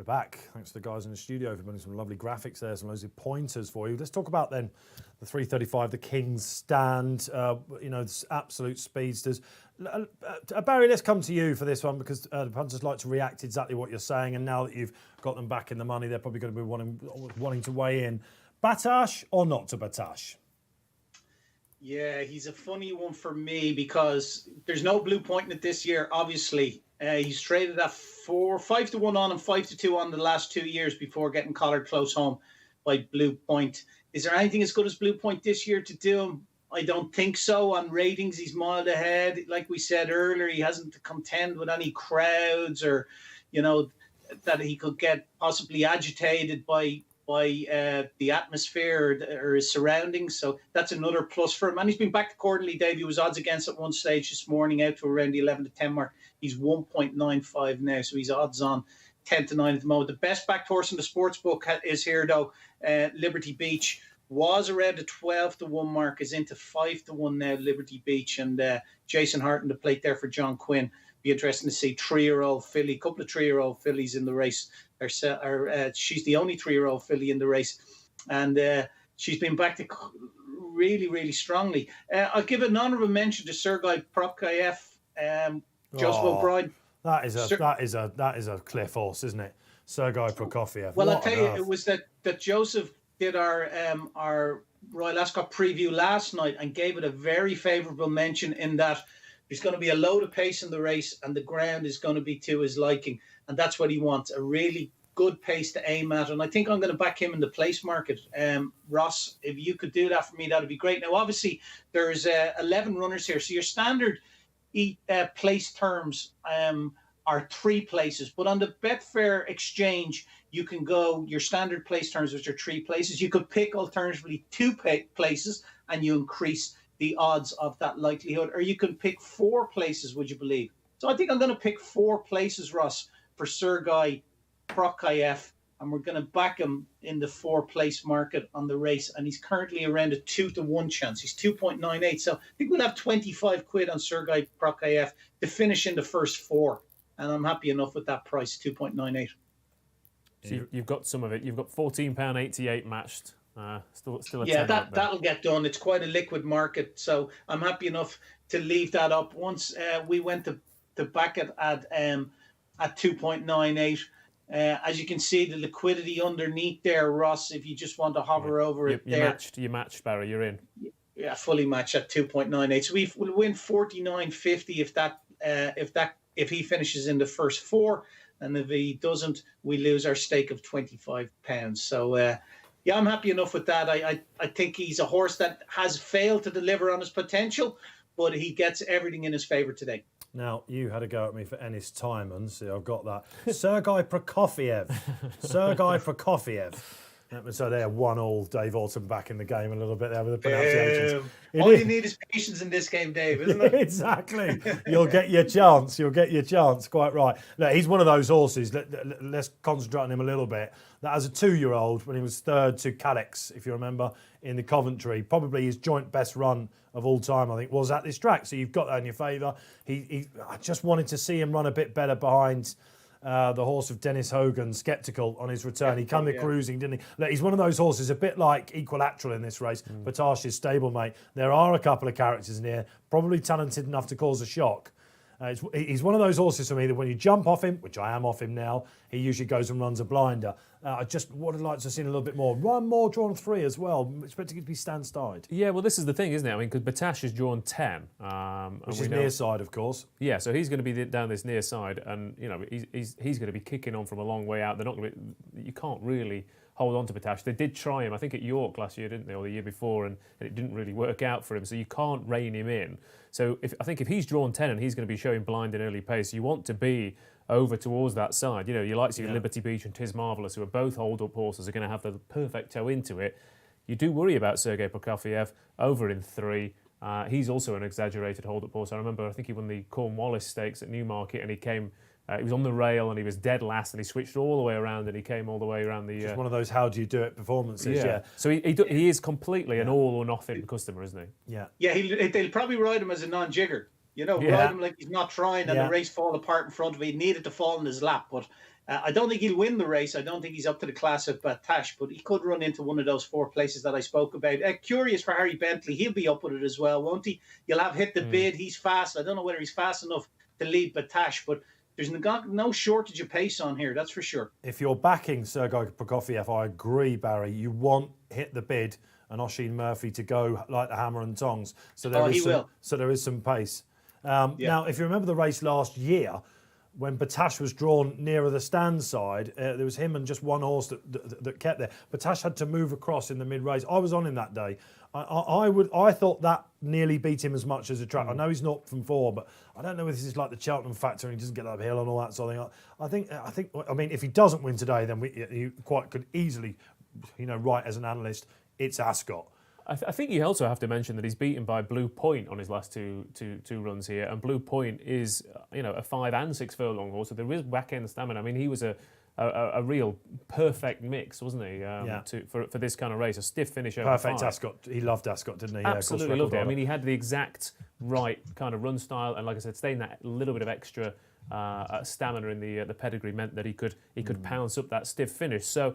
Back. Thanks to the guys in the studio for putting some lovely graphics there, some loads of pointers for you. Let's talk about then the 335, the King's Stand, absolute speedsters. Barry, let's come to you for this one because the punters like to react exactly what you're saying, and now that you've got them back in the money, they're probably going to be wanting to weigh in. Batash or not to Batash? Yeah, he's a funny one for me because there's no blue point in it this year, obviously. He's traded at 5 to 1 on and 5 to 2 on the last 2 years before getting collared close home by Blue Point. Is there anything as good as Blue Point this year to do him? I don't think so. On ratings, he's miles ahead. Like we said earlier, he hasn't to contend with any crowds or, that he could get possibly agitated by the atmosphere or his surroundings. So that's another plus for him. And he's been back accordingly, Dave. He was odds against at one stage this morning out to around the 11 to 10 mark. He's 1.95 now, so he's odds on 10 to 9 at the moment. The best backed horse in the sports book is here, though, Liberty Beach. was around the 12-1 mark, is into 5-1 now, Liberty Beach, and Jason Hart in the plate there for John Quinn. Be interesting to see couple of 3-year-old fillies in the race. She's the only 3-year-old filly in the race, and she's been backed really, really strongly. I'll give an honourable mention to Sergei Prokofiev, Joseph O'Brien. That is a cliff horse, isn't it? Sergei Prokofiev. Well, I'll tell you, it was that Joseph did our Royal Ascot preview last night and gave it a very favourable mention, in that there's going to be a load of pace in the race and the ground is going to be to his liking, and that's what he wants, a really good pace to aim at. And I think I'm going to back him in the place market. Ross, if you could do that for me, that'd be great. Now, obviously, there's 11 runners here, so your standard place terms are 3 places, but on the Betfair exchange, you can go your standard place terms, which are 3 places. You could pick alternatively 2 places, and you increase the odds of that likelihood, or you can pick 4 places, would you believe? So I think I'm going to pick 4 places, Ross, for Sergei Prokofiev, and we're going to back him in the 4-place market on the race, and he's currently around a 2-1 chance. He's 2.98, so I think we'll have 25 quid on Sergei Prokofiev to finish in the first 4, and I'm happy enough with that price, 2.98. So you've got some of it. You've got £14.88 matched. Still a yeah, 10 that'll get done. It's quite a liquid market, so I'm happy enough to leave that up. Once we went to back it at 2.98. As you can see, the liquidity underneath there, Ross, if you just want to hover over it there. You matched, Barry, you're in. Yeah, fully matched at 2.98. So we'll win 49.50 if he finishes in the first 4, and if he doesn't, we lose our stake of £25. So yeah, I'm happy enough with that. I think he's a horse that has failed to deliver on his potential, but he gets everything in his favour today. Now, you had a go at me for Ennis Timon, so I've got that. Sergei Prokofiev. Sergei Prokofiev. So they're 1-1, Dave Orton back in the game a little bit there with the pronunciations. All you need is patience in this game, Dave, isn't it? Exactly. You'll get your chance. You'll get your chance. Quite right. Look, he's one of those horses. Let's concentrate on him a little bit. That as a 2-year-old, when he was third to Calyx, if you remember, in the Coventry, probably his joint best run of all time, I think, was at this track. So you've got that in your favour. I just wanted to see him run a bit better behind the horse of Dennis Hogan, Sceptical, on his return. He came cruising, didn't he? Look, he's one of those horses, a bit like Equilateral in this race, Batash's stablemate. There are a couple of characters in here, probably talented enough to cause a shock. He's one of those horses for me that when you jump off him, which I am off him now, he usually goes and runs a blinder. I just would have liked to have seen a little bit more. Run more, drawn 3 as well. Expecting it to be stand-side. Yeah, well, this is the thing, isn't it? I mean, because Batash has drawn 10. Which is near side, of course. Yeah, so he's going to be down this near side, and he's going to be kicking on from a long way out. They're not going to. You can't really hold on to Batash. They did try him, I think, at York last year, didn't they, or the year before, and it didn't really work out for him. So you can't rein him in. So I think if he's drawn 10 and he's going to be showing blind and early pace, you want to be over towards that side. You know, you like to see Liberty Beach and Tis Marvellous, who are both hold-up horses, are going to have the perfect toe into it. You do worry about Sergei Prokofiev over in 3. He's also an exaggerated hold-up horse. I think he won the Cornwallis Stakes at Newmarket, and he came. He was on the rail and he was dead last, and he switched all the way around, and he came all the way around the. Just one of those how do you do it performances. Yeah. So he is completely an all or nothing customer, isn't he? Yeah. Yeah. They'll probably ride him as a non-jigger. You know, ride him like he's not trying, and the race fall apart in front of him. He needed to fall in his lap, but I don't think he'll win the race. I don't think he's up to the class of Batash, but he could run into one of those 4 places that I spoke about. Curious for Harry Bentley. He'll be up with it as well, won't he? You'll have Hit the Bid. He's fast. I don't know whether he's fast enough to lead Batash, but there's no shortage of pace on here, that's for sure. If you're backing Sergei Prokofiev, I agree, Barry. You want Hit the Bid and Oisin Murphy to go like the hammer and tongs. So there is some pace. Now, if you remember the race last year, when Batash was drawn nearer the stand side, there was him and just one horse that kept there. Batash had to move across in the mid-race. I was on him that day. I thought that nearly beat him as much as a track. I know he's not from 4, but I don't know if this is like the Cheltenham factor and he doesn't get uphill and all that sort of thing. I mean, if he doesn't win today, then he quite could easily, write as an analyst, it's Ascot. I think you also have to mention that he's beaten by Blue Point on his last two runs here, and Blue Point is a 5 and 6 furlong horse, so there is back end stamina. I mean, he was a a real perfect mix, wasn't he? For this kind of race, a stiff finish over Perfect 5. Ascot. He loved Ascot, didn't he? Absolutely loved it. I mean, he had the exact right kind of run style, and like I said, staying that little bit of extra stamina in the pedigree meant that he could pounce up that stiff finish. So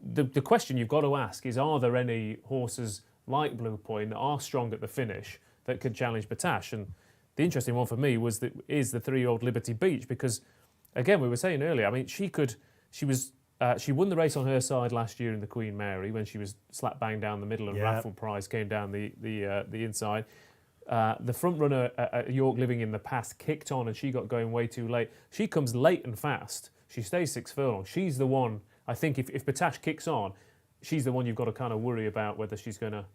the question you've got to ask is, are there any horses like Blue Point that are strong at the finish that could challenge Batash? And the interesting one for me is the 3-year-old Liberty Beach, because again, we were saying earlier, I mean, she won the race on her side last year in the Queen Mary when she was slap bang down the middle and Raffle Prize came down the inside. The front runner at York Living in the Past kicked on and she got going way too late. She comes late and fast. She stays 6 furlongs. She's the one, I think, if Batash kicks on, she's the one you've got to kind of worry about whether she's going to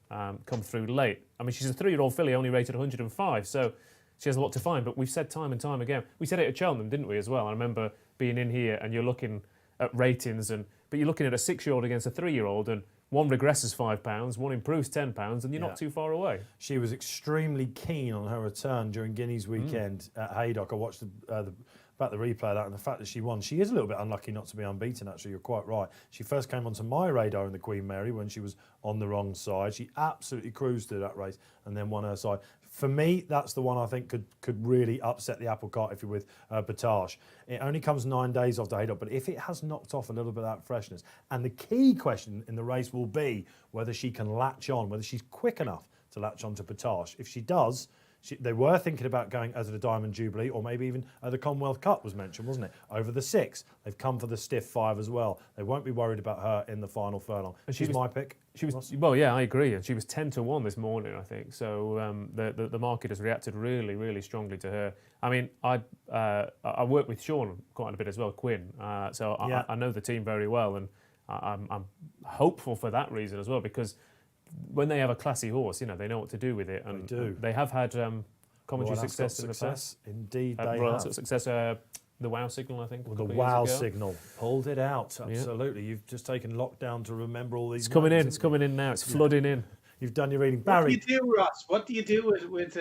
come through late. I mean, she's a 3-year-old filly, only rated 105, so she has a lot to find. But we've said time and time again, we said it at Cheltenham, didn't we, as well? I remember being in here and you're looking at ratings, but you're looking at a 6-year-old against a 3-year-old, and one regresses £5, one improves £10, and you're not too far away. She was extremely keen on her return during Guineas weekend at Haydock. I watched the replay of that, and the fact that she won. She is a little bit unlucky not to be unbeaten, actually. You're quite right. She first came onto my radar in the Queen Mary when she was on the wrong side. She absolutely cruised through that race and then won her side. For me, that's the one I think could really upset the apple cart if you're with Batash. It only comes 9 days after Haydock, but if it has knocked off a little bit of that freshness, and the key question in the race will be whether she can latch on, whether she's quick enough to latch on to Batash. If she does, they were thinking about going over the Diamond Jubilee, or maybe even the Commonwealth Cup was mentioned, wasn't it? Over the 6. They've come for the stiff 5 as well. They won't be worried about her in the final furlong. And she's my pick. Well, yeah, I agree. And she was 10-1 this morning, I think. So the market has reacted really, really strongly to her. I mean, I work with Sean quite a bit as well, Quinn. So I know the team very well, and I'm hopeful for that reason as well, because when they have a classy horse, they know what to do with it, and they do. They have had commentary success in the past. Indeed, they Royal have. Ascot Success, the Wow Signal, I think. Well, the Wow Signal pulled it out. Absolutely, you've just taken lockdown to remember all these. It's coming in. It's coming in now. It's flooding in. You've done your reading, Barry. What do you do, Ross? What do you do with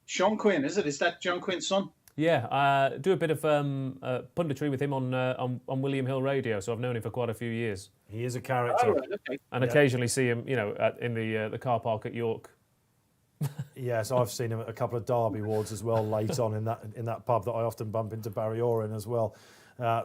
Sean Quinn? Is that John Quinn's son? Yeah, do a bit of punditry with him on William Hill Radio. So I've known him for quite a few years. He is a character. Oh, right, okay. And occasionally see him, in the car park at York. Yes, I've seen him at a couple of Derby Awards as well, late on in that pub that I often bump into Barry Orr in as well.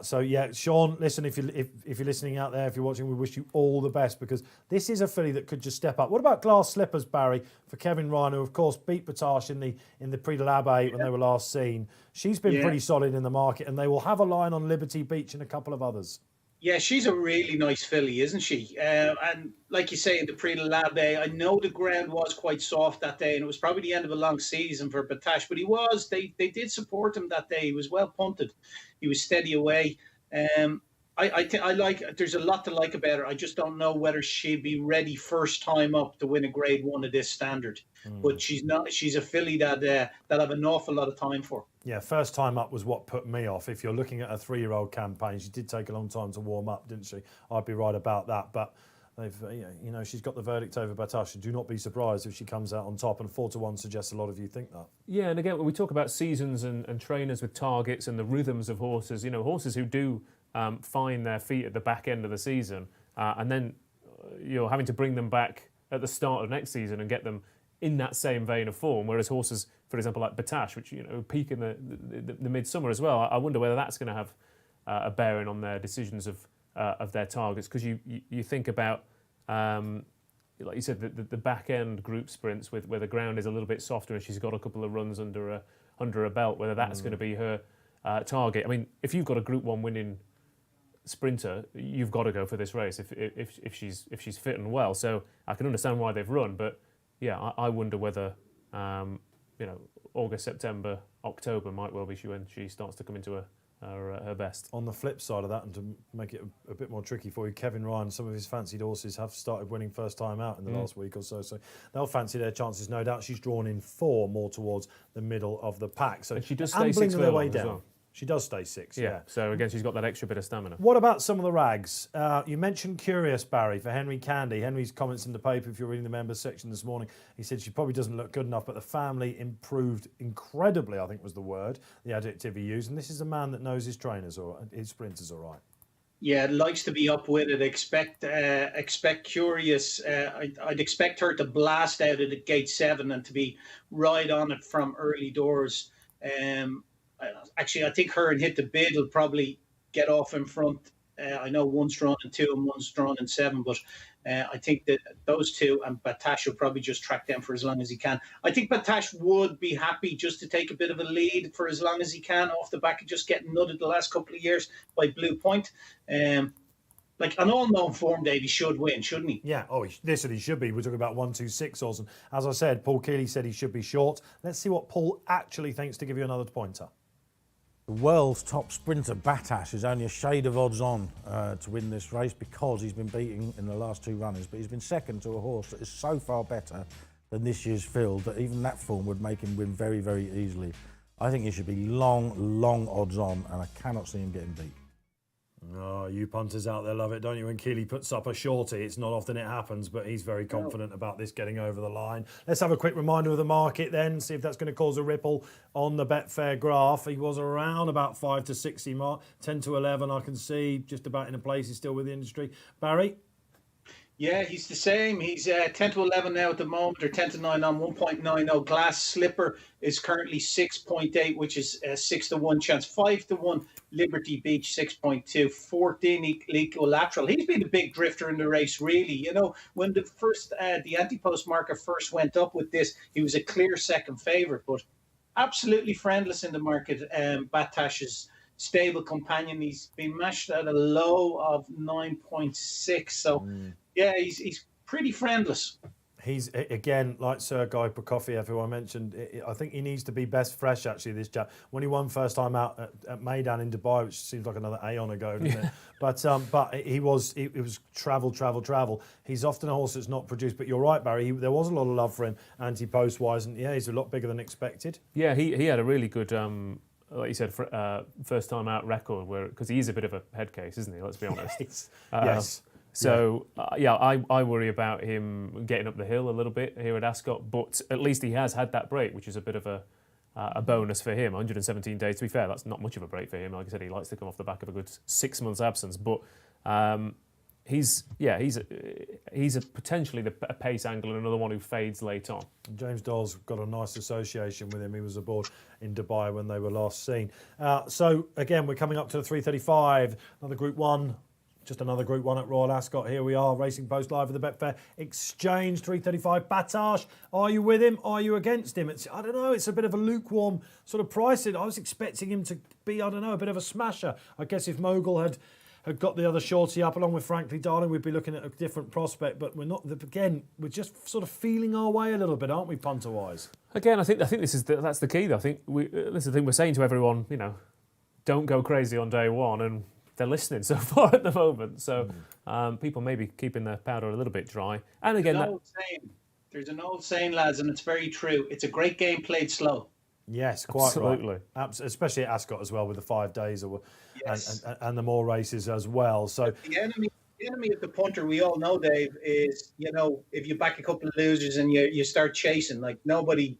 So yeah, Sean, listen, if you're listening out there, if you're watching, we wish you all the best, because this is a filly that could just step up. What about Glass Slippers, Barry, for Kevin Ryan, who of course beat Batash in the Prix de l'Abbaye when they were last seen? She's been pretty solid in the market, and they will have a line on Liberty Beach and a couple of others. Yeah, she's a really nice filly, isn't she? And like you say, in the Prix de l'Abbaye, I know the ground was quite soft that day, and it was probably the end of a long season for Batash, but they did support him that day. He was well punted. He was steady away. I like, there's a lot to like about her. I just don't know whether she'd be ready first time up to win a Grade 1 of this standard. But she's a filly that have an awful lot of time for. Yeah, first time up was what put me off. If you're looking at a 3-year-old campaign, she did take a long time to warm up, didn't she? I'd be right about that. But she's got the verdict over Batash. Do not be surprised if she comes out on top. And 4-1 suggests a lot of you think that. Yeah, and again, when we talk about seasons and trainers with targets and the rhythms of horses, horses who do find their feet at the back end of the season, and then you're having to bring them back at the start of next season and get them in that same vein of form, whereas horses, for example, like Batash, which peak in the midsummer as well, I wonder whether that's going to have a bearing on their decisions of their targets, because you think about, like you said, the back end group sprints where the ground is a little bit softer and she's got a couple of runs under a belt, whether that's going to be her target. I mean, if you've got a Group 1 winning sprinter, you've got to go for this race if she's fit and well. So I can understand why they've run, but yeah, I wonder whether August, September, October might well be when she starts to come into her best. On the flip side of that, and to make it a bit more tricky for you, Kevin Ryan, some of his fancied horses have started winning first time out in the last week or so they'll fancy their chances, no doubt. She's drawn in 4 more towards the middle of the pack, so and she does stay 6 their way as down. well. She does stay 6, yeah. So again, she's got that extra bit of stamina. What about some of the rags? You mentioned Curious, Barry, for Henry Candy. Henry's comments in the paper, if you're reading the members section this morning, he said she probably doesn't look good enough, but the family improved incredibly, I think was the word, the adjective he used. And this is a man that knows his trainers, or his sprinters all right. Yeah, likes to be up with it. Expect Curious. I'd expect her to blast out at gate 7 and to be right on it from early doors. Actually, I think her and Hit the Bid will probably get off in front. I know one's drawn in 2 and one's drawn in 7, but I think that those two and Batash will probably just track them for as long as he can. I think Batash would be happy just to take a bit of a lead for as long as he can off the back of just getting nutted the last couple of years by Blue Point. Like an all-known form, Dave, he should win, shouldn't he? Yeah, listen, he should be. We're talking about 1-2-6 odds. And as I said, Paul Keeley said he should be short. Let's see what Paul actually thinks to give you another pointer. The world's top sprinter, Batash, is only a shade of odds on to win this race because he's been beaten in the last 2 runners, but he's been second to a horse that is so far better than this year's field that even that form would make him win very, very easily. I think he should be long odds on, and I cannot see him getting beat. Oh, you punters out there love it, don't you? When Keeley puts up a shorty, it's not often it happens, but he's very confident about this getting over the line. Let's have a quick reminder of the market then, see if that's going to cause a ripple on the Betfair graph. He was around about 5 to 60 mark, 10 to 11 I can see, just about in a place. He's still with the industry. Barry? Yeah, he's the same. He's 10 to 11 now at the moment, or 10 to 9 on 1.90. Glass Slipper is currently 6.8, which is a 6 to 1 chance. 5 to 1 Liberty Beach, 6.2. 14 Equilateral. He's been a big drifter in the race, really. You know, when the anti-post marker first went up with this, he was a clear second favourite, but absolutely friendless in the market. Batash's stable companion, he's been matched at a low of 9.6. So, yeah, he's pretty friendless. He's, again, like Sergei Prokofiev, who I mentioned, I think he needs to be best fresh, actually, this chap. When he won first time out at Meydan in Dubai, which seems like another aeon ago, doesn't it? But it was travel. He's often a horse that's not produced, but you're right, Barry, there was a lot of love for him anti-post-wise, and yeah, he's a lot bigger than expected. Yeah, he had a really good... like you said, first time out record, because he is a bit of a head case, isn't he? Let's be honest. Yes. So, I worry about him getting up the hill a little bit here at Ascot, but at least he has had that break, which is a bit of a bonus for him. 117 days, to be fair, that's not much of a break for him. Like I said, he likes to come off the back of a good 6 months absence, but he's potentially a pace angle and another one who fades late on. James Doyle's got a nice association with him. He was aboard in Dubai when they were last seen. So again, we're coming up to the 3:35. Another Group 1. Just another Group 1 at Royal Ascot. Here we are, Racing Post Live with the Betfair Exchange, 3:35. Batash, are you with him? Are you against him? I don't know, it's a bit of a lukewarm sort of pricing. I was expecting him to be, I don't know, a bit of a smasher. I guess if Mogul had got the other shorty up along with Frankly Darling, we'd be looking at a different prospect. But we're not. Again, we're just sort of feeling our way a little bit, aren't we, punter-wise? Again, I think that's the key, though. I think this is the thing we're saying to everyone, you know, don't go crazy on day one, and they're listening so far at the moment. So people may be keeping their powder a little bit dry. And again, there's an old saying, lads, and it's very true. It's a great game played slow. Yes, quite absolutely. Right. Especially at Ascot as well, with the 5 days yes. and the more races as well. So the enemy of the punter, we all know, Dave, is, you know, if you back a couple of losers and you start chasing, like nobody,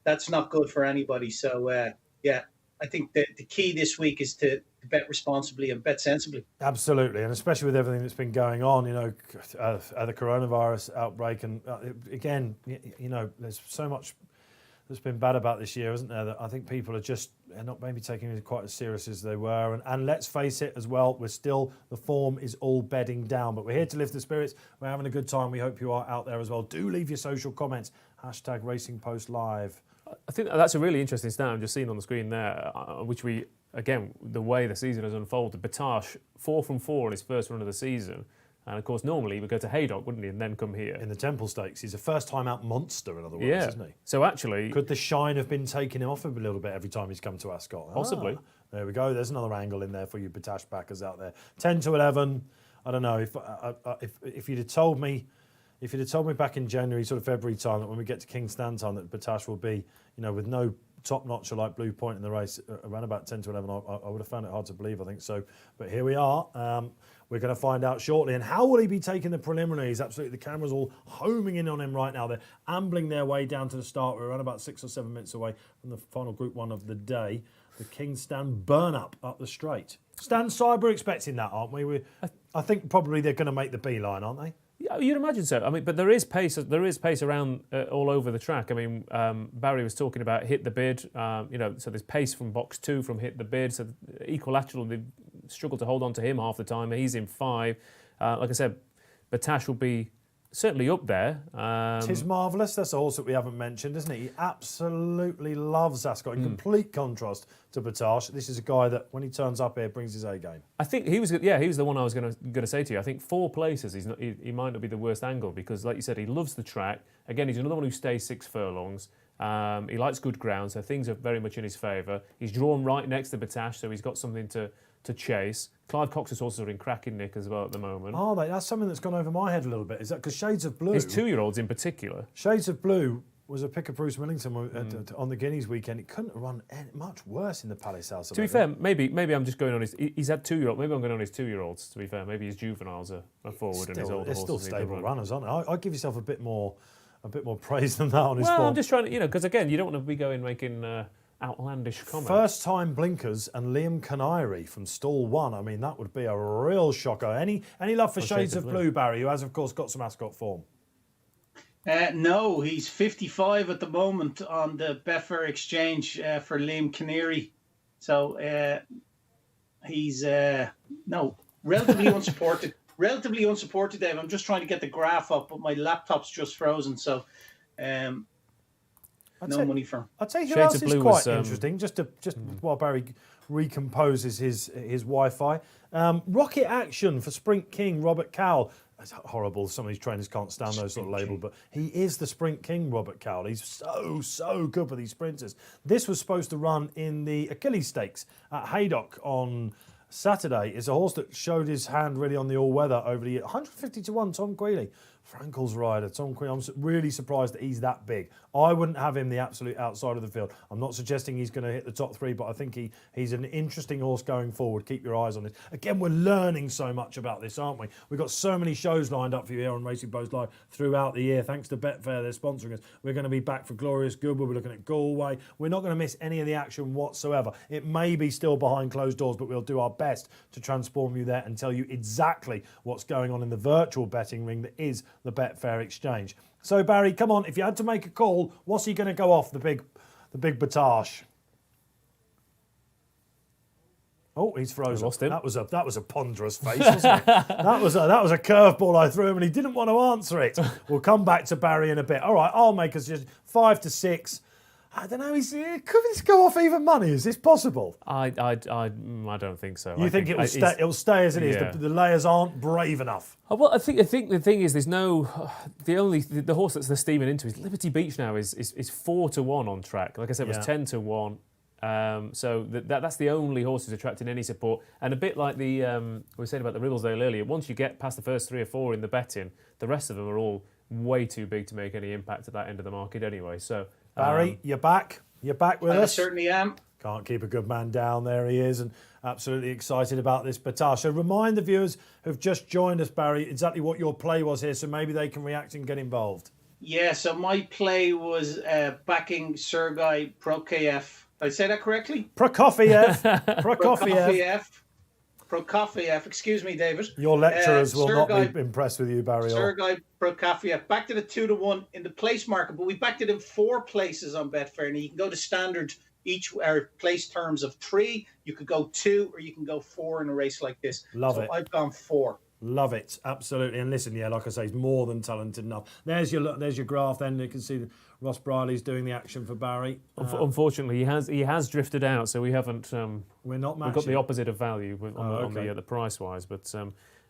that's not good for anybody. So I think the key this week is to bet responsibly and bet sensibly. Absolutely, and especially with everything that's been going on, you know, the coronavirus outbreak, and again, you know, there's so much that's been bad about this year, isn't there? That I think people are not maybe taking it quite as serious as they were. And let's face it as well, the form is all bedding down. But we're here to lift the spirits. We're having a good time. We hope you are out there as well. Do leave your social comments. # Racing Post Live. I think that's a really interesting stat I'm just seeing on the screen there, which the way the season has unfolded. Batash, 4 from 4 in his first run of the season. And of course, normally he would go to Haydock, wouldn't he, and then come here. In the Temple Stakes. He's a first-time-out monster, in other words, isn't he? So actually... Could the shine have been taking him off a little bit every time he's come to Ascot? Possibly. There we go. There's another angle in there for you Batash backers out there. 10 to 11. I don't know. If you'd have told me... If you'd have told me back in January, sort of February time, that when we get to King's Stand time, that Batash will be, you know, with no top-notcher like Blue Point in the race, around about 10 to 11, I would have found it hard to believe, I think. So, but here we are. We're going to find out shortly. And how will he be taking the preliminaries? Absolutely, the camera's all homing in on him right now. They're ambling their way down to the start. We're around about 6 or 7 minutes away from the final Group 1 of the day. The Kings stand burn up the straight. Stan Cyber expecting that, aren't we? I think probably they're going to make the beeline, aren't they? Yeah, you'd imagine so. I mean, but there is pace. There is pace around all over the track. I mean, Barry was talking about hit the bid. So there's pace from box 2 from hit the bid. So equilateral, they struggle to hold on to him half the time. He's in 5. Like I said, Batash will be certainly up there. Tis Marvellous. That's a horse that we haven't mentioned, isn't it? He absolutely loves Ascot. In complete contrast to Batash. This is a guy that, when he turns up here, brings his A game. I think he was the one I was going to say to you. I think 4 places, he might not be the worst angle because, like you said, he loves the track. Again, he's another one who stays 6 furlongs. He likes good ground, so things are very much in his favour. He's drawn right next to Batash, so he's got something to chase. Clive Cox's horses are in cracking nick as well at the moment. Are they? That's something that's gone over my head a little bit. Is that because Shades of Blue? His 2-year-olds in particular. Shades of Blue was a pick of Bruce Millington on the Guineas weekend. It couldn't have run much worse in the Palace House. To be fair, maybe I'm just going on his. He's had 2-year-olds. Maybe I'm going on his 2-year-olds. To be fair, maybe his juveniles are forward and his older horses. They're still stable runners, aren't they? I'd give yourself a bit more praise than that on his form. Well, I'm just trying to, because again, you don't want to be going making outlandish comments. First time blinkers and Liam Canary from stall 1. I mean, that would be a real shocker. Any love for Shades of Blue, Barry, who has, of course, got some Ascot form? No, he's 55 at the moment on the Betfair exchange for Liam Canary. So he's relatively unsupported. Relatively unsupported, Dave. I'm just trying to get the graph up, but my laptop's just frozen. So no money for him. I'd say who else is quite interesting, just while Barry recomposes his Wi-Fi. Rocket Action for Sprint King, Robert Cowell. It's horrible, some of these trainers can't stand those sort of labels, but he is the Sprint King, Robert Cowell. He's so good for these sprinters. This was supposed to run in the Achilles Stakes at Haydock on Saturday. It's a horse that showed his hand really on the all-weather over the year. 150 to 1, Tom Quealy. Frankel's rider, Tom Quealy. I'm really surprised that he's that big. I wouldn't have him the absolute outside of the field. I'm not suggesting he's going to hit the top 3, but I think he's an interesting horse going forward. Keep your eyes on this. Again, we're learning so much about this, aren't we? We've got so many shows lined up for you here on Racing Post Live throughout the year. Thanks to Betfair, they're sponsoring us. We're going to be back for Glorious Good. We'll be looking at Galway. We're not going to miss any of the action whatsoever. It may be still behind closed doors, but we'll do our best to transform you there and tell you exactly what's going on in the virtual betting ring that is the Betfair exchange. So Barry, come on, if you had to make a call, what's he going to go off, the big Batash? Oh, he's frozen. Lost him. That was a ponderous face, wasn't it? that was a curveball I threw him, and he didn't want to answer it. We'll come back to Barry in a bit. All right, I'll make us just 5 to 6. I don't know. Could this go off even money? Is this possible? I don't think so. You think it'll stay as it is? The layers aren't brave enough. Well, I think the thing is, there's no. The horse that's they're steaming into is Liberty Beach now is 4 to 1 on track. Like I said, it was 10 to 1. So that's the only horse who's attracting any support. And a bit like we were saying about the Ribblesdale earlier, once you get past the first 3 or 4 in the betting, the rest of them are all way too big to make any impact at that end of the market anyway. So. Barry, you're back. You're back with us. I certainly am. Can't keep a good man down. There he is, and absolutely excited about this Batash. So remind the viewers who've just joined us, Barry, exactly what your play was here, so maybe they can react and get involved. Yeah, so my play was backing Sergei Prokofiev. Did I say that correctly? Prokofiev. Prokofiev, excuse me, David. Your lecturers will not be impressed with you, Barry. Sergei Prokofiev backed it at 2 to 1 in the place market, but we backed it in 4 places on Betfair. And you can go to standard place terms of 3. You could go 2 or you can go 4 in a race like this. Love it. I've gone 4. Love it, absolutely. And listen, like I say, he's more than talented enough. There's your graph. Then you can see that Ross Brierley's doing the action for Barry. Unfortunately, he has drifted out, so we haven't. We're not matching. We've got the opposite of value on the price wise, but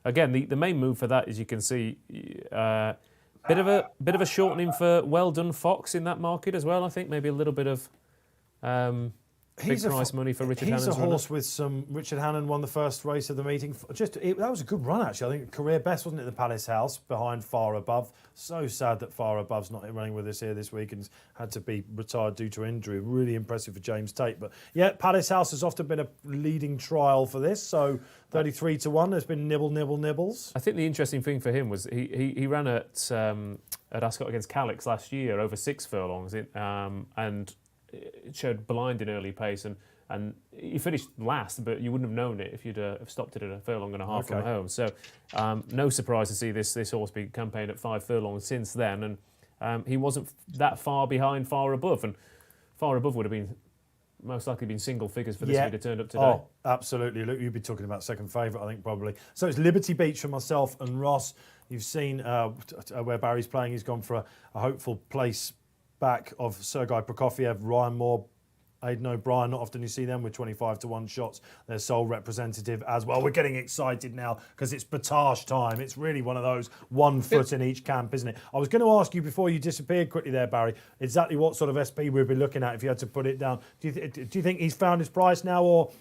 again, the main move for that, as you can see, bit of a shortening for Well Done Fox in that market as well. I think maybe a little bit of Big price money for Richard Hannon's He's a horse runner. with some. Richard Hannon won the first race of the meeting. That was a good run, actually. I think career best, wasn't it, the Palace House behind Far Above. So sad that Far Above's not running with us here this week and had to be retired due to injury. Really impressive for James Tate. But yeah, Palace House has often been a leading trial for this. So 33 to 1. There's been nibbles. I think the interesting thing for him was he ran at Ascot against Calix last year over 6 furlongs and it showed blinding early pace and he finished last, but you wouldn't have known it if you'd have stopped it at a furlong and a half from home. So no surprise to see this horse be campaigned at 5 furlongs since then, and he wasn't that far behind Far Above, and Far Above would have been most likely been single figures for this if he'd have turned up today. Oh, absolutely. Look, you'd be talking about second favourite, I think, probably. So it's Liberty Beach for myself and Ross. You've seen where Barry's playing. He's gone for a hopeful place back of Sergei Prokofiev, Ryan Moore, Aidan O'Brien. Not often you see them with 25 to 1 shots. Their sole representative as well. We're getting excited now because it's Batage time. It's really one of those 1 foot in each camp, isn't it? I was going to ask you before you disappeared quickly there, Barry, exactly what sort of SP we'd be looking at if you had to put it down. Do you think he's found his price now, or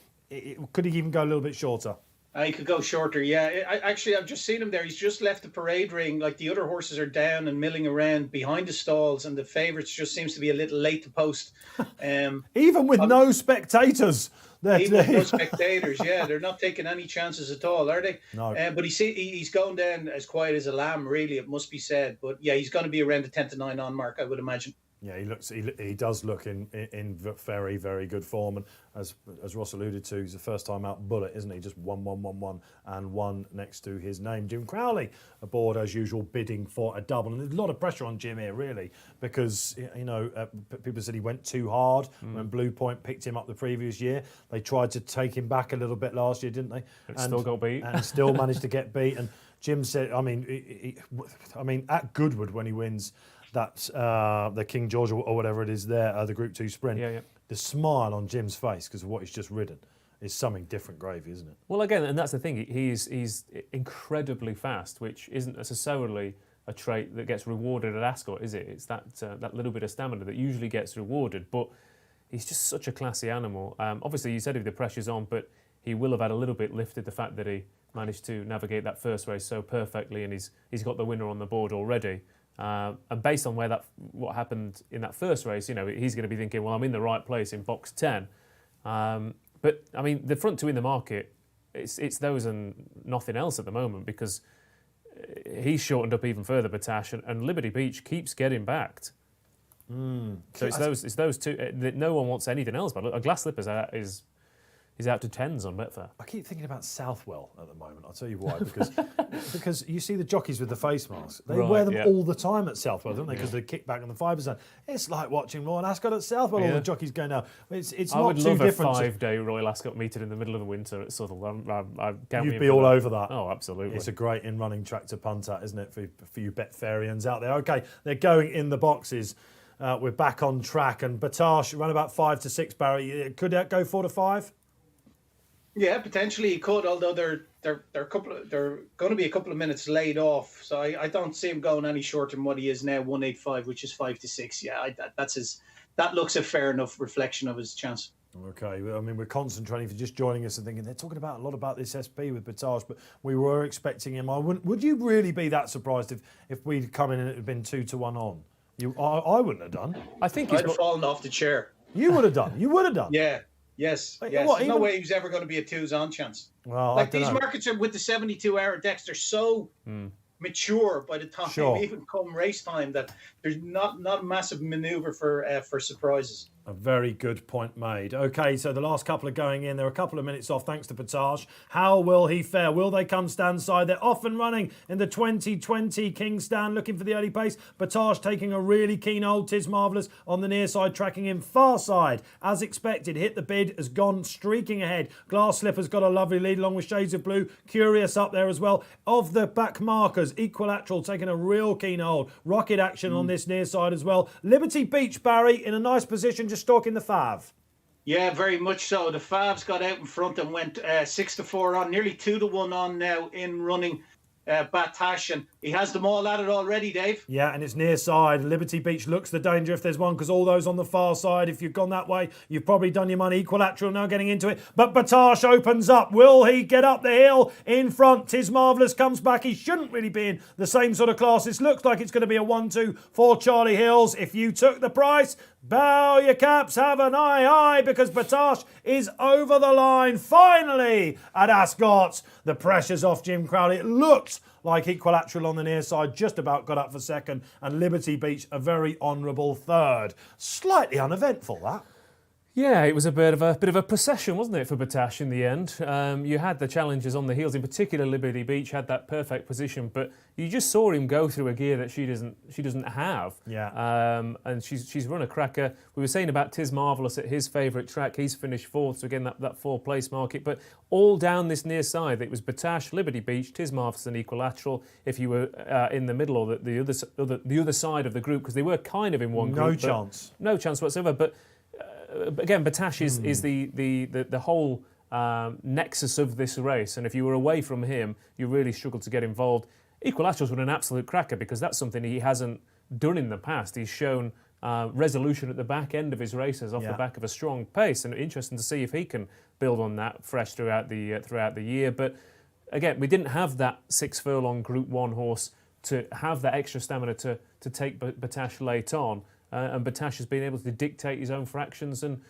could he even go a little bit shorter? He could go shorter, yeah. I've just seen him there. He's just left the parade ring. Like, the other horses are down and milling around behind the stalls, and the favourites just seems to be a little late to post. Even with no spectators. Even with no spectators, yeah. They're not taking any chances at all, are they? No. But he's going down as quiet as a lamb, really, it must be said. But yeah, he's going to be around the 10 to 9 on mark, I would imagine. Yeah, he does look in very, very good form, and as Ross alluded to, he's a first-time out bullet, isn't he? Just 1-1-1-1 and 1 next to his name. Jim Crowley aboard as usual, bidding for a double, and there's a lot of pressure on Jim here, really, because people said he went too hard when Blue Point picked him up the previous year. They tried to take him back a little bit last year, didn't they? And still got beat, and still managed to get beat. And Jim said, I mean, at Goodwood when he wins. That's the King George or whatever it is there, the Group 2 sprint. Yeah. The smile on Jim's face because of what he's just ridden is something different gravy, isn't it? Well, again, and that's the thing, he's incredibly fast, which isn't necessarily a trait that gets rewarded at Ascot, is it? It's that little bit of stamina that usually gets rewarded, but he's just such a classy animal. Obviously, you said if the pressure's on, but he will have had a little bit lifted the fact that he managed to navigate that first race so perfectly, and he's got the winner on the board already. And based on what happened in that first race, he's going to be thinking, well, I'm in the right place in box 10. But I mean, the front two in the market, it's those and nothing else at the moment, because he's shortened up even further, Batage, and Liberty Beach keeps getting backed. So it's those two. No one wants anything else. But a Glass Slipper's is out to 10s on Betfair. I keep thinking about Southwell at the moment. I'll tell you why. Because you see the jockeys with the face masks. They wear them all the time at Southwell, don't they? Because the kickback and the fibres. It's like watching Royal Ascot at Southwell. All the jockeys go now. It's I not would too love different. a 5-day Royal Ascot meeting in the middle of the winter at Southwell. You'd be all over that. Oh, absolutely. It's a great in-running track to punt at, isn't it, for you Betfarians out there? Okay, they're going in the boxes. We're back on track, and Batage ran about 5 to 6. Barry, could that go 4 to 5? Yeah, potentially he could, although they're going to be a couple of minutes laid off. So I don't see him going any shorter than what he is now, 185, which is 5 to 6. Yeah, that looks a fair enough reflection of his chance. Okay, I mean, we're concentrating for just joining us and thinking they're talking about a lot about this SP with Batage, but we were expecting him. Would you really be that surprised if we'd come in and it had been 2 to 1 on? I wouldn't have done. I think I'd have fallen off the chair. You would have done. You would have done. Yeah. Yes. There's no way he was ever going to be a 2s on chance. Well, like these markets are with the 72-hour decks, they're so mature by the time they even come race time that there's not a massive manoeuvre for surprises. A very good point made. Okay, so the last couple are going in. They're a couple of minutes off thanks to Batage. How will he fare? Will they come stand side? They're off and running in the 2020 King Stand, looking for the early pace. Batage taking a really keen hold. Tis Marvellous on the near side, tracking him far side. As expected, Hit the Bid has gone streaking ahead. Glass Slipper's got a lovely lead along with Shades of Blue. Curious up there as well. Of the back markers, Equilateral taking a real keen hold. Rocket Action on this near side as well. Liberty Beach, Barry, in a nice position, just stalking the Fav. Yeah, very much so. The Favs got out in front and went 6 to 4 on, nearly 2 to 1 on now in running. Batash, and he has them all at it already, Dave. Yeah, and it's near side. Liberty Beach looks the danger if there's one, because all those on the far side, if you've gone that way, you've probably done your money. Equilateral now getting into it, but Batash opens up. Will he get up the hill in front? Tis Marvellous comes back. He shouldn't really be in the same sort of class. This looks like it's going to be a 1-2 for Charlie Hills. If you took the price, bow your caps, have an eye, because Batash is over the line finally at Ascot. The pressure's off Jim Crowley. It looked like Equilateral on the near side just about got up for second, and Liberty Beach a very honourable third. Slightly uneventful, that. Yeah, it was a bit of a procession, wasn't it, for Batash in the end? You had the challengers on the heels, in particular Liberty Beach had that perfect position, but you just saw him go through a gear that she doesn't have. Yeah. And she's run a cracker. We were saying about Tis Marvellous at his favourite track. He's finished fourth, so again that fourth place market. But all down this near side, it was Batash, Liberty Beach, Tis Marvellous, and Equilateral. If you were in the middle or the other side of the group, because they were kind of in one group. No chance whatsoever. But again, Batash is the whole nexus of this race, and if you were away from him, you really struggled to get involved. Equilaterals were an absolute cracker, because that's something he hasn't done in the past. He's shown resolution at the back end of his races off the back of a strong pace, and interesting to see if he can build on that fresh throughout the year. But again, we didn't have that 6 furlong Group 1 horse to have that extra stamina to take Batash late on. And Batash has been able to dictate his own fractions, and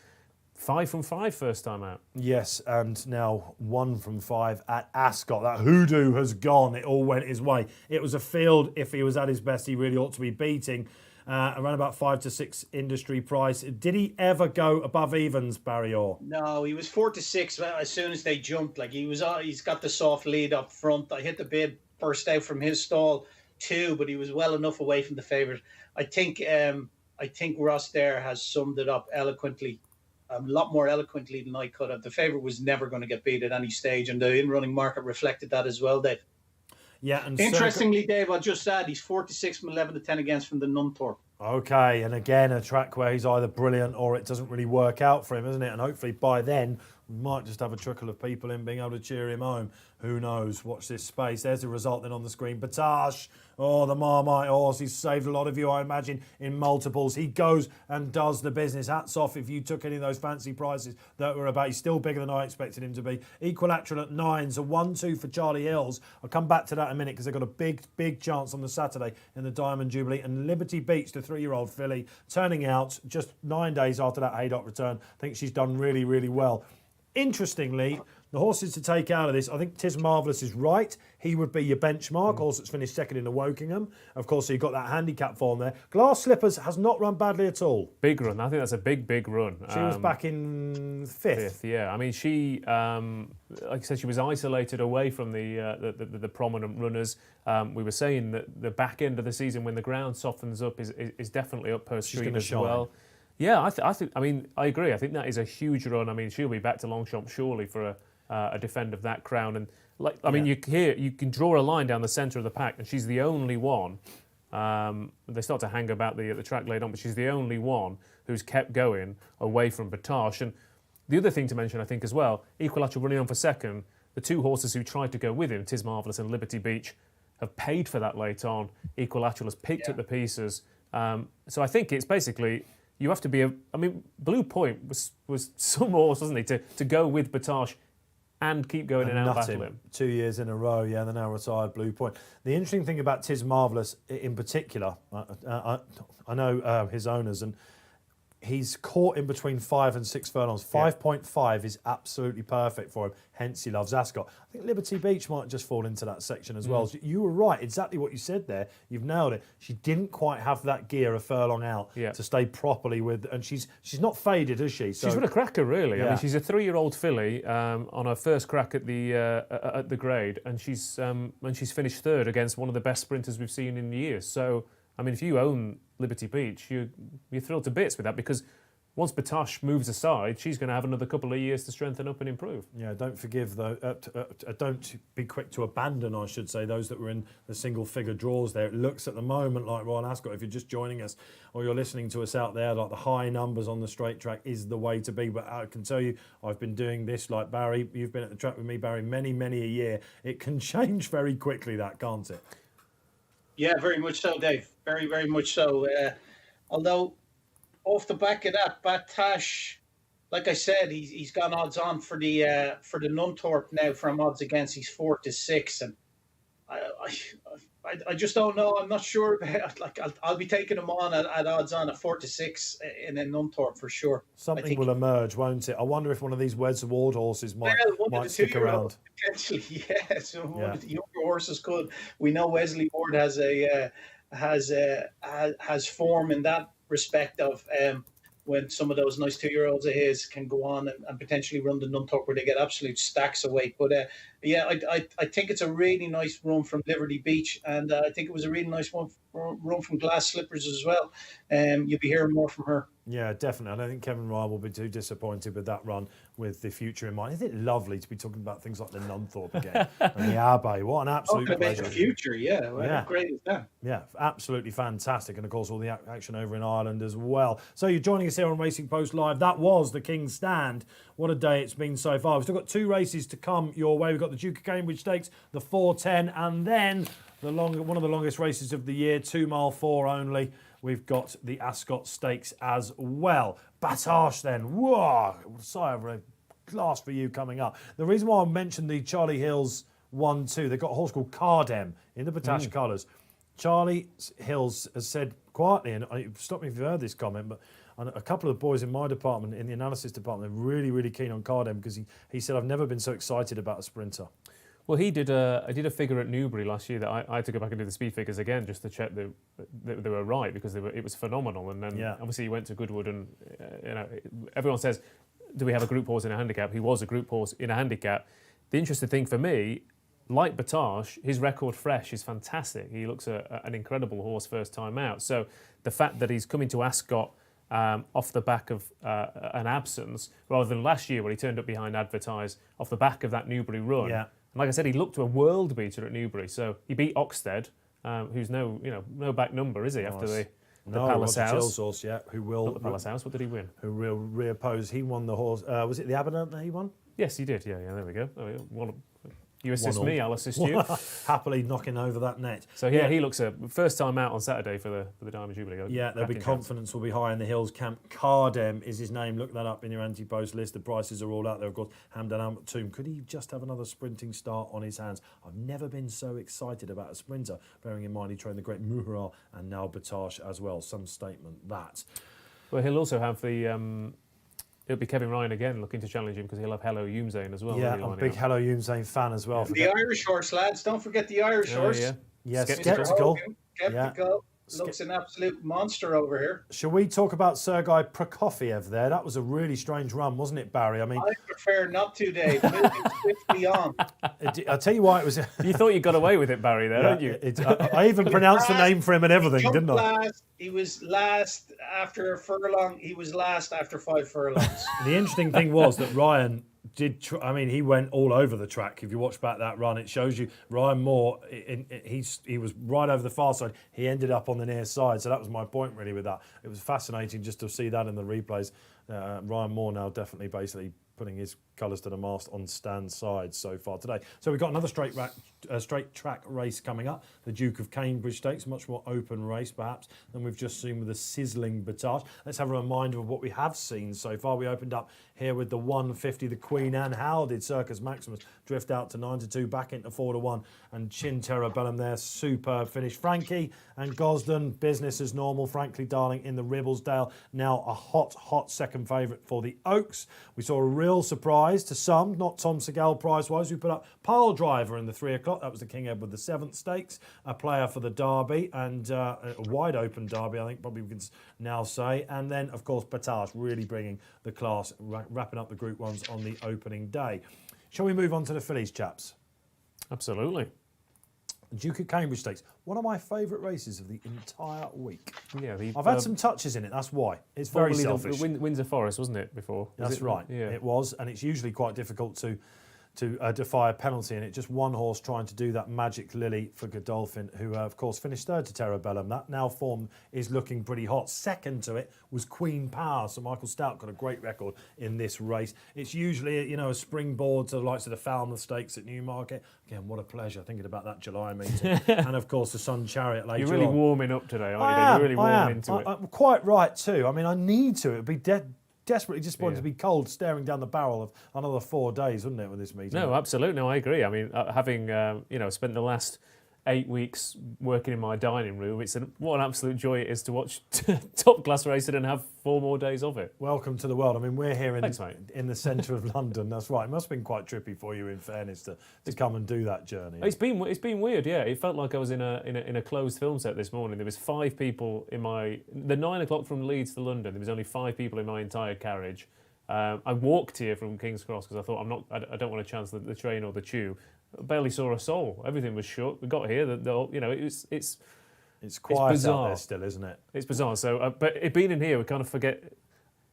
5 from 5 first time out. Yes, and now 1 from 5 at Ascot. That hoodoo has gone. It all went his way. It was a field, if he was at his best, he really ought to be beating. Around about 5 to 6 industry price. Did he ever go above evens, Barry Orr? No, he was 4 to 6 as soon as they jumped. Like he's got the soft lead up front. I hit the bid first out from his stall too, but he was well enough away from the favourite. I think Ross there has summed it up eloquently, a lot more eloquently than I could have. The favourite was never going to get beat at any stage, and the in-running market reflected that as well, Dave. Yeah, and interestingly, Dave, I'll just add, he's 4 to 6 from 11 to 10 against from the Nunthorpe. Okay, and again, a track where he's either brilliant or it doesn't really work out for him, isn't it? And hopefully by then, we might just have a trickle of people in being able to cheer him home. Who knows? Watch this space. There's the result then on the screen. Batash, the Marmite horse. He's saved a lot of you, I imagine, in multiples. He goes and does the business. Hats off if you took any of those fancy prices that were about. He's still bigger than I expected him to be. Equilateral at 9, so 1-2 for Charlie Hills. I'll come back to that in a minute, because they've got a big chance on the Saturday in the Diamond Jubilee. And Liberty Beach, the 3-year-old filly, turning out just 9 days after that Haydock return. I think she's done really, really well. Interestingly, the horses to take out of this, I think Tis Marvellous is right. He would be your benchmark, horse that's finished second in the Wokingham. Of course, so you've got that handicap form there. Glass Slippers has not run badly at all. Big run. I think that's a big run. She was back in fifth. Yeah. I mean, she, like I said, she was isolated away from the prominent runners. We were saying that the back end of the season, when the ground softens up, is definitely up her street as well. Yeah, I mean, I agree. I think that is a huge run. I mean, she'll be back to Longchamp surely for a defend of that crown. And you can draw a line down the centre of the pack, and she's the only one. They start to hang about the track later on, but she's the only one who's kept going away from Batash. And the other thing to mention, I think, as well, Equilateral running on for second. The 2 horses who tried to go with him, Tis Marvellous and Liberty Beach, have paid for that late on. Equilateral has picked up the pieces. So I think it's basically, you have to be Blue Point was some horse, wasn't he, to go with Batash and keep going and out-battle him. 2 years in a row, the now retired Blue Point. The interesting thing about Tis Marvellous in particular, I know his owners, and he's caught in between 5 and 6 furlongs. 5.5 is absolutely perfect for him, hence he loves Ascot. I think Liberty Beach might just fall into that section as well. You were right, exactly what you said there. You've nailed it. She didn't quite have that gear a furlong out to stay properly with, and she's not faded, is she? So, she's run a cracker, really. I mean, she's a 3-year-old filly on her first crack at the grade, and she's finished third against one of the best sprinters we've seen in years. So, I mean, if you own Liberty Beach, you're thrilled to bits with that, because once Batosh moves aside, she's going to have another couple of years to strengthen up and improve. Yeah, don't forgive though. Don't be quick to abandon, I should say, those that were in the single-figure draws there. It looks at the moment like Ryan Ascot, if you're just joining us or you're listening to us out there, like the high numbers on the straight track is the way to be. But I can tell you, I've been doing this like Barry. You've been at the track with me, Barry, many a year. It can change very quickly, that, can't it? Yeah, very much so, Dave. Very much so. Although, off the back of that, Batash, like I said, he's gone odds on for the Nunthorpe now from odds against. He's 4-6, and I just don't know. I'm not sure. Like I'll be taking him on at odds on at 4-6 in a Nunthorpe for sure. Something will emerge, won't it? I wonder if one of these Weds Award horses might stick around. Potentially, yeah. So one of the younger horses could. We know Wesley Ward has form in that respect of when some of those nice 2-year-olds of his can go on and potentially run the Nunthorpe where they get absolute stacks of weight. But I think it's a really nice run from Liberty Beach, and I think it was a really nice run from Glass Slippers as well. You'll be hearing more from her. Yeah, definitely. I don't think Kevin Ryan will be too disappointed with that run with the future in mind. Isn't it lovely to be talking about things like the Nunthorpe again and the Abbey? What an absolute pleasure. The future, yeah. How great is that? Yeah, absolutely fantastic. And, of course, all the action over in Ireland as well. So you're joining us here on Racing Post Live. That was the King's Stand. What a day it's been so far. We've still got 2 races to come your way. We've got the Duke of Cambridge Stakes, the 410, and then one of the longest races of the year, 2 mile 4 only. We've got the Ascot Stakes as well. Batash then. Whoa! Sigh of a glass for you coming up. The reason why I mentioned the Charlie Hills 1-2, they've got a horse called Cardem in the Batash colours. Charlie Hills has said quietly, and stop me if you've heard this comment, but a couple of the boys in my department, in the analysis department, are really keen on Cardem because he said, I've never been so excited about a sprinter. Well, I did a figure at Newbury last year that I had to go back and do the speed figures again just to check that they were right because it was phenomenal. And then obviously he went to Goodwood, and everyone says, do we have a group horse in a handicap? He was a group horse in a handicap. The interesting thing for me, like Batash, his record fresh is fantastic. He looks an incredible horse first time out. So the fact that he's coming to Ascot off the back of an absence rather than last year where he turned up behind Advertise off the back of that Newbury run. Yeah. And like I said, he looked to a world beater at Newbury. So he beat Oxted, who's no back number, is he? Nice. After the Palace House. Horse, yeah, who will not the Palace House. What did he win? Who will reoppose? He won the horse. Was it the Aberdeen that he won? Yes, he did. Yeah. There we go. You assist me, I'll assist you. Happily knocking over that net. So he looks a first time out on Saturday for the Diamond Jubilee. Yeah, there'll be confidence will be high in the hills camp. Cardem is his name. Look that up in your anti-post list. The prices are all out there, of course. Hamdan Al-Maktoum. Could he just have another sprinting start on his hands? I've never been so excited about a sprinter, bearing in mind he trained the great Muhra and now Batash as well. Some statement that. Well, he'll also have the... It'll be Kevin Ryan again looking to challenge him because he'll have Hello Youmzain as well. Yeah, I'm a big Hello Youmzain fan as well. The Irish horse, lads. Don't forget the Irish horse. Yeah. Yes, Skeptical. Looks an absolute monster over here. Shall we talk about Sergei Prokofiev there? That was a really strange run, wasn't it, Barry? I prefer not to, Dave. Moving swiftly on. I'll tell you why it was... You thought you got away with it, Barry, there, don't you? I even pronounced the name for him and everything, didn't I? He was last after a furlong. He was last after 5 furlongs. The interesting thing was that Ryan... he went all over the track. If you watch back that run, it shows you Ryan Moore, he was right over the far side. He ended up on the near side. So that was my point really with that. It was fascinating just to see that in the replays. Ryan Moore now definitely basically putting his colours to the mast on Stan's side so far today. So we've got another straight track race coming up, the Duke of Cambridge Stakes, much more open race perhaps than we've just seen with the sizzling Batash. Let's have a reminder of what we have seen so far. We opened up here with the 150, the Queen Anne. How did Circus Maximus drift out to 9-2, back into 4-1, and Chin Terra Bellum there, superb finish. Frankie and Gosden, business as normal. Frankly Darling in the Ribblesdale, now a hot second favourite for the Oaks. We saw a real surprise to some, not Tom Segal price-wise. We put up Pile Driver in the 3 o'clock. That was the King Edward VII Stakes, a player for the Derby, and a wide-open Derby, I think probably we can now say. And then, of course, Batash really bringing the class, wrapping up the Group 1s on the opening day. Shall we move on to the fillies, chaps? Absolutely. Duke of Cambridge Stakes, one of my favourite races of the entire week. Yeah, I've had some touches in it, that's why. It's very selfish. The Windsor Forest, wasn't it, before? That's right. Yeah. It was, and it's usually quite difficult to defy a penalty in it. Just one horse trying to do that magic Lily for Godolphin, who of course finished third to Terabellum. That now form is looking pretty hot. Second to it was Queen Power. So Michael Stout got a great record in this race. It's usually, a springboard to the likes of the Falmouth Stakes at Newmarket. Again, what a pleasure thinking about that July meeting. And of course the Sun Chariot later on. You're really warming up today, aren't you? You're really warming into it. I'm quite right too. I mean, I need to. It'd be desperately disappointed to be cold, staring down the barrel of another 4 days, wouldn't it, with this meeting? No, absolutely. No, I agree. I mean, having spent the last 8 weeks working in my dining room, what an absolute joy it is to watch top class racing and have 4 more days of it. Welcome to the world. I mean, we're here Thanks, mate. in the centre of London. That's right. It must have been quite trippy for you, in fairness, to come and do that journey. It's been weird. Yeah, it felt like I was in a closed film set this morning. There was 5 people in the 9 o'clock from Leeds to London. There was only 5 people in my entire carriage. I walked here from King's Cross because I thought I don't want to chance the train or the tube. I barely saw a soul. Everything was shut. We got here. It's quiet bizarre. out there still, isn't it? It's bizarre. So, but it being in here, we kind of forget.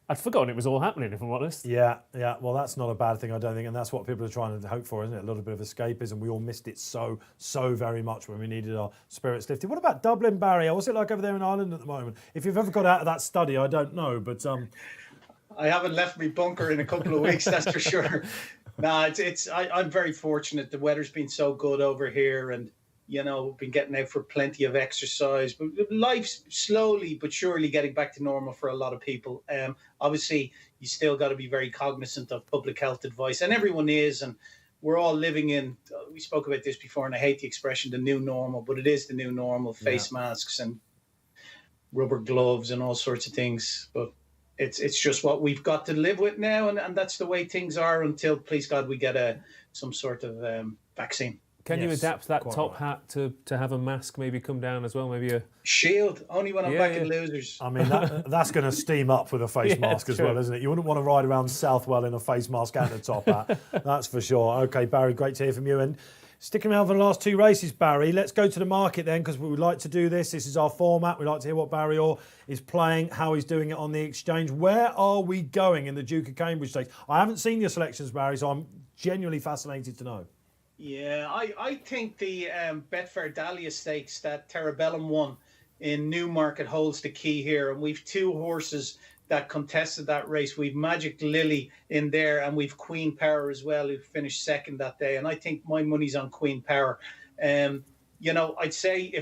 I'd forgotten it was all happening, if I'm honest. Yeah. Well, that's not a bad thing, I don't think, and that's what people are trying to hope for, isn't it? A little bit of escapism. We all missed it so very much when we needed our spirits lifted. What about Dublin, Barry? What's it like over there in Ireland at the moment? If you've ever got out of that study, I don't know, but I haven't left my bunker in a couple of weeks, that's for sure. No, I'm very fortunate. The weather's been so good over here, and been getting out for plenty of exercise. But life's slowly but surely getting back to normal for a lot of people. Obviously, you still got to be very cognizant of public health advice, and everyone is. And we're all living in. We spoke about this before, and I hate the expression "the new normal," but it is the new normal. Face masks and rubber gloves and all sorts of things, but. It's just what we've got to live with now, and that's the way things are until, please God, we get some sort of vaccine. Can you adapt that top hat to have a mask maybe come down as well? Maybe a shield, only when I'm back in Losers. I mean, that's going to steam up with a face mask as well, isn't it? You wouldn't want to ride around Southwell in a face mask and a top hat, that's for sure. Okay, Barry, great to hear from you. And sticking around for the last 2 races, Barry, let's go to the market then, because we would like to do this. This is our format. We like to hear what Barry Orr is playing, how he's doing it on the exchange. Where are we going in the Duke of Cambridge Stakes? I haven't seen your selections, Barry, so I'm genuinely fascinated to know. Yeah, I think the Betfair Dahlia Stakes that Terabellum won in Newmarket holds the key here. And we've 2 horses that contested that race. We've Magic Lily in there, and we've Queen Power as well, who finished second that day. And I think my money's on Queen Power. I'd say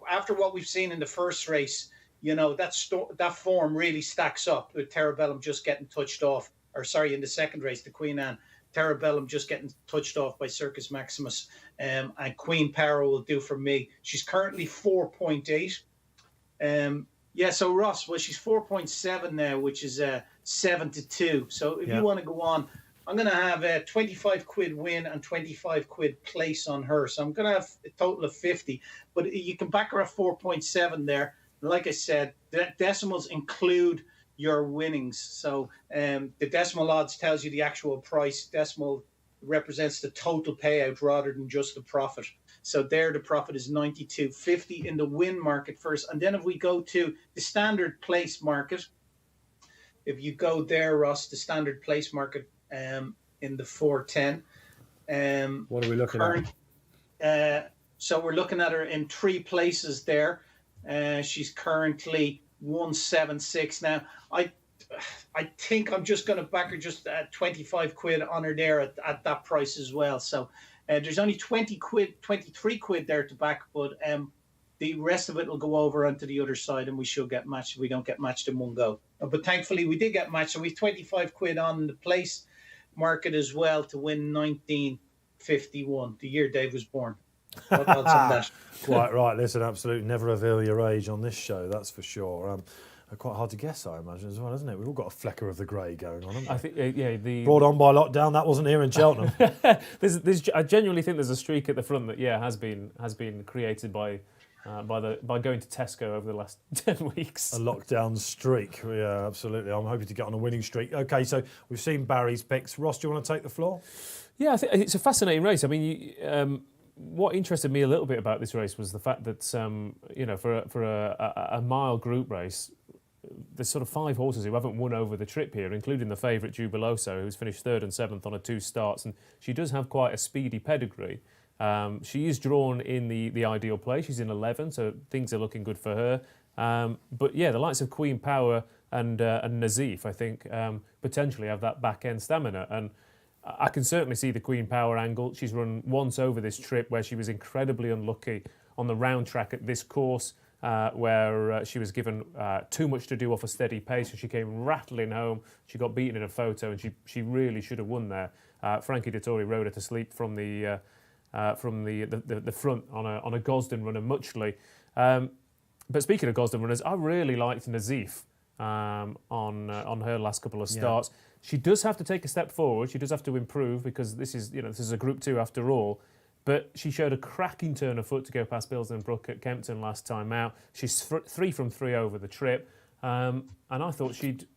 after what we've seen in the first race, that form really stacks up with Terabellum just getting touched off. In the second race, the Queen Anne. Terabellum just getting touched off by Circus Maximus, and Queen Power will do for me. She's currently 4.8. So Ross, she's 4.7 now, which is 7-2. So if you want to go on, I'm going to have a 25 quid win and 25 quid place on her. So I'm going to have a total of 50. But you can back her at 4.7 there. Like I said, the decimals include your winnings. So the decimal odds tells you the actual price. Decimal represents the total payout rather than just the profit. So there the profit is 92.50 in the win market first. And then if we go to the standard place market, if you go there, Ross, the standard place market in the 410. What are we looking at? So we're looking at her in 3 places there. She's currently 176 now. I think I'm just going to back her just at 25 quid on her there at that price as well. So there's only 23 quid there to back, but the rest of it will go over onto the other side, and we should get matched if we don't get matched in one go. But thankfully we did get matched, so we've 25 quid on the place market as well to win 1951, the year Dave was born. What odds on that? Quite right. Listen, absolutely never reveal your age on this show, that's for sure. Quite hard to guess, I imagine, as well, isn't it? We've all got a flecker of the grey going on, haven't we? I think, brought on by lockdown. That wasn't here in Cheltenham. I genuinely think there's a streak at the front that has been created by going to Tesco over the last 10 weeks. A lockdown streak. Yeah, absolutely. I'm hoping to get on a winning streak. Okay, so we've seen Barry's picks. Ross, do you want to take the floor? Yeah, I think it's a fascinating race. I mean, what interested me a little bit about this race was the fact that, for a mile group race, there's sort of 5 horses who haven't won over the trip here, including the favourite Jubiloso, who's finished 3rd and 7th on her 2 starts, and she does have quite a speedy pedigree. She is drawn in the ideal place. She's in 11, so things are looking good for her. But yeah, the likes of Queen Power and Nazif, I think, potentially have that back-end stamina. And I can certainly see the Queen Power angle. She's run once over this trip where she was incredibly unlucky on the round track at this course, where she was given too much to do off a steady pace, and she came rattling home. She got beaten in a photo, and she really should have won there. Frankie Dettori rode her to sleep from the front on a Gosden runner, Muchley. But speaking of Gosden runners, I really liked Nazif on her last couple of starts. Yeah. She does have to take a step forward. She does have to improve, because this is a Group 2 after all. But she showed a cracking turn of foot to go past Bilsden Brook at Kempton last time out. She's 3 from 3 over the trip, and I thought she'd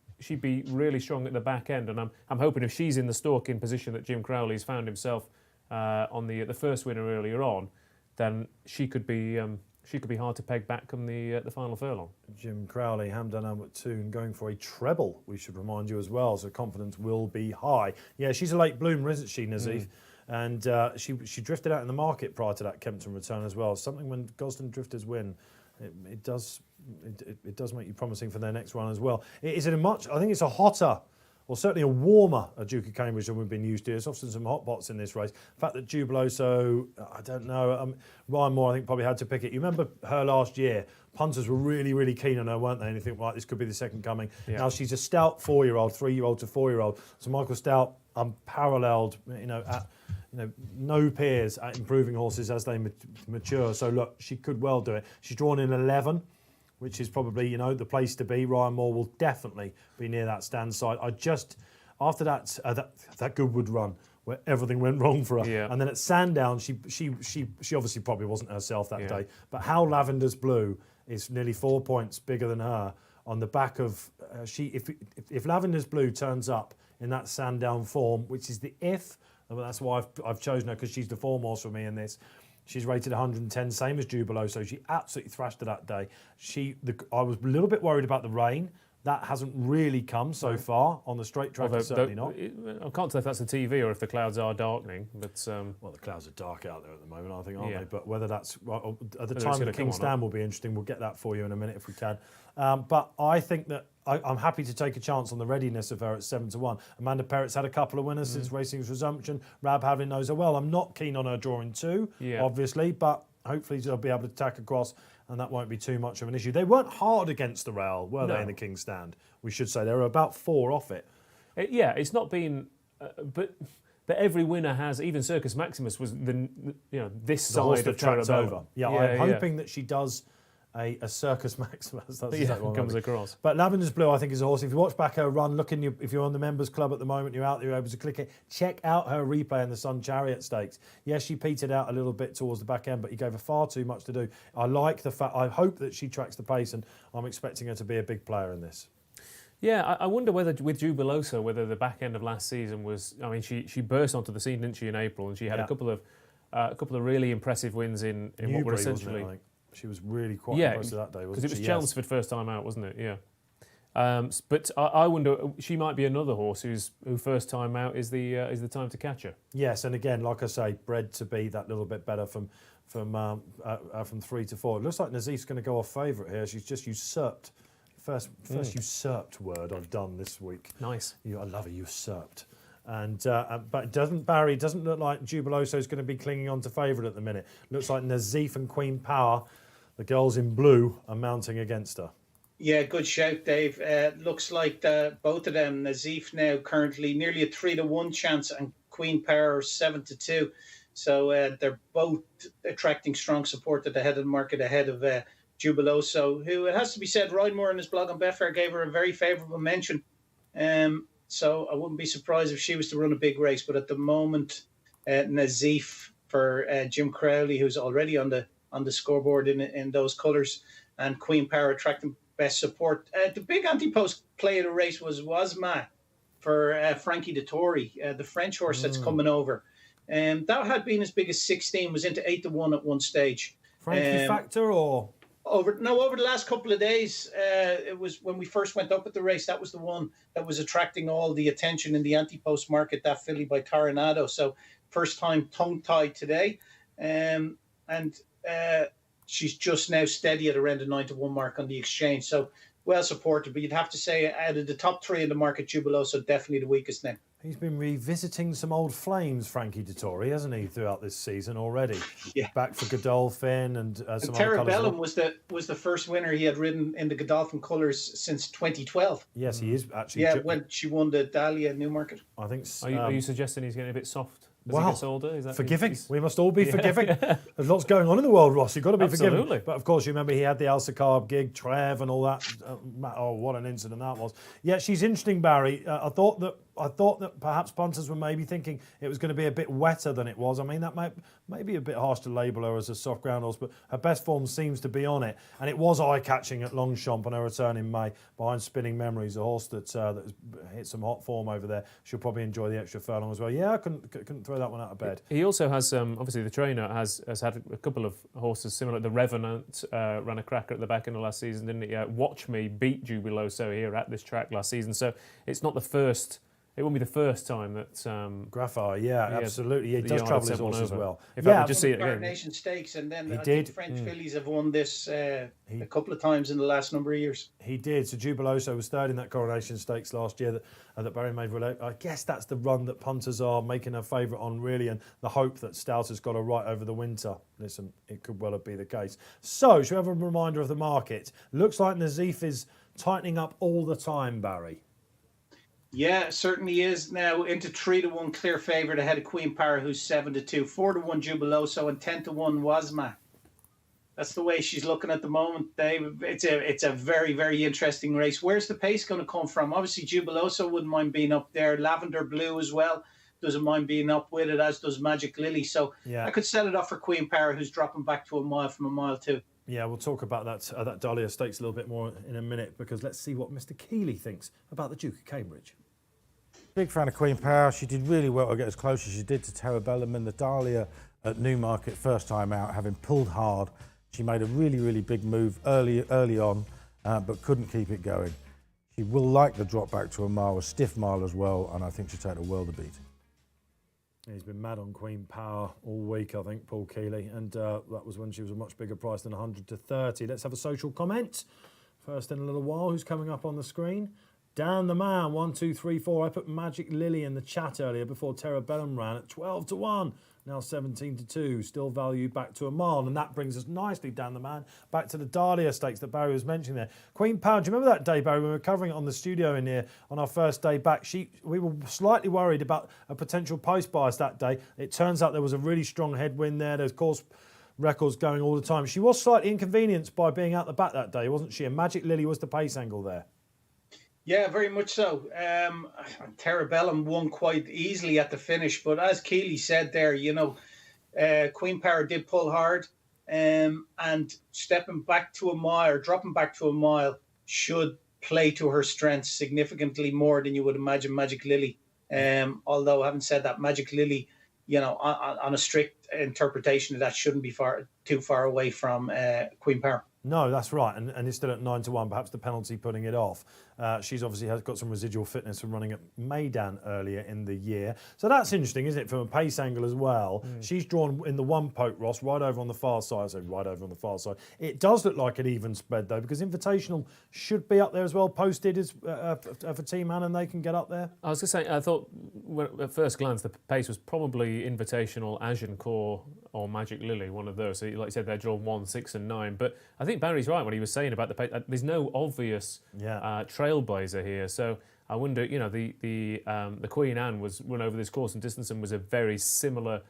be really strong at the back end. And I'm hoping if she's in the stalking position that Jim Crowley's found himself on the first winner earlier on, then she could be hard to peg back come the final furlong. Jim Crowley, Hamdan Al-Maktoum, going for a treble, we should remind you as well, so confidence will be high. Yeah, she's a late bloomer, isn't she, Nazif? And she drifted out in the market prior to that Kempton return as well. Something when Gosden drifters win, it does make you promising for their next run as well. Is it I think it's a hotter, or certainly a warmer Duke of Cambridge than we've been used to. There's often some hot spots in this race. The fact that Jubiloso, I don't know, Ryan Moore I think probably had to pick it. You remember her last year, punters were really, really keen on her, weren't they? And you think, right, this could be the second coming. Yeah. Now she's a stout 4-year-old, 3-year-old to 4-year-old. So Michael Stout, unparalleled, no peers at improving horses as they mature. So look, she could well do it. She's drawn in 11. Which is probably, the place to be. Ryan Moore will definitely be near that stand side. After that Goodwood run, where everything went wrong for her, and then at Sandown, she obviously probably wasn't herself that day. But How Lavender's Blue is nearly 4 points bigger than her on the back of if Lavender's Blue turns up in that Sandown form, which is the if, and that's why I've chosen her, because she's the form horse for me in this. She's rated 110, same as Jubiloso, so she absolutely thrashed her that day. I was a little bit worried about the rain. That hasn't really come so far on the straight track. Certainly not. I can't tell if that's the TV or if the clouds are darkening. But well, the clouds are dark out there at the moment, I think, aren't they? But whether that's at the time of the King's Stand will be interesting. We'll get that for you in a minute if we can. But I think that I'm happy to take a chance on the readiness of her at 7-1. Amanda Perrett's had a couple of winners since racing's resumption. Rab Havlin knows her well. I'm not keen on her drawing 2, obviously, but hopefully she'll be able to tack across, and that won't be too much of an issue. They weren't hard against the rail, were they, in the King's Stand? We should say they were about 4 off it. It's not been, but every winner has. Even Circus Maximus was this side of trying to over. I'm hoping that she does a Circus Maximus. That's exactly what comes across. But Lavender's Blue, I think, is a horse. If you watch back her run, if you're on the members club at the moment, you're out there, you're able to click it. Check out her replay in the Sun Chariot Stakes. Yes, she petered out a little bit towards the back end, but he gave her far too much to do. I like the fact. I hope that she tracks the pace, and I'm expecting her to be a big player in this. Yeah, I wonder whether with Jubiloso, whether the back end of last season was. I mean, she burst onto the scene, didn't she, in April, and she had a couple of really impressive wins in Newbury, what were essentially. Wasn't it, she was really quite impressive that day, wasn't she? Because it was Chelmsford first time out, wasn't it? Yeah. But I wonder, she might be another horse who first time out is the time to catch her. Yes, and again, like I say, bred to be that little bit better from 3 to 4. It looks like Nazif's going to go off favourite here. She's just usurped. First usurped word I've done this week. Nice. I love it, usurped. And but Barry doesn't look like Jubiloso is going to be clinging on to favourite at the minute. Looks like Nazif and Queen Power, the girls in blue, are mounting against her. Yeah, good shout, Dave. Looks like both of them, Nazif now currently nearly a 3-1 chance, and Queen Power 7-2. So they're both attracting strong support at the head of the market ahead of Jubiloso, who, it has to be said, Ryan Moore in his blog on Betfair gave her a very favourable mention. So I wouldn't be surprised if she was to run a big race. But at the moment, Nazif for Jim Crowley, who's already on the scoreboard in those colours, and Queen Power attracting best support. The big anti-post play of the race was Wasma for Frankie Dettori, the French horse that's coming over. That had been as big as 16, was into 8-1 at one stage. Frankie factor or? Over the last couple of days, it was when we first went up at the race. That was the one that was attracting all the attention in the anti-post market. That filly by Coronado. So first time tongue-tied today, and she's just now steady at around the 9-1 mark on the exchange. So well supported. But you'd have to say out of the top three in the market, Jubiloso definitely the weakest now. He's been revisiting some old flames, Frankie Dettori, hasn't he, throughout this season already? Yeah. Back for Godolphin and some other Terra colours. Bellum was the first winner he had ridden in the Godolphin colours since 2012. Yes, he is actually. Yeah, when she won the Dahlia Newmarket. I think. Are you suggesting he's getting a bit soft as he Well, gets older? Is that forgiving. We must all be forgiving. There's lots going on in the world, Ross. You've got to be Absolutely. forgiving. But of course, you remember he had the Alsacar gig, Trev, and all that. Oh, what an incident that was. Yeah, she's interesting, Barry. I thought that perhaps punters were maybe thinking it was going to be a bit wetter than it was. I mean, that may be a bit harsh to label her as a soft ground horse, but her best form seems to be on it. And it was eye-catching at Longchamp on her return in May behind Spinning Memories, a horse that has hit some hot form over there. She'll probably enjoy the extra furlong as well. Yeah, I couldn't throw that one out of bed. He also has, obviously the trainer has had a couple of horses similar. The Revenant ran a cracker at the back end of last season, didn't he? Watch Me beat Jubiloso here at this track last season. So it's not the first... It won't be the first time that... Graffar, absolutely. He does Yard travel his set one horse as over. well. In fact, we'll Just see it again. Coronation Stakes, and then He I did. think French fillies have won this a couple of times in the last number of years. He did. So Jubiloso was third in that Coronation Stakes last year that Barry made. I guess that's the run that punters are making a favourite on, really, and the hope that Stout has got her right over the winter. Listen, it could well be the case. So, should we have a reminder of the market? Looks like Nazif is tightening up all the time, Barry. Yeah, it certainly is. Now into 3-1 clear favourite ahead of Queen Para, who's 7-2, 4-1 Jubiloso, and 10-1 Wasma. That's the way she's looking at the moment, Dave. It's a very, very interesting race. Where's the pace going to come from? Obviously, Jubiloso wouldn't mind being up there. Lavender Blue as well doesn't mind being up with it, as does Magic Lily. So I could set it up for Queen Para, who's dropping back to a mile from a mile too. Yeah, we'll talk about that Dahlia Stakes a little bit more in a minute, because let's see what Mr. Keeley thinks about the Duke of Cambridge. Big fan of Queen Power. She did really well to get as close as she did to Terra Bellum and the Dahlia at Newmarket first time out, having pulled hard. She made a really, really big move early on, but couldn't keep it going. She will like the drop back to a stiff mile as well, and I think she'll take a world of beat. He's been mad on Queen Power all week, I think, Paul Keeley, and that was when she was a much bigger price than 100 to 30. Let's have a social comment. First in a little while, who's coming up on the screen? Dan the Man, 1, 2, 3, 4. I put Magic Lily in the chat earlier before Terra Bellum ran at 12-1. Now 17-2. Still valued back to a mile. And that brings us nicely, Dan the Man, back to the Dahlia Stakes that Barry was mentioning there. Queen Power, do you remember that day, Barry, when we were covering it on the studio in here on our first day back? We were slightly worried about a potential post bias that day. It turns out there was a really strong headwind there. There's course records going all the time. She was slightly inconvenienced by being out the back that day, wasn't she? And Magic Lily was the pace angle there. Yeah, very much so. Terra Bellum won quite easily at the finish, but as Keeley said there, Queen Power did pull hard, and stepping back to a mile or dropping back to a mile should play to her strengths significantly more than you would imagine Magic Lily. Although, having said that, Magic Lily, on a strict interpretation of that, shouldn't be too far away from Queen Power. No, that's right, and it's still at 9-1. Perhaps the penalty putting it off. She's obviously has got some residual fitness from running at Maidan earlier in the year. So that's interesting, isn't it, from a pace angle as well. She's drawn in the one poke, Ross, right over on the far side. So right over on the far side. It does look like an even spread, though, because Invitational should be up there as well, posted as for Team Ann, and they can get up there. I was going to say, I thought at first glance the pace was probably Invitational, Agincourt or Magic Lily, one of those. So like you said, they're drawn 1, 6 and 9. But I think Barry's right when he was saying about the pace. There's no obvious trailblazer here. So I wonder, the Queen Anne was run over this course, and Distancing was a very similar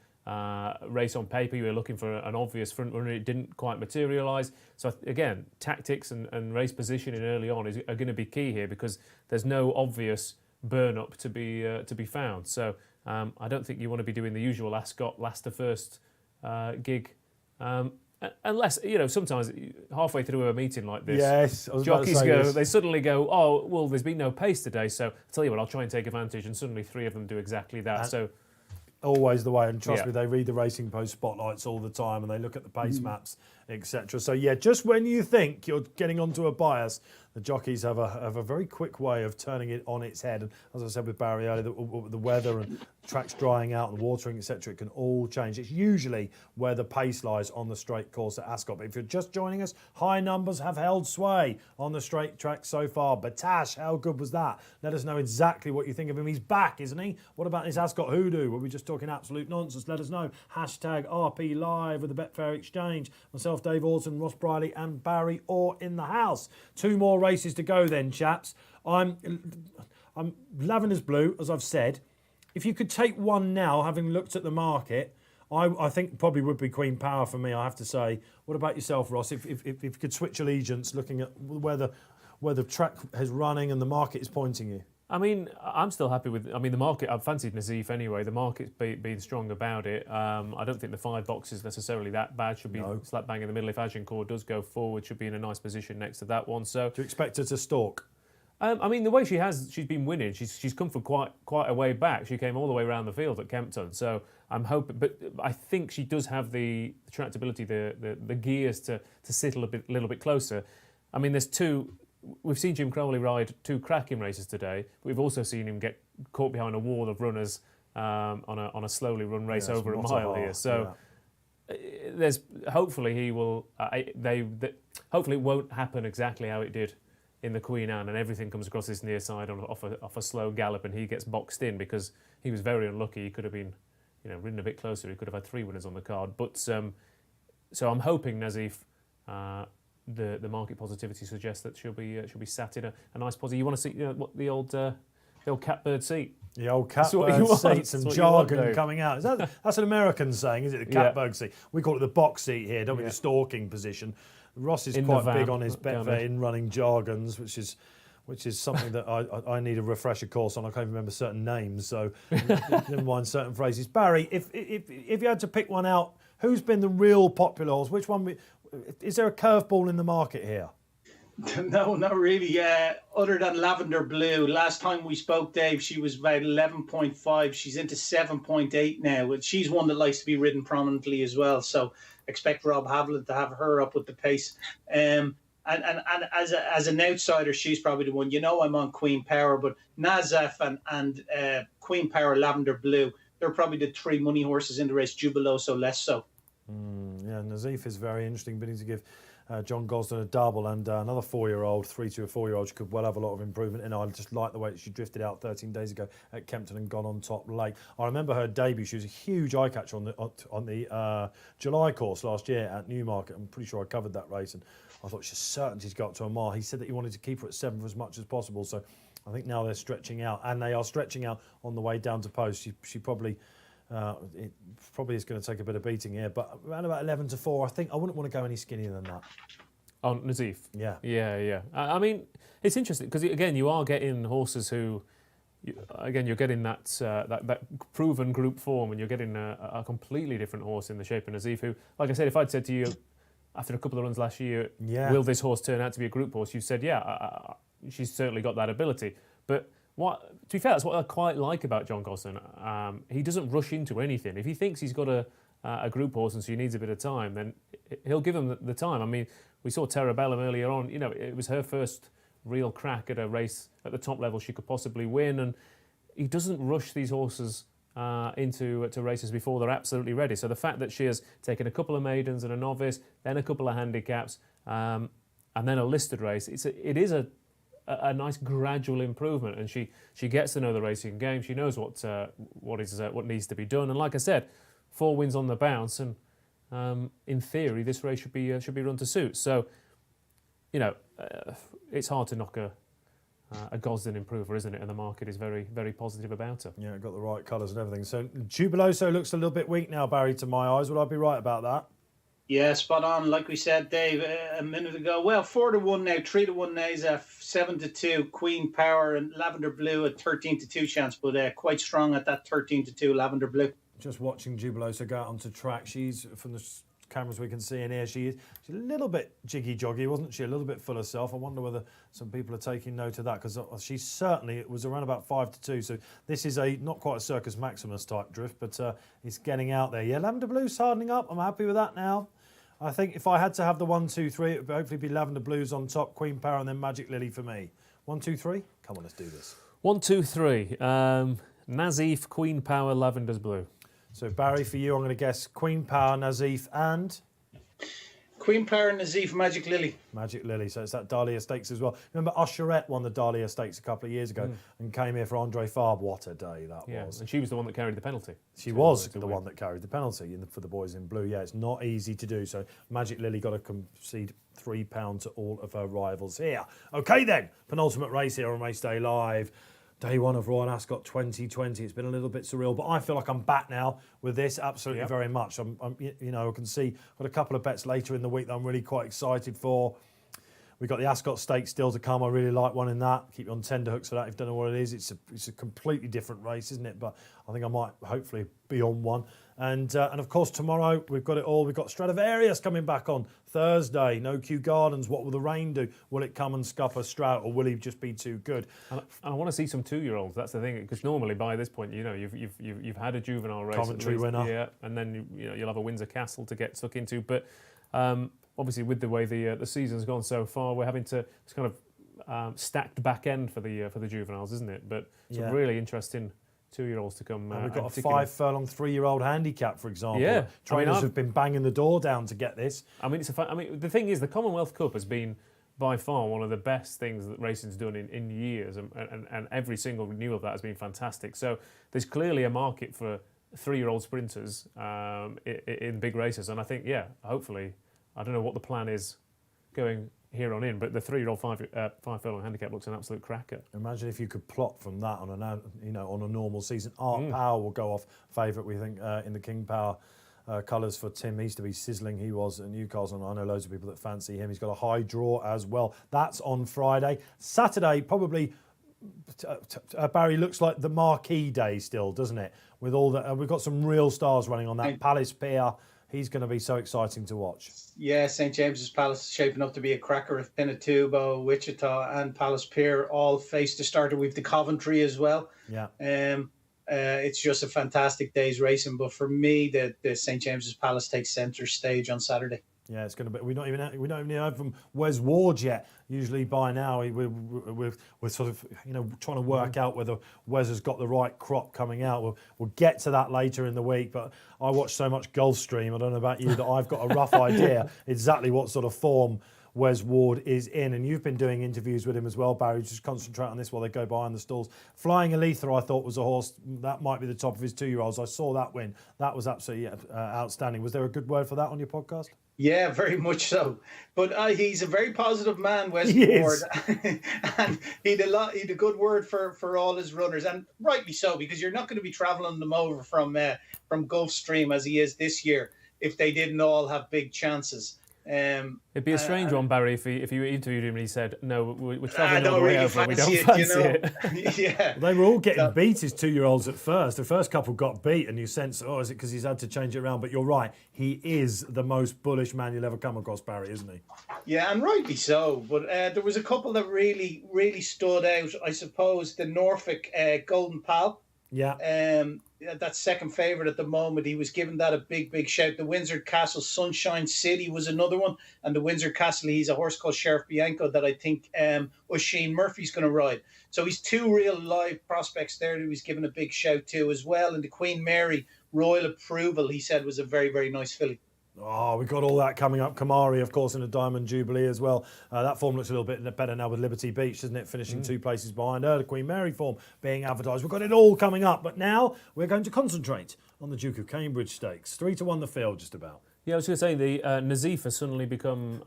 race on paper. You were looking for an obvious front runner. It didn't quite materialise. So again, tactics and race positioning early on are going to be key here, because there's no obvious burn up to be found. So I don't think you want to be doing the usual Ascot last to first gig. Unless, sometimes halfway through a meeting like this, jockeys they suddenly go, oh, well, there's been no pace today, so I'll tell you what, I'll try and take advantage, and suddenly 3 of them do exactly that. always the way. And trust me, they read the Racing Post spotlights all the time, and they look at the pace maps, etc. So yeah, just when you think you're getting onto a bias, the jockeys have a very quick way of turning it on its head. And as I said with Barry earlier, the weather and tracks drying out and watering, etc., it can all change. It's usually where the pace lies on the straight course at Ascot. But if you're just joining us, high numbers have held sway on the straight track so far. Batash, how good was that? Let us know exactly what you think of him. He's back, isn't he? What about his Ascot hoodoo? Were we just talking absolute nonsense? Let us know. Hashtag RP Live with the Betfair Exchange. Myself, Dave Orton, Ross Brierley and Barry Orr in the house. 2 more races to go then, chaps. I'm Lavender's Blue, as I've said. If you could take one now, having looked at the market, I think probably would be Queen Power for me, I have to say. What about yourself, Ross? If you could switch allegiance, looking at where the track is running and the market is pointing you. I mean, I'm still happy with. I mean, the market. I've fancied Nazif anyway. The market's been strong about it. I don't think the 5 boxes necessarily that bad. Should be slap bang in the middle. If Agincourt does go forward, should be in a nice position next to that one. So, do you expect her to stalk? I mean, the way she's been winning. She's come from quite a way back. She came all the way around the field at Kempton. So I'm hoping, but I think she does have the tractability, the gears to sit a little bit closer. I mean, there's 2. We've seen Jim Crowley ride 2 cracking races today. But we've also seen him get caught behind a wall of runners on a slowly run race over a mile here. So there's hopefully he will. Hopefully it won't happen exactly how it did in the Queen Anne, and everything comes across his near side off a slow gallop, and he gets boxed in because he was very unlucky. He could have been, ridden a bit closer. He could have had 3 winners on the card. But so I'm hoping Nazif. The market positivity suggests that she'll be sat in a nice position. You want to see what the old catbird seat. The old catbird seat, some jargon coming out. That's an American saying, is it? The catbird seat. We call it the box seat here, don't we? The stalking position. Ross is quite big on his Betfair in-running jargons, which is something that I need a refresher course on. I can't even remember certain names, so never mind certain phrases. Barry, if you had to pick one out, who's been the real popular horse? Which one? Is there a curveball in the market here? No, not really. Other than Lavender Blue. Last time we spoke, Dave, she was about 11.5. She's into 7.8 now. She's one that likes to be ridden prominently as well. So expect Rob Havlin to have her up with the pace. And as an outsider, she's probably the one. I'm on Queen Power, but Nazaf and Queen Power, Lavender Blue, they're probably the 3 money horses in the race. Jubiloso less so. Yeah, Nazif is very interesting, bidding to give John Gosden a double, and another 4-year-old, 3 to a 4-year-old. She could well have a lot of improvement, and I just like the way that she drifted out 13 days ago at Kempton and gone on top late. I remember her debut. She was a huge eye catcher on the July course last year at Newmarket. I'm pretty sure I covered that race, and I thought she's certain she's got to a mile. He said that he wanted to keep her at 7 for as much as possible, so I think now they're stretching out, and they are stretching out on the way down to post. She probably... it probably is going to take a bit of beating here, but around about 11 to 4, I think I wouldn't want to go any skinnier than that. On Nazif? Yeah. I mean, it's interesting because, again, you are getting horses who, you're getting that proven group form, and you're getting a completely different horse in the shape of Nazif, who, like I said, if I'd said to you after a couple of runs last year, will this horse turn out to be a group horse? You said, she's certainly got that ability. But to be fair, that's what I quite like about John Gosden. He doesn't rush into anything. If he thinks he's got a group horse and so he needs a bit of time, then he'll give him the time. I mean, we saw Terabellum earlier on. It was her first real crack at a race at the top level she could possibly win, and he doesn't rush these horses into races before they're absolutely ready. So the fact that she has taken a couple of maidens and a novice, then a couple of handicaps, and then a listed race, it is a nice gradual improvement, and she gets to know the racing game. She knows what needs to be done, and like I said, 4 wins on the bounce, and in theory this race should be run to suit. So it's hard to knock a Gosden improver, isn't it? And the market is very, very positive about her. Yeah, got the right colours and everything. So Jubiloso looks a little bit weak now, Barry, to my eyes. Would I be right about that? Yeah, spot on. Like we said, Dave, a minute ago. Well, 4 to 1 now, 3 to 1 now is 7 to 2. Queen Power and Lavender Blue at 13 to 2 chance, but quite strong at that 13 to 2 Lavender Blue. Just watching Jubiloso go out onto track. She's from the cameras we can see in here. She's a little bit jiggy-joggy, wasn't she? A little bit full of self. I wonder whether some people are taking note of that, because she certainly, it was around about 5-2. So this is not quite a Circus Maximus type drift, but it's getting out there. Yeah, Lavender Blue's hardening up. I'm happy with that now. I think if I had to have the 1, 2, 3, it would hopefully be Lavender Blues on top, Queen Power, and then Magic Lily for me. 1, 2, 3. Come on, let's do this. 1, 2, 3. Nazif, Queen Power, Lavender's Blue. So Barry, for you, I'm going to guess Queen Power, Nazif, and Queen Power, Nazif, Magic Lily. Magic Lily. So it's that Dahlia Stakes as well. Remember, Usherette won the Dahlia Stakes a couple of years ago and came here for Andre Fabre. What a day that was. And she was the one that carried the penalty. She was the one that carried the penalty for the boys in blue. Yeah, it's not easy to do. So Magic Lily got to concede £3 to all of her rivals here. Okay then, penultimate race here on Race Day Live. Day one of Royal Ascot 2020. It's been a little bit surreal, but I feel like I'm back now with this. Absolutely, very much. I'm, I can see I've got a couple of bets later in the week that I'm really quite excited for. We've got the Ascot Stakes still to come. I really like one in that. Keep you on tenterhooks for that if you don't know what it is. It's a completely different race, isn't it? But I think I might hopefully be on one. And of course tomorrow we've got it all. We've got Stradivarius coming back on Thursday. No Kew Gardens. What will the rain do? Will it come and scupper Strout, or will he just be too good? And I want to see some 2-year-olds. That's the thing, because normally by this point, you've had a juvenile race, Coventry winner, yeah, and then you'll have a Windsor Castle to get stuck into. But obviously, with the way the season's gone so far, we're having to it's kind of stacked back end for the juveniles, isn't it? But some really interesting 2-year-olds to come. And we've got a 5 furlong 3-year-old handicap, for example. Yeah, trainers have been banging the door down to get this. I mean, the thing is, the Commonwealth Cup has been by far one of the best things that racing's done in years, and every single renewal of that has been fantastic. So there's clearly a market for 3-year-old sprinters in big races, and I think, hopefully, I don't know what the plan is going here on in, but the 3-year-old 5 furlong handicap looks an absolute cracker. Imagine if you could plot from that on a normal season. Art Power will go off favourite, we think, in the King Power colours for Tim. He used to be sizzling. He was at Newcastle, and I know loads of people that fancy him. He's got a high draw as well. That's on Friday. Saturday, probably, Barry, looks like the marquee day still, doesn't it? With all the, we've got some real stars running on that. Palace Pier. He's going to be so exciting to watch. Yeah, St James's Palace is shaping up to be a cracker. If Pinatubo, Wichita and Palace Pier all face the starter. We've the Coventry as well. Yeah. It's just a fantastic day's racing. But for me, the St James's Palace takes centre stage on Saturday. Yeah, it's going to be. We don't even heard from Wes Ward yet. Usually by now we're sort of trying to work out whether Wes has got the right crop coming out. We'll get to that later in the week. But I watch so much Gulfstream. I don't know about you, that I've got a rough idea exactly what sort of form Wes Ward is in, and you've been doing interviews with him as well, Barry. Just concentrate on this while they go behind the stalls. Flying Aletha, I thought, was a horse that might be the top of his 2-year-olds. I saw that win. That was absolutely outstanding. Was there a good word for that on your podcast? Yeah, very much so. But he's a very positive man, Wes Ward, and he'd a good word for all his runners, and rightly so, because you're not going to be travelling them over from Gulfstream as he is this year if they didn't all have big chances. It'd be a strange one, Barry, if you interviewed him and he said, "No, we're travelling all the way over. We don't fancy it." Yeah, well, they were all getting beat as 2-year-olds at first. The first couple got beat, and you sense, is it because he's had to change it around? But you're right, he is the most bullish man you'll ever come across, Barry, isn't he? Yeah, and rightly so. But there was a couple that really, really stood out. I suppose the Norfolk Golden Pal. Yeah. That's second favourite at the moment. He was given that a big shout. The Windsor Castle Sunshine City was another one. And the Windsor Castle, he's a horse called Sheriff Bianco that I think Oisin Murphy's going to ride. So he's 2 real live prospects there that he was given a big shout to as well. And the Queen Mary Royal Approval, he said, was a very, very nice filly. Oh, we've got all that coming up. Kamari, of course, in a Diamond Jubilee as well. That form looks a little bit better now with Liberty Beach, doesn't it? Finishing 2 places behind her. The Queen Mary form being advertised. We've got it all coming up. But now we're going to concentrate on the Duke of Cambridge Stakes. 3-1 the field, just about. Yeah, I was going to say the Nazif has suddenly become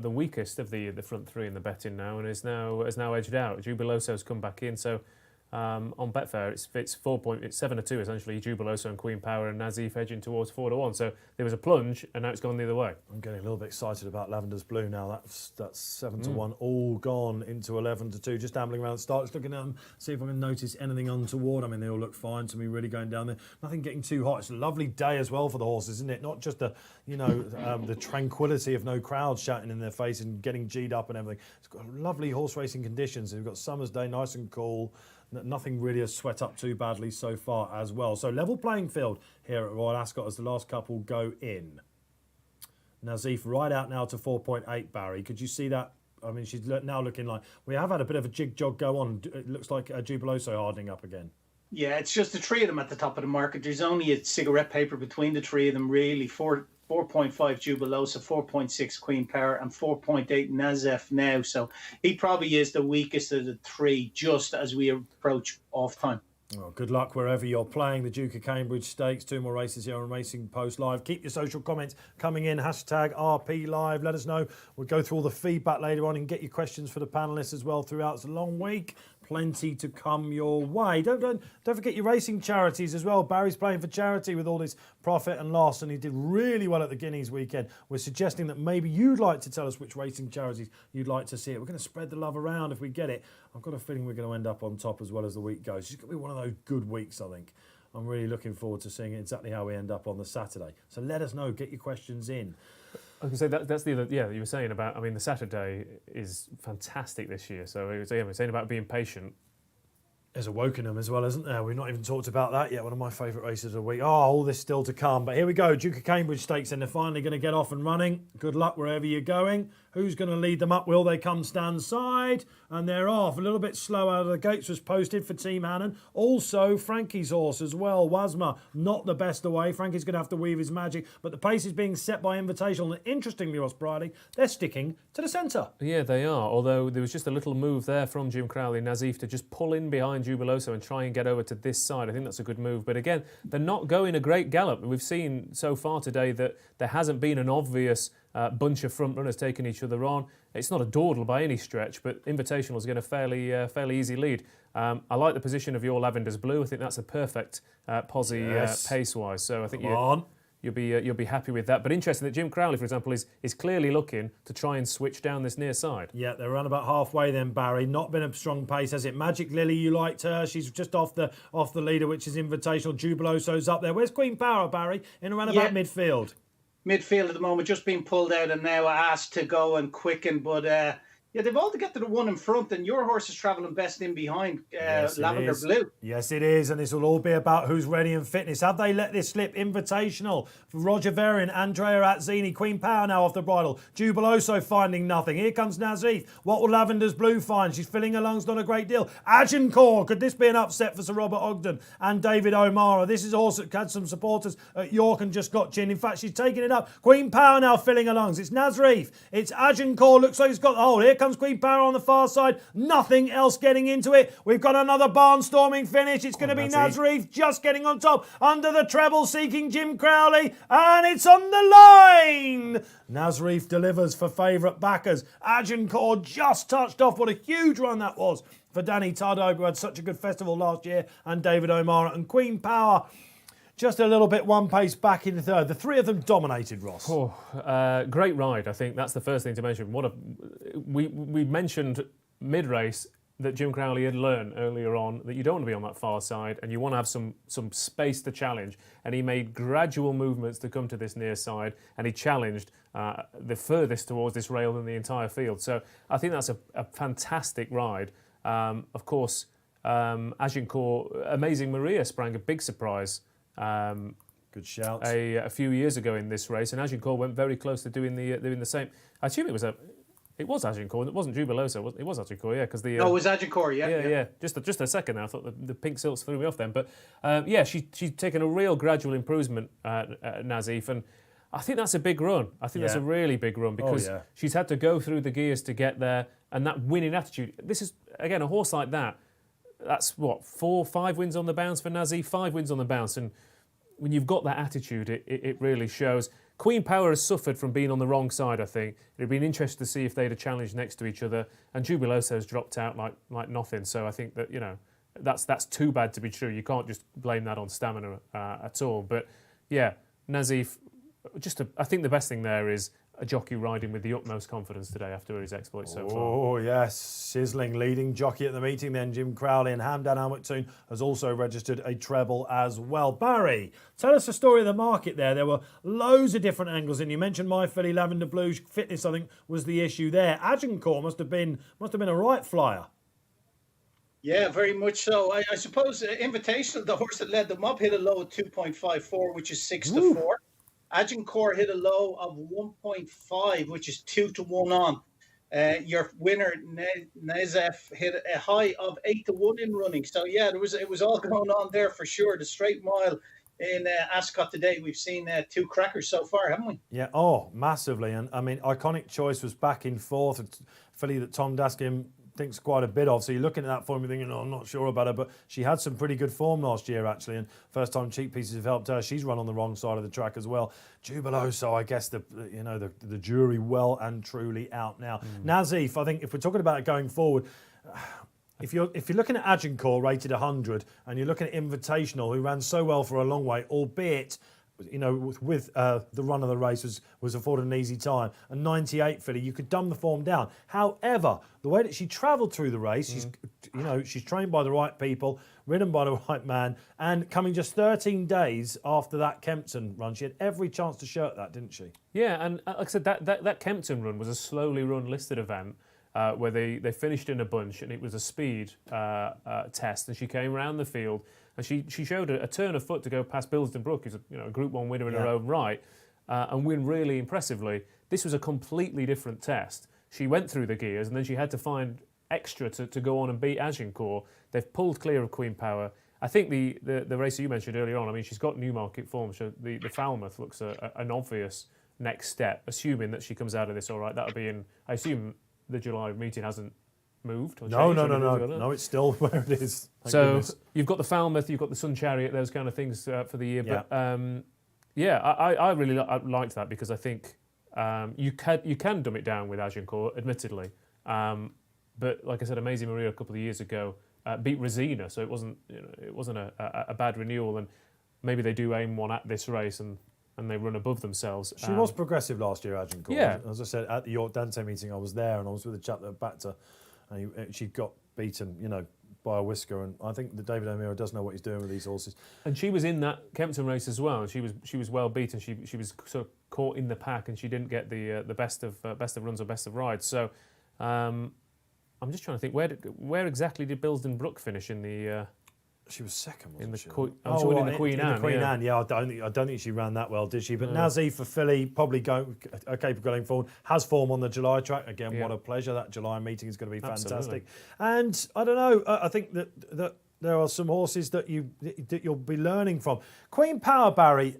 the weakest of the front three in the betting now, and is now edged out. Jubiloso's come back in, so on Betfair. It's 7-2 essentially. Jubiloso and Queen Power and Nazif edging towards 4-1. So there was a plunge, and now it's gone the other way. I'm getting a little bit excited about Lavender's Blue now. That's 7-1, all gone into 11-2. Just ambling around the start, just looking at them, see if I can notice anything untoward. I mean, they all look fine to me. Really going down there. Nothing getting too hot. It's a lovely day as well for the horses, isn't it? Not just the the tranquility of no crowds shouting in their face and getting G'd up and everything. It's got lovely horse racing conditions. We've got summer's day, nice and cool. Nothing really has sweat up too badly so far as well. So level playing field here at Royal Ascot as the last couple go in. Nazif right out now to 4.8, Barry. Could you see that? I mean, she's now looking like... We have had a bit of a jig-jog go on. It looks like Jubiloso hardening up again. Yeah, it's just the three of them at the top of the market. There's only a cigarette paper between the three of them, really. 4.5 Jubiloso, 4.6 Queen Power, and 4.8 Nazef now. So he probably is the weakest of the three just as we approach off time. Well, good luck wherever you're playing. The Duke of Cambridge Stakes, 2 more races here on Racing Post Live. Keep your social comments coming in. Hashtag RP Live. Let us know. We'll go through all the feedback later on and get your questions for the panellists as well throughout. It's a long week. Plenty to come your way. Don't forget your racing charities as well. Barry's playing for charity with all this profit and loss, and he did really well at the Guineas weekend. We're suggesting that maybe you'd like to tell us which racing charities you'd like to see it. We're going to spread the love around if we get it. I've got a feeling we're going to end up on top as well as the week goes. It's going to be one of those good weeks, I think. I'm really looking forward to seeing exactly how we end up on the Saturday. So let us know. Get your questions in. I was going to say that's the other, you were saying about, I mean, the Saturday is fantastic this year. So we're saying about being patient. There's a Wokenham as well, isn't there? We've not even talked about that yet. One of my favourite races of the week. Oh, all this still to come. But here we go. Duke of Cambridge Stakes, and they're finally going to get off and running. Good luck wherever you're going. Who's going to lead them up? Will they come stand side? And they're off. A little bit slow out of the gates was posted for Team Hannon. Also, Frankie's horse as well. Wasma, not the best away. Frankie's going to have to weave his magic. But the pace is being set by Invitational. And interestingly, Ross Brierley, they're sticking to the centre. Yeah, they are. Although there was just a little move there from Jim Crowley and Nazif to just pull in behind Jubiloso and try and get over to this side. I think that's a good move. But again, they're not going a great gallop. We've seen so far today that there hasn't been an obvious bunch of front runners taking each other on. It's not a dawdle by any stretch, but Invitational is going a fairly easy lead. I like the position of your Lavender's Blue. I think that's a perfect posse pace-wise. So I think you'll be happy with that. But interesting that Jim Crowley, for example, is clearly looking to try and switch down this near side. Yeah, they're around about halfway then, Barry. Not been a strong pace, has it? Magic Lily, you liked her. She's just off the leader, which is Invitational. Jubiloso's up there. Where's Queen Power, Barry? In around about midfield. Midfield at the moment, just being pulled out and now asked to go and quicken. But they've all to get to the one in front, and your horse is travelling best in behind Lavender Blue. Yes, it is, and this will all be about who's ready in fitness. Have they let this slip? Invitational. Roger Verin, Andrea Azzini, Queen Power now off the bridle. Jubiloso finding nothing. Here comes Nazif. What will Lavender's Blue find? She's filling her lungs, not a great deal. Agincourt, could this be an upset for Sir Robert Ogden and David O'Mara? This is a horse that had some supporters at York and just got chin. In fact, she's taking it up. Queen Power now filling her lungs. It's Nazif. It's Agincourt. Looks like he's got the hold. Here comes Queen Power on the far side. Nothing else getting into it. We've got another barnstorming finish. It's going to be Nazif just getting on top under the treble, seeking Jim Crowley, and it's on the line. Nazif delivers for favourite backers. Agincourt just touched off. What a huge run that was for Danny Tudhope, who had such a good festival last year, and David O'Mara. And Queen Power just a little bit one pace back in the third. The three of them dominated, Ross. Great ride, I think. That's the first thing to mention. We mentioned mid-race that Jim Crowley had learned earlier on that you don't want to be on that far side and you want to have some space to challenge. And he made gradual movements to come to this near side, and he challenged the furthest towards this rail than the entire field. So I think that's a fantastic ride. Of course, Agincourt, Amazing Maria sprang a big surprise. Good shout. A few years ago in this race, and Agincourt went very close to doing the same. I assume it was Agincourt. It wasn't Jubiloso. It was Agincourt, yeah. Because it was Agincourt, yeah. Just a second there. I thought the pink silks threw me off then, but she's taken a real gradual improvement, Nazif, and I think that's a big run. I think that's a really big run because she's had to go through the gears to get there, and that winning attitude. This is again a horse like that. That's what 4-5 wins on the bounce for Nazif, 5 wins on the bounce, and when you've got that attitude, it really shows. Queen Power has suffered from being on the wrong side, I think. It'd been interesting to see if they'd have challenged next to each other. And Jubiloso has dropped out like nothing. So I think that, that's too bad to be true. You can't just blame that on stamina at all. But yeah, Nazif, I think the best thing there is a jockey riding with the utmost confidence today after his exploits so far. Oh, yes. Sizzling leading jockey at the meeting then, Jim Crowley, and Hamdan Al-Maktoum has also registered a treble as well. Barry, tell us the story of the market there. There were loads of different angles, and you mentioned My Filly Lavender Blue. Fitness, I think, was the issue there. Agincourt must have been a right flyer. Yeah, very much so. I suppose Invitational, the horse that led them up, hit a low of 2.54, which is 6-4. Agincourt hit a low of 1.5, which is 2-1 on. Your winner, Nezef, hit a high of 8-1 in running. So yeah, it was all going on there for sure. The straight mile in Ascot today, we've seen two crackers so far, haven't we? Yeah, massively. And I mean, Iconic Choice was back in fourth. A filly that Tom Daskin thinks quite a bit of. So you're looking at that form, you're thinking, I'm not sure about her, but she had some pretty good form last year, actually, and first time cheek pieces have helped her. She's run on the wrong side of the track as well. Jubiloso, I guess the jury well and truly out now. Nazif, I think if we're talking about it going forward, if you're looking at Agincourt rated 100 and you're looking at Invitational, who ran so well for a long way, albeit with the run of the race was afforded an easy time. A 98 filly, you could dumb the form down. However, the way that she travelled through the race, she's trained by the right people, ridden by the right man, and coming just 13 days after that Kempton run, she had every chance to shirt that, didn't she? Yeah, and like I said, that Kempton run was a slowly run listed event where they finished in a bunch, and it was a speed test, and she came around the field. And she showed a turn of foot to go past Bilston Brook, who's a Group 1 winner in her own right, and win really impressively. This was a completely different test. She went through the gears, and then she had to find extra to go on and beat Agincourt. They've pulled clear of Queen Power. I think the race you mentioned earlier on, I mean, she's got Newmarket form, so the Falmouth looks an obvious next step, assuming that she comes out of this all right. That'll be I assume the July meeting hasn't moved? Or No, it's still where it is. Thank goodness. You've got the Falmouth, you've got the Sun Chariot, those kind of things for the year. Yeah. But I really liked that because I think you can dumb it down with Agincourt, admittedly. But like I said, Amazing Maria a couple of years ago beat Resina, so it wasn't a bad renewal. And maybe they do aim one at this race and they run above themselves. She was progressive last year, Agincourt. Yeah. As I said, at the York Dante meeting, I was there and I was with a chap that backed her. And she got beaten, by a whisker. And I think that David O'Meara does know what he's doing with these horses. And she was in that Kempton race as well. She was well beaten. She was sort of caught in the pack, and she didn't get the best of runs or best of rides. So I'm just trying to think where exactly did Bilston Brook finish in the. She was second, wasn't she? In the Queen Anne. The Queen Anne, yeah. I don't think she ran that well, did she? But Nazif for Filly, probably capable going forward. Has form on the July track. Again, what a pleasure. That July meeting is going to be fantastic. Absolutely. And I don't know, I think that there are some horses that you'll be learning from. Queen Power, Barry,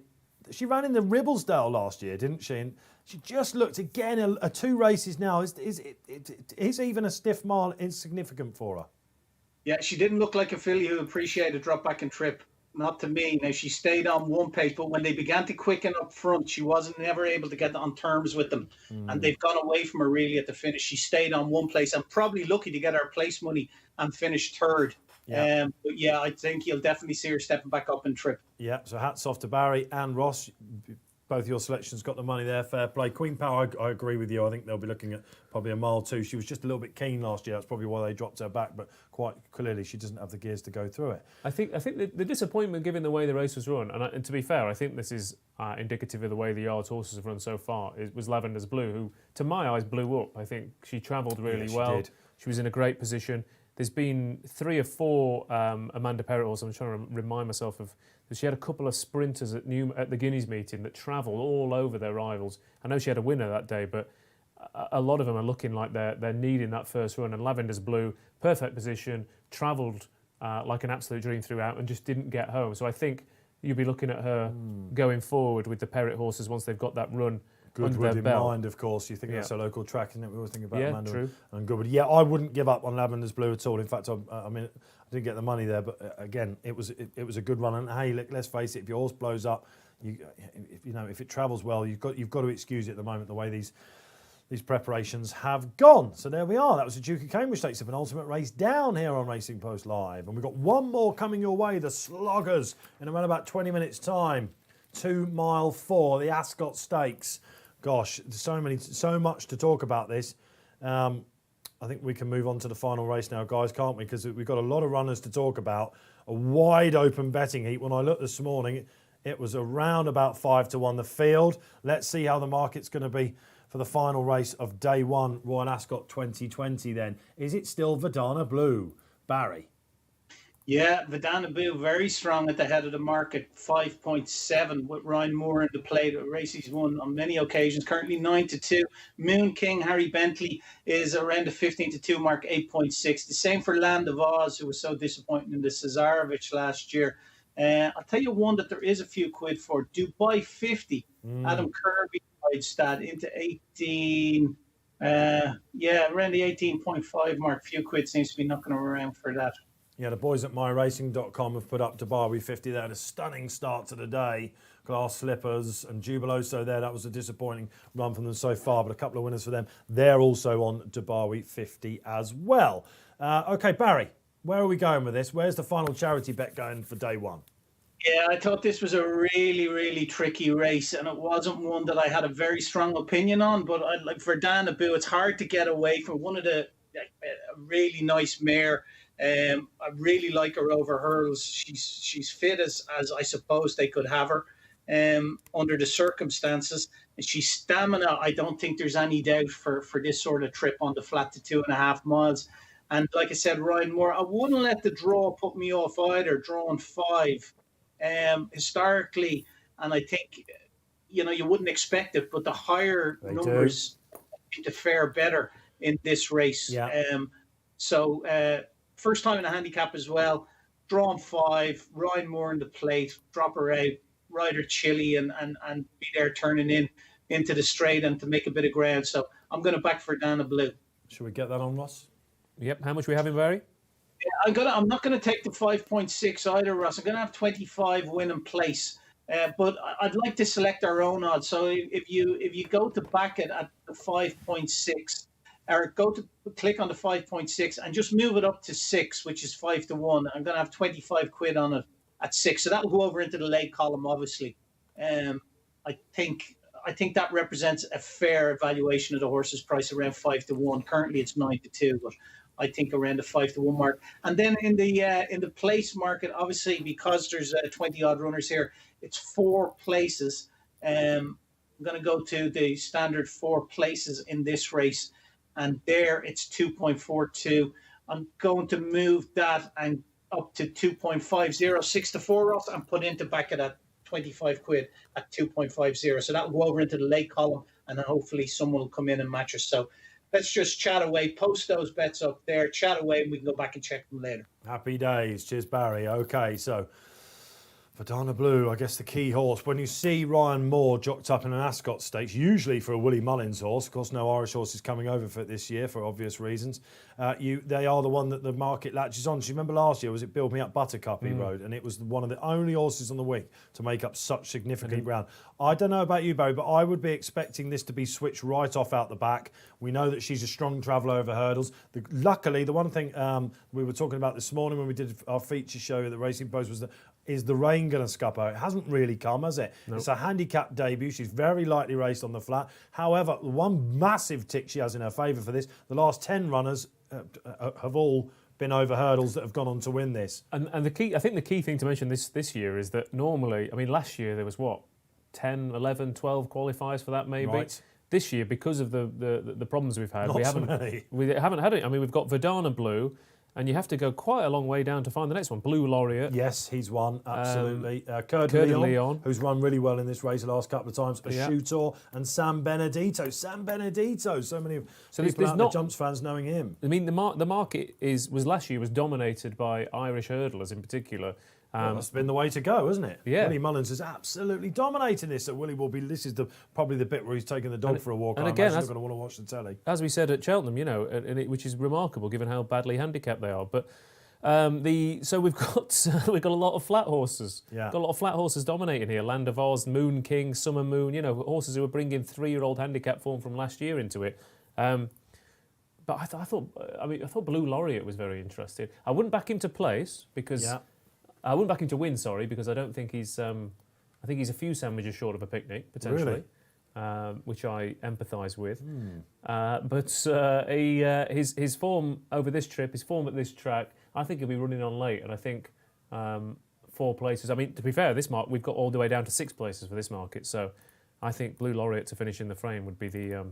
she ran in the Ribblesdale last year, didn't she? And she just looked, again, a 2 races now. Is even a stiff mile insignificant for her? Yeah, she didn't look like a filly who appreciated drop back and trip. Not to me. Now, she stayed on one pace, but when they began to quicken up front, she wasn't never able to get on terms with them. And they've gone away from her really at the finish. She stayed on one place and probably lucky to get her place money and finish third. Yeah. But yeah, I think you'll definitely see her stepping back up in trip. Yeah, so hats off to Barry and Ross. Both your selections got the money there, fair play. Queen Power, I agree with you. I think they'll be looking at probably a mile 2. She was just a little bit keen last year. That's probably why they dropped her back, but quite clearly she doesn't have the gears to go through it. I think the disappointment, given the way the race was run, and to be fair, I think this is indicative of the way the Yard's horses have run so far, was Lavender's Blue, who, to my eyes, blew up. I think she travelled really well. Did. She was in a great position. There's been 3 or 4 Amanda Perrott horses. I'm trying to remind myself of. She had a couple of sprinters at the Guineas meeting that travelled all over their rivals. I know she had a winner that day, but a lot of them are looking like they're needing that first run. And Lavender's Blue, perfect position, travelled like an absolute dream throughout and just didn't get home. So I think you'll be looking at her going forward with the Perrott horses once they've got that run. Goodwood in mind, of course. You think that's a local track, isn't it? We always think about Amanda true. and Goodwood. Yeah, I wouldn't give up on Lavender's Blue at all. In fact, I mean, I didn't get the money there, but again, it was a good run. And hey, let's face it, if your horse blows up, if it travels well, you've got to excuse it at the moment. The way these these preparations have gone. So there we are. That was the Duke of Cambridge Stakes, of an ultimate race down here on Racing Post Live. And we've got one more coming your way, the Sloggers, in around about 20 minutes' time. 2 Mile 4, the Ascot Stakes. Gosh, there's so much to talk about this. I think we can move on to the final race now, guys, can't we? Because we've got a lot of runners to talk about. A wide open betting heat. When I looked this morning, it was around about 5-1 the field. Let's see how the market's going to be for the final race of day one, Royal Ascot 2020 then. Is it still Verdana Blue? Barry? Yeah, Verdana Blue very strong at the head of the market, 5.7 with Ryan Moore in the play. The race he's won on many occasions, currently 9-2. Moon King, Harry Bentley is around the 15-2 mark, 8.6. The same for Land of Oz, who was so disappointing in the Cesarovich last year. I'll tell you one that there is a few quid for. Dubai 50. Adam Kirby rides that into 18. Around the 18.5 mark. Few quid seems to be knocking around for that. Yeah, the boys at myracing.com have put up Dubai 50 there. A stunning start to the day. Glass Slippers and Jubiloso there. That was a disappointing run from them so far, but a couple of winners for them. They're also on Dubai 50 as well. Okay, Barry, where are we going with this? Where's the final charity bet going for day one? Yeah, I thought this was a really, really tricky race, and it wasn't one that I had a very strong opinion on. But I like Verdana Blue. It's hard to get away from one of the a really nice mare. I really like her over hurdles. She's fit as I suppose they could have her under the circumstances. And she's stamina. I don't think there's any doubt for this sort of trip on the flat to 2.5 miles. And like I said, Ryan Moore, I wouldn't let the draw put me off either. Drawing 5 historically, and I think you wouldn't expect it, but the higher numbers seem to fare better in this race. Yeah. First time in a handicap as well. Drawn 5, Ryan Moore in the plate, drop her out, ride her chilly and be there turning into the straight and to make a bit of ground. So I'm going to back Verdana Blue. Should we get that on, Ross? Yep. How much are we having, Barry? Yeah, I'm not going to take the 5.6 either, Ross. I'm going to have 25 win in place. But I'd like to select our own odds. So if you go to back it at the 5.6, or go to click on the 5.6 and just move it up to 6, which is 5-1. I'm going to have 25 quid on it at 6. So that'll go over into the late column, obviously. I think that represents a fair evaluation of the horse's price around 5-1. Currently it's 9-2, but I think around the 5-1 mark. And then in the place market, obviously, because there's 20 odd runners here, it's 4 places. I'm going to go to the standard 4 places in this race. And there it's 2.42. I'm going to move that and up to 2.50, 6-4, Ross, and put into back at that 25 quid at 2.50. So that will go over into the late column, and then hopefully someone will come in and match us. So let's just chat away, post those bets up there, chat away, and we can go back and check them later. Happy days. Cheers, Barry. Okay, so Verdana Blue, I guess the key horse. When you see Ryan Moore jocked up in an Ascot Stakes, usually for a Willie Mullins horse, of course no Irish horse is coming over for it this year for obvious reasons, they are the one that the market latches on. Do you remember last year, was it Build Me Up Buttercup he rode? And it was one of the only horses on the week to make up such significant ground. I don't know about you, Barry, but I would be expecting this to be switched right off out the back. We know that she's a strong traveller over hurdles. Luckily, the one thing we were talking about this morning when we did our feature show at the Racing Post was that is the rain going to scupper? It hasn't really come, has it? Nope. It's a handicap debut. She's very lightly raced on the flat. However, the one massive tick she has in her favour for this, the last 10 runners have all been over hurdles that have gone on to win this. And I think the key thing to mention this year is that normally, I mean, last year there was 10, 11, 12 qualifiers for that maybe. Right. This year, because of the problems we've had, we haven't had it. I mean, we've got Verdana Blue, and you have to go quite a long way down to find the next one. Blue Laureate. Yes, he's won, absolutely. Coeur de Lion, who's run really well in this race the last couple of times. Asciutto and San Benedito. So many people out there, Jumps fans knowing him. I mean, the market was last year was dominated by Irish hurdlers in particular. That's been the way to go, hasn't it? Yeah. Willie Mullins is absolutely dominating this. So Willie will be. This is probably the bit where he's taking the dog for a walk. And I again, imagine they're going to want to watch the telly. As we said at Cheltenham, which is remarkable given how badly handicapped they are. But So we've got a lot of flat horses. Yeah. Got a lot of flat horses dominating here. Land of Oz, Moon King, Summer Moon. Horses who are bringing 3-year-old handicap form from last year into it. But I thought Blue Laureate was very interesting. I wouldn't back him to place because I wouldn't back him to win. Sorry, because I don't think he's. I think he's a few sandwiches short of a picnic potentially, which I empathise with. But his form over this trip, his form at this track, I think he'll be running on late, and I think 4 places. I mean, to be fair, this mark we've got all the way down to 6 places for this market. So I think Blue Laureate to finish in the frame would be the.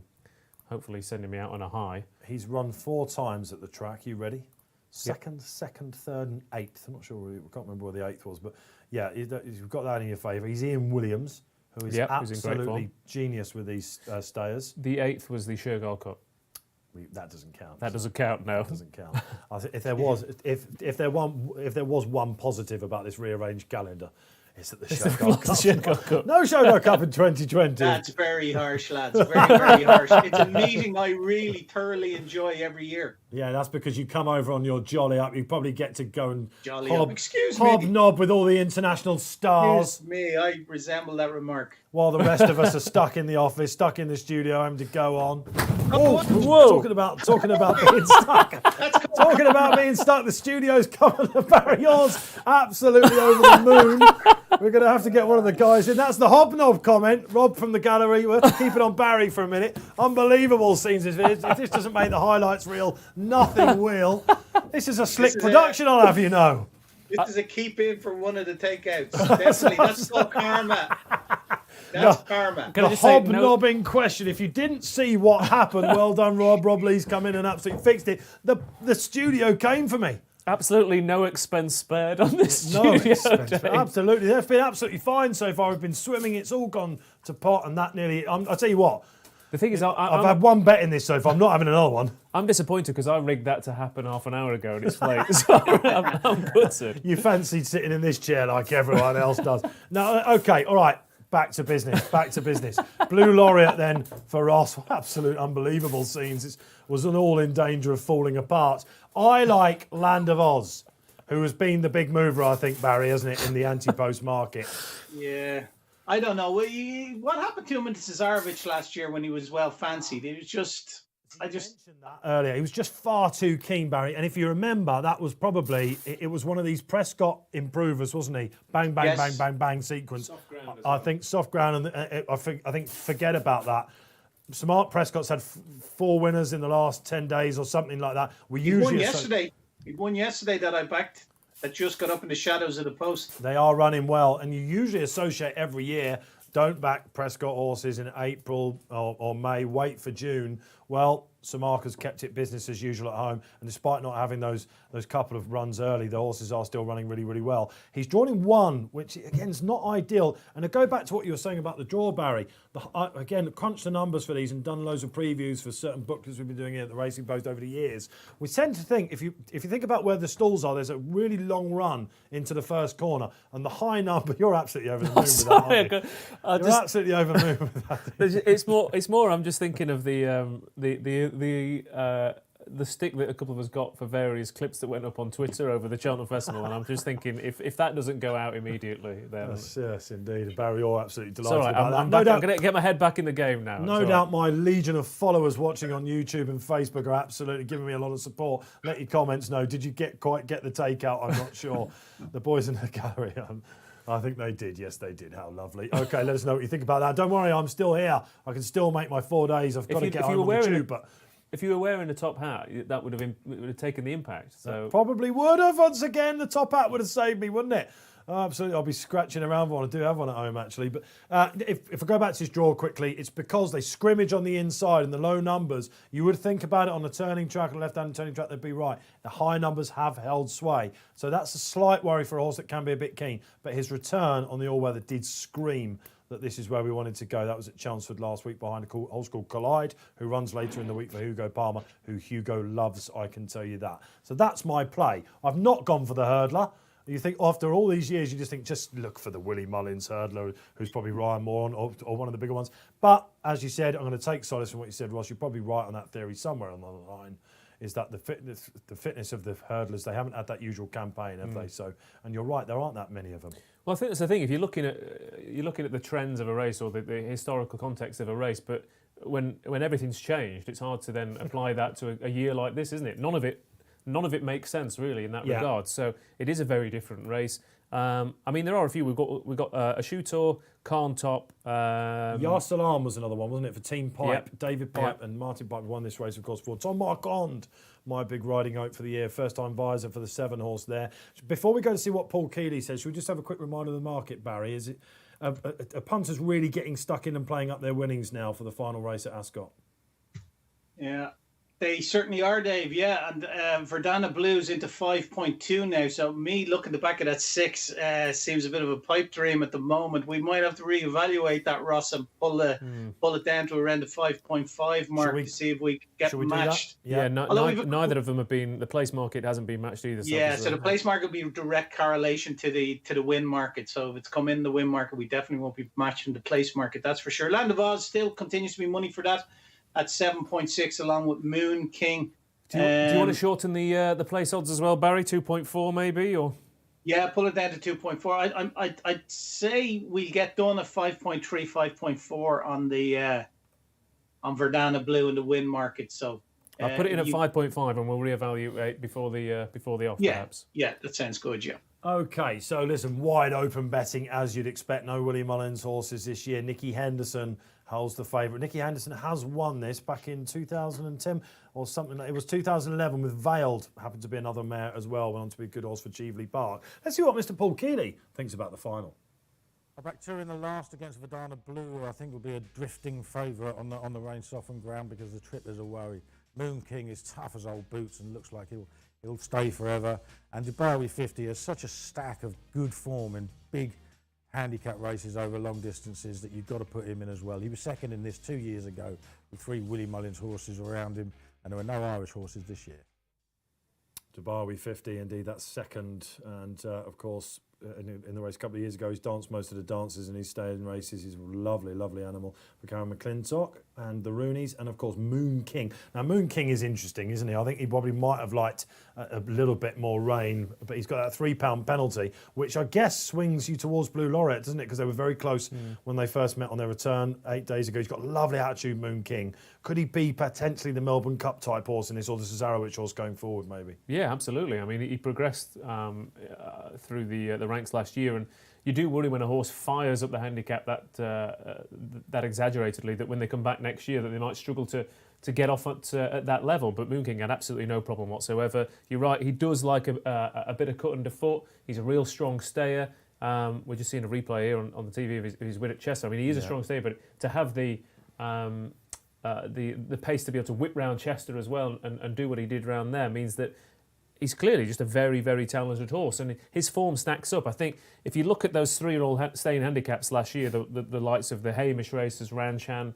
Hopefully sending me out on a high. He's run 4 times at the track. You ready? Second, third, and 8th. I'm not sure. I can't remember where the 8th was, but yeah, you've got that in your favour. He's Ian Williams, who is absolutely genius with these stayers. The 8th was the Shergar Cup. That doesn't count. That doesn't count. No, that doesn't count. I think if there was one positive about this rearranged calendar, it's that the Shergar Cup. No Shergar Cup in 2020. That's very harsh, lads. Very, very harsh. It's a meeting I really thoroughly enjoy every year. Yeah, that's because you come over on your jolly up. You probably get to go and hobnob with all the international stars. Excuse me, I resemble that remark. While the rest of us are stuck in the office, stuck in the studio, having to go on. Whoa! Talking about being stuck. Talking about being stuck. The studio's coming to Barry Oz, absolutely over the moon. We're going to have to get one of the guys in. That's the hobnob comment. Rob from the gallery. We'll have to keep it on Barry for a minute. Unbelievable scenes. If this doesn't make the highlights reel, nothing will. This is a slick production, I'll have you know. This is a keep in for one of the takeouts. Definitely. That's called karma. That's karma. The hobnobbing question. If you didn't see what happened, well done, Rob. Rob Lee's come in and absolutely fixed it. The studio came for me. Absolutely no expense spared on this No studio. expense. Absolutely. They've been absolutely fine so far. We've been swimming. It's all gone to pot and that nearly... I'll tell you what. The thing is, I've had one bet in this so far. I'm not having another one. I'm disappointed because I rigged that to happen half an hour ago and it's late. So I'm gutted. You fancied sitting in this chair like everyone else does. No, okay, all right. Back to business. Blue Laureate then for Ross. Absolute unbelievable scenes. It was all in danger of falling apart. I like Land of Oz, who has been the big mover, I think, Barry, hasn't it, in the anti-post market? Yeah. I don't know. What happened to him in Cesarovic last year when he was well fancied? It was just... I mentioned that earlier. He was just far too keen, Barry. And if you remember, that was probably... It was one of these Prescott improvers, wasn't he? Bang, bang, bang, bang, bang sequence. Soft ground, I think soft ground, and I think forget about that. Smart Prescott's had 4 winners in the last 10 days or something like that. He won yesterday. He won yesterday that I backed. That just got up in the shadows of the post. They are running well, and you usually associate every year, don't back Prescott horses in April or May, wait for June. Well, Sir Mark has kept it business as usual at home, and despite not having those couple of runs early, the horses are still running really, really well. He's drawn in 1, which again is not ideal. And to go back to what you were saying about the draw, Barry, again, crunched the numbers for these and done loads of previews for certain booklets we've been doing here at the Racing Post over the years. We tend to think, if you think about where the stalls are, there's a really long run into the first corner, and the high number, you're absolutely over the moon with that, aren't you? You're absolutely over the moon with that. It's more. I'm just thinking of the stick that a couple of us got for various clips that went up on Twitter over the Cheltenham Festival, and I'm just thinking if that doesn't go out immediately, then yes, indeed, Barry, you're absolutely delighted all right. about that. I'm going to get my head back in the game now. No doubt, my legion of followers watching on YouTube and Facebook are absolutely giving me a lot of support. Let your comments know. Did you quite get the takeout? I'm not sure. The boys in the gallery. I think they did. Yes, they did. How lovely. Okay, let us know what you think about that. Don't worry, I'm still here. I can still make my 4 days. I've got to get home on the tube, but... If you were wearing a top hat, that would have taken the impact. So probably would have. Once again, the top hat would have saved me, wouldn't it? Absolutely. I'll be scratching around for one. I do have one at home, actually. But if I go back to this draw quickly, it's because they scrimmage on the inside and the low numbers. You would think about it on the turning track, and left-hand turning track, they'd be right. The high numbers have held sway. So that's a slight worry for a horse that can be a bit keen. But his return on the all-weather did scream that this is where we wanted to go. That was at Chelmsford last week behind a horse called Collide, who runs later in the week for Hugo Palmer, who Hugo loves, I can tell you that. So that's my play. I've not gone for the hurdler. You think after all these years, you just look for the Willie Mullins hurdler, who's probably Ryan Moore or one of the bigger ones. But as you said, I'm going to take solace from what you said, Ross. You're probably right on that theory somewhere on the line. is that the fitness of the hurdlers. They haven't had that usual campaign, have they? So, and you're right, there aren't that many of them. Well, I think that's the thing. If you're looking at the trends of a race or the historical context of a race, but when everything's changed, it's hard to then apply that to a year like this, isn't it? None of it makes sense really in that regard. So it is a very different race. I mean, there are a few. We've got a Shooter, Carn Top. Yar Salam was another one, wasn't it, for Team Pipe? Yep. David Pipe and Martin Pipe won this race, of course, for Tom Marquand, my big riding oak for the year. First-time visor for the 7-horse there. Before we go to see what Paul Keeley says, should we just have a quick reminder of the market, Barry? Is it are punters really getting stuck in and playing up their winnings now for the final race at Ascot? Yeah. They certainly are, Dave. Yeah, and Verdana Blue's into 5.2 now. So me looking the back of that 6 seems a bit of a pipe dream at the moment. We might have to reevaluate that, Ross, and pull it down to around the 5.5 mark to see if we get matched. Yeah, neither of them have been. The place market hasn't been matched either. So the place market will be direct correlation to the win market. So if it's come in the win market, we definitely won't be matching the place market. That's for sure. Land of Oz still continues to be money for that, at 7.6, along with Moon King. Do you want to shorten the place odds as well, Barry? 2.4 maybe, or? Yeah, pull it down to 2.4. I'd say we get done at 5.3, 5.4 on the on Verdana Blue in the win market. So I'll put it in at 5.5, and we'll reevaluate before the off. Perhaps. Yeah, that sounds good. Yeah. Okay, so listen, wide open betting as you'd expect. No Willie Mullins horses this year. Nicky Henderson holds the favourite. Nicky Henderson has won this back in 2010 or something. It was 2011 with Veiled. Happened to be another mare as well. Went on to be a good horse for Cheveley Park. Let's see what Mr. Paul Keeley thinks about the final. I backed 2 in the last against Verdana Blue. I think will be a drifting favourite on the rain softened ground because the trip is a worry. Moon King is tough as old boots and looks like he'll stay forever. And Ribblesdale 50 has such a stack of good form in big handicap races over long distances that you've got to put him in as well. He was second in this 2 years ago with 3 Willie Mullins horses around him, and there were no Irish horses this year. Dubawi 50, indeed, that's second. And of course, in the race a couple of years ago, he's danced most of the dances and he's stayed in races. He's a lovely, lovely animal for Karen McClintock and the Roonies, and of course Moon King. Now Moon King is interesting, isn't he? I think he probably might have liked a little bit more rain, but he's got that £3 penalty, which I guess swings you towards Blue Laureate, doesn't it? Because they were very close when they first met on their return 8 days ago. He's got a lovely attitude, Moon King. Could he be potentially the Melbourne Cup type horse in this, or the Cesarewitch horse going forward, maybe? Yeah, absolutely. I mean, he progressed through the ranks last year, and you do worry when a horse fires up the handicap that exaggeratedly, that when they come back next year that they might struggle to get off at that level. But Moon King had absolutely no problem whatsoever. You're right, he does like a bit of cut underfoot. He's a real strong stayer. We're just seeing a replay here on the TV of his win at Chester. I mean, he is a strong stayer, but to have the pace to be able to whip round Chester as well and do what he did round there means that he's clearly just a very, very talented horse, and his form stacks up. I think if you look at those 3-year-old staying handicaps last year, the likes of the Hamish races, Ranchan,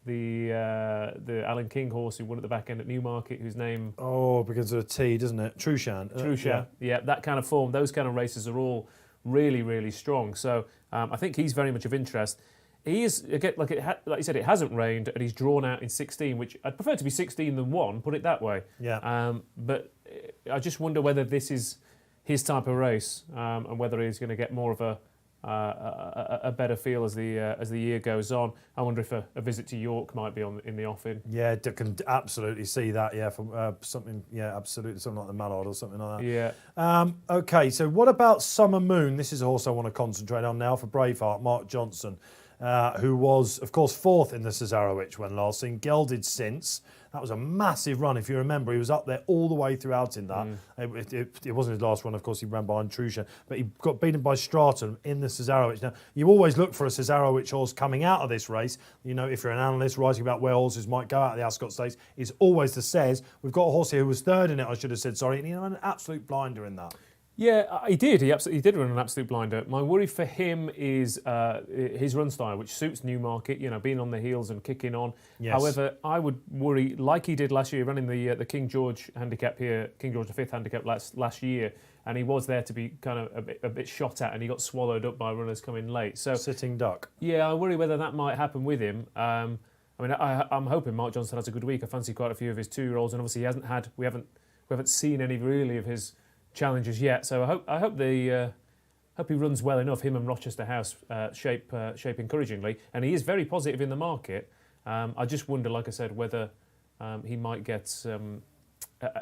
the Alan King horse who won at the back end at Newmarket, whose name... Oh, begins with a T, doesn't it? Trushan. Yeah, that kind of form, those kind of races are all really, really strong. So I think he's very much of interest. He is, again, like you said, it hasn't rained, and he's drawn out in 16, which I'd prefer to be 16 than 1, put it that way. Yeah. But I just wonder whether this is his type of race, and whether he's going to get more of a better feel as the year goes on. I wonder if a visit to York might be in the offing. Yeah, I can absolutely see that. Yeah, from something. Yeah, absolutely, something like the Mallard or something like that. Yeah. Okay, so what about Summer Moon? This is a horse I want to concentrate on now for Braveheart, Mark Johnson. Who was, of course, 4th in the Cesarewitch when last seen, gelded since. That was a massive run, if you remember. He was up there all the way throughout in that. It wasn't his last run, of course, he ran behind Trushan, but he got beaten by Stratum in the Cesarewitch. Now, you always look for a Cesarewitch horse coming out of this race. You know, if you're an analyst writing about where horses might go out of the Ascot Stakes, it's always the Ces. We've got a horse here who was 3rd in it, I should have said, sorry, and he had an absolute blinder in that. Yeah, he did. He absolutely did run an absolute blinder. My worry for him is his run style, which suits Newmarket, you know, being on the heels and kicking on. Yes. However, I would worry, like he did last year, running the King George handicap here, King George V handicap last year, and he was there to be kind of a bit shot at, and he got swallowed up by runners coming late. So sitting duck. Yeah, I worry whether that might happen with him. I I mean, I'm hoping Mark Johnson has a good week. I fancy quite a few of his 2-year-olds, and obviously we haven't seen any really of his challenges yet. So I hope he runs well enough. Him and Rochester House shape encouragingly, and he is very positive in the market. I just wonder, like I said, whether he might get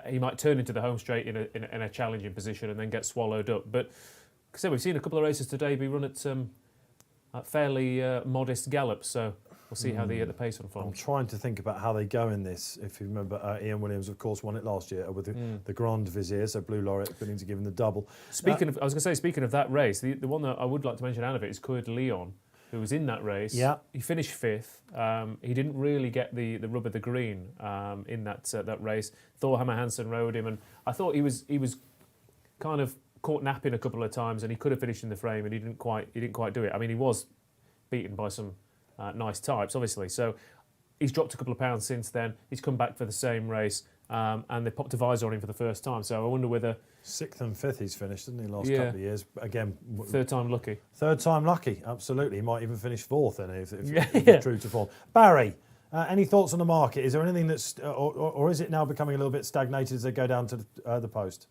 he might turn into the home straight in a challenging position and then get swallowed up. But like I said, we've seen a couple of races today be run at fairly modest gallops, so we'll see how the pace I'm unfolds. trying to think about how they go in this. If you remember, Ian Williams, of course, won it last year with the Grand Vizier, so Blue Laureate willing to give him the double. Speaking of that race, the one that I would like to mention out of it is Coeur de Leon, who was in that race. Yeah. He finished 5th. He didn't really get the rub of the green in that race. Thor Hammer Hansen rode him, and I thought he was kind of caught napping a couple of times, and he could have finished in the frame, and he didn't quite do it. I mean, he was beaten by some nice types, obviously. So he's dropped a couple of pounds since then. He's come back for the same race, and they popped a visor on him for the first time. So I wonder whether 6th and 5th he's finished, didn't he, last couple of years? Again, third time lucky. Third time lucky, absolutely. He might even finish 4th then if true to form. Barry, any thoughts on the market? Is there anything that's, or is it now becoming a little bit stagnated as they go down to the post?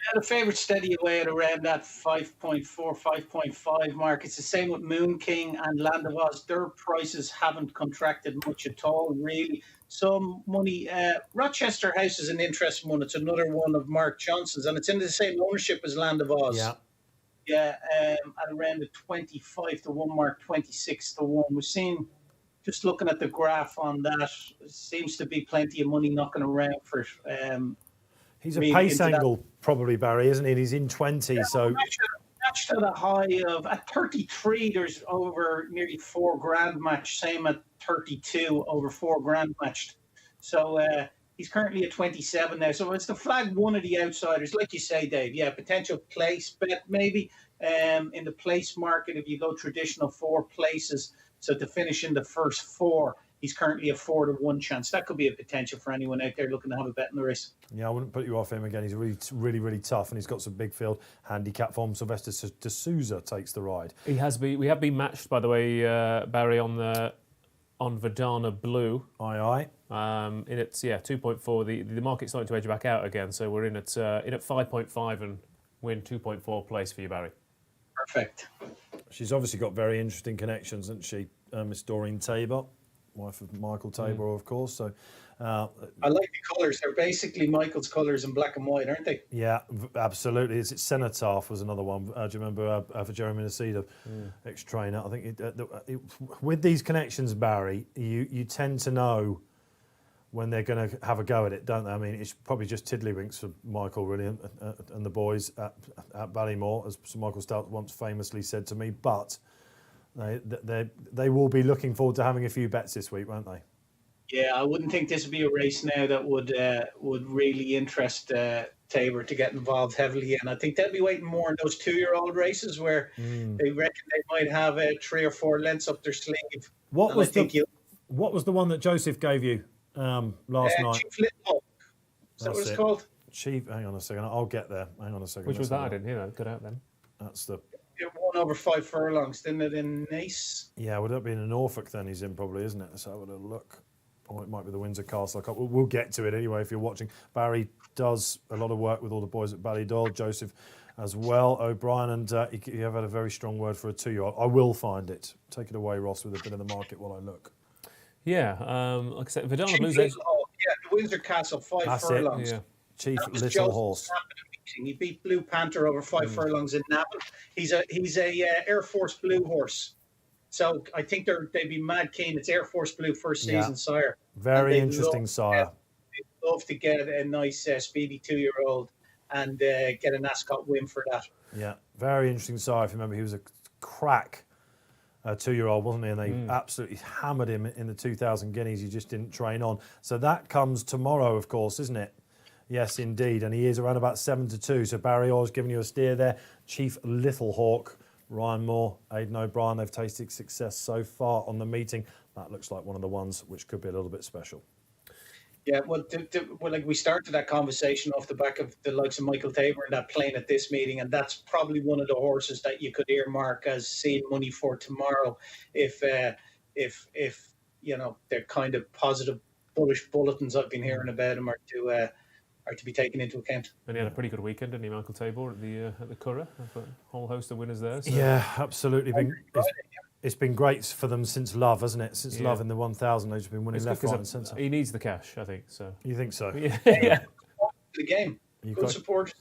Yeah, the favourite steady away at around that 5.4, 5.5 mark. It's the same with Moon King and Land of Oz. Their prices haven't contracted much at all, really. Some money. Rochester House is an interesting one. It's another one of Mark Johnson's, and it's in the same ownership as Land of Oz. Yeah. Yeah, at around the 25 to 1 mark, 26 to 1. We've seen, just looking at the graph on that, seems to be plenty of money knocking around for He's a pace angle, probably, Barry, isn't he? He's in 20, yeah, so... Matched at a high of, at 33, there's over nearly $4,000 match. Same at 32, over $4,000 matched. So he's currently at 27 now. So it's the flag one of the outsiders. Like you say, Dave, yeah, potential place bet maybe in the place market if you go traditional 4 places. So to finish in the first 4, he's currently a 4 to 1 chance. That could be a potential for anyone out there looking to have a bet in the race. Yeah, I wouldn't put you off him again. He's really tough, and he's got some big field handicap form. Sylvester de Souza takes the ride. He has been. We have been matched, by the way, Barry, on Verdana Blue. Aye. In its 2.4. The market's starting to edge back out again, so we're in at 5.5 and win 2.4 place for you, Barry. Perfect. She's obviously got very interesting connections, hasn't she, Miss Doreen Tabor, wife of Michael Tabor, of course. So I like the colours. They're basically Michael's colours in black and white, aren't they? Yeah, absolutely. It's Cenotaph was another one. Do you remember for Jeremy Nacida, ex-trainer? I think with these connections, Barry, you tend to know when they're going to have a go at it, don't they? I mean, it's probably just tiddlywinks for Michael, really, and the boys at Ballymore, as Sir Michael Stout once famously said to me. But they will be looking forward to having a few bets this week, won't they? Yeah, I wouldn't think this would be a race now that would really interest Tabor to get involved heavily in. I think they'll be waiting more in those 2-year-old races where they reckon they might have 3 or 4 lengths up their sleeve. What was the one that Joseph gave you last night? Chief Little Hawk. Is that what it's called? Chief, hang on a second. I'll get there. Hang on a second. Which was that? I didn't hear that. Cut out then. That's the... It won over 5 furlongs, didn't it, in Nice? Yeah, would that be in Norfolk then he's in probably, isn't it? Let's have a little look. Or it might be the Windsor Castle Cup. We'll get to it anyway if you're watching. Barry does a lot of work with all the boys at Ballydoyle, Joseph as well, O'Brien, and you have had a very strong word for a 2-year-old. I will find it. Take it away, Ross, with a bit of the market while I look. Yeah, like I said, Verdana Blues. Yeah, the Windsor Castle, 5 furlongs. Yeah. Chief Little Horse. He beat Blue Panther over 5 furlongs in Navan. He's a Air Force Blue horse. So I think they'd be mad keen. It's Air Force Blue first season sire. Very interesting sire. They'd love to get a nice speedy 2-year-old and get an Ascot win for that. Yeah, very interesting sire. If you remember, he was a crack 2-year-old, wasn't he? And they absolutely hammered him in the 2,000 guineas. He just didn't train on. So that comes tomorrow, of course, isn't it? Yes, indeed. And he is around about 7 to 2. So Barry Orr's giving you a steer there. Chief Little Hawk, Ryan Moore, Aidan O'Brien, they've tasted success so far on the meeting. That looks like one of the ones which could be a little bit special. Yeah, well, like we started that conversation off the back of the likes of Michael Tabor and that playing at this meeting, and that's probably one of the horses that you could earmark as seeing money for tomorrow if the kind of positive, bullish bulletins I've been hearing about him are to be taken into account. And he had a pretty good weekend, didn't he, Michael Tabor at the Curragh? A whole host of winners there. So. Yeah, absolutely. It's been great for them since Love, hasn't it? Since Love in the 1000, they've just been winning left, right, and centre. He needs the cash, I think. So you think so? Yeah. The game. Good supporters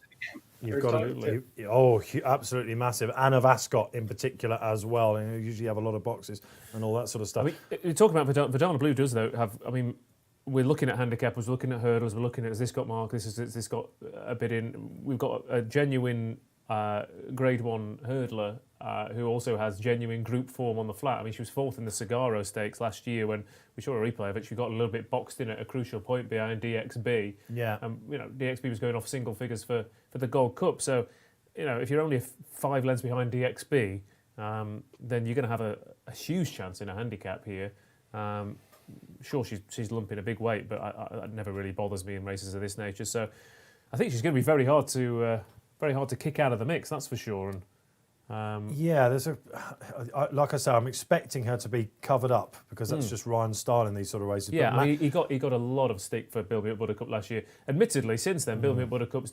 in the game. You've got absolutely massive, and of Ascot in particular as well. And you usually have a lot of boxes and all that sort of stuff. I mean, you talk about Verdana Blue does though have. I mean, we're looking at handicappers, we're looking at hurdles, we're looking at has this got mark, has this got a bit in. We've got a genuine Grade 1 hurdler who also has genuine group form on the flat. I mean, she was 4th in the Sagaro Stakes last year when we saw a replay of it. She got a little bit boxed in at a crucial point behind DXB. Yeah. DXB was going off single figures for the Gold Cup. So, if you're only 5 lengths behind DXB, then you're going to have a huge chance in a handicap here. Sure, she's lumping a big weight, but that never really bothers me in races of this nature. So, I think she's going to be very hard to kick out of the mix, that's for sure. And like I say, I'm expecting her to be covered up because that's just Ryan's style in these sort of races. Yeah, he got a lot of stick for Build Me Up Buttercup last year. Admittedly, since then, Build Me Up Buttercup's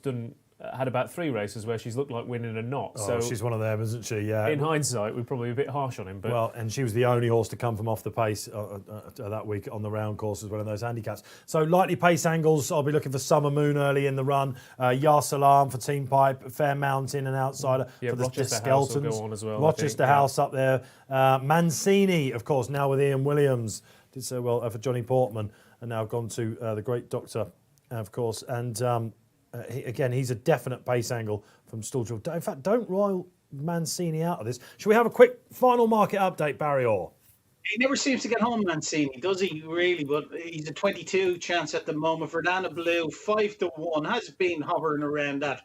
had about 3 races where she's looked like winning and not. So she's one of them, isn't she? Yeah. In hindsight, we're probably a bit harsh on him. But well, and she was the only horse to come from off the pace that week on the round course as well in those handicaps. So likely pace angles, I'll be looking for Summer Moon early in the run. Yar Salam for Team Pipe, Fair Mountain and Outsider for the Rochester Skeltons. House will go on as well. Rochester House up there. Mancini, of course, now with Ian Williams. Did so well for Johnny Portman and now gone to the great Doctor, of course. And he's a definite pace angle from Stalldrill. In fact, don't roll Mancini out of this. Should we have a quick final market update, Barry Orr? He never seems to get home, Mancini, does he, really? But he's a 22 chance at the moment. Verdana Blue, 5-1, has been hovering around that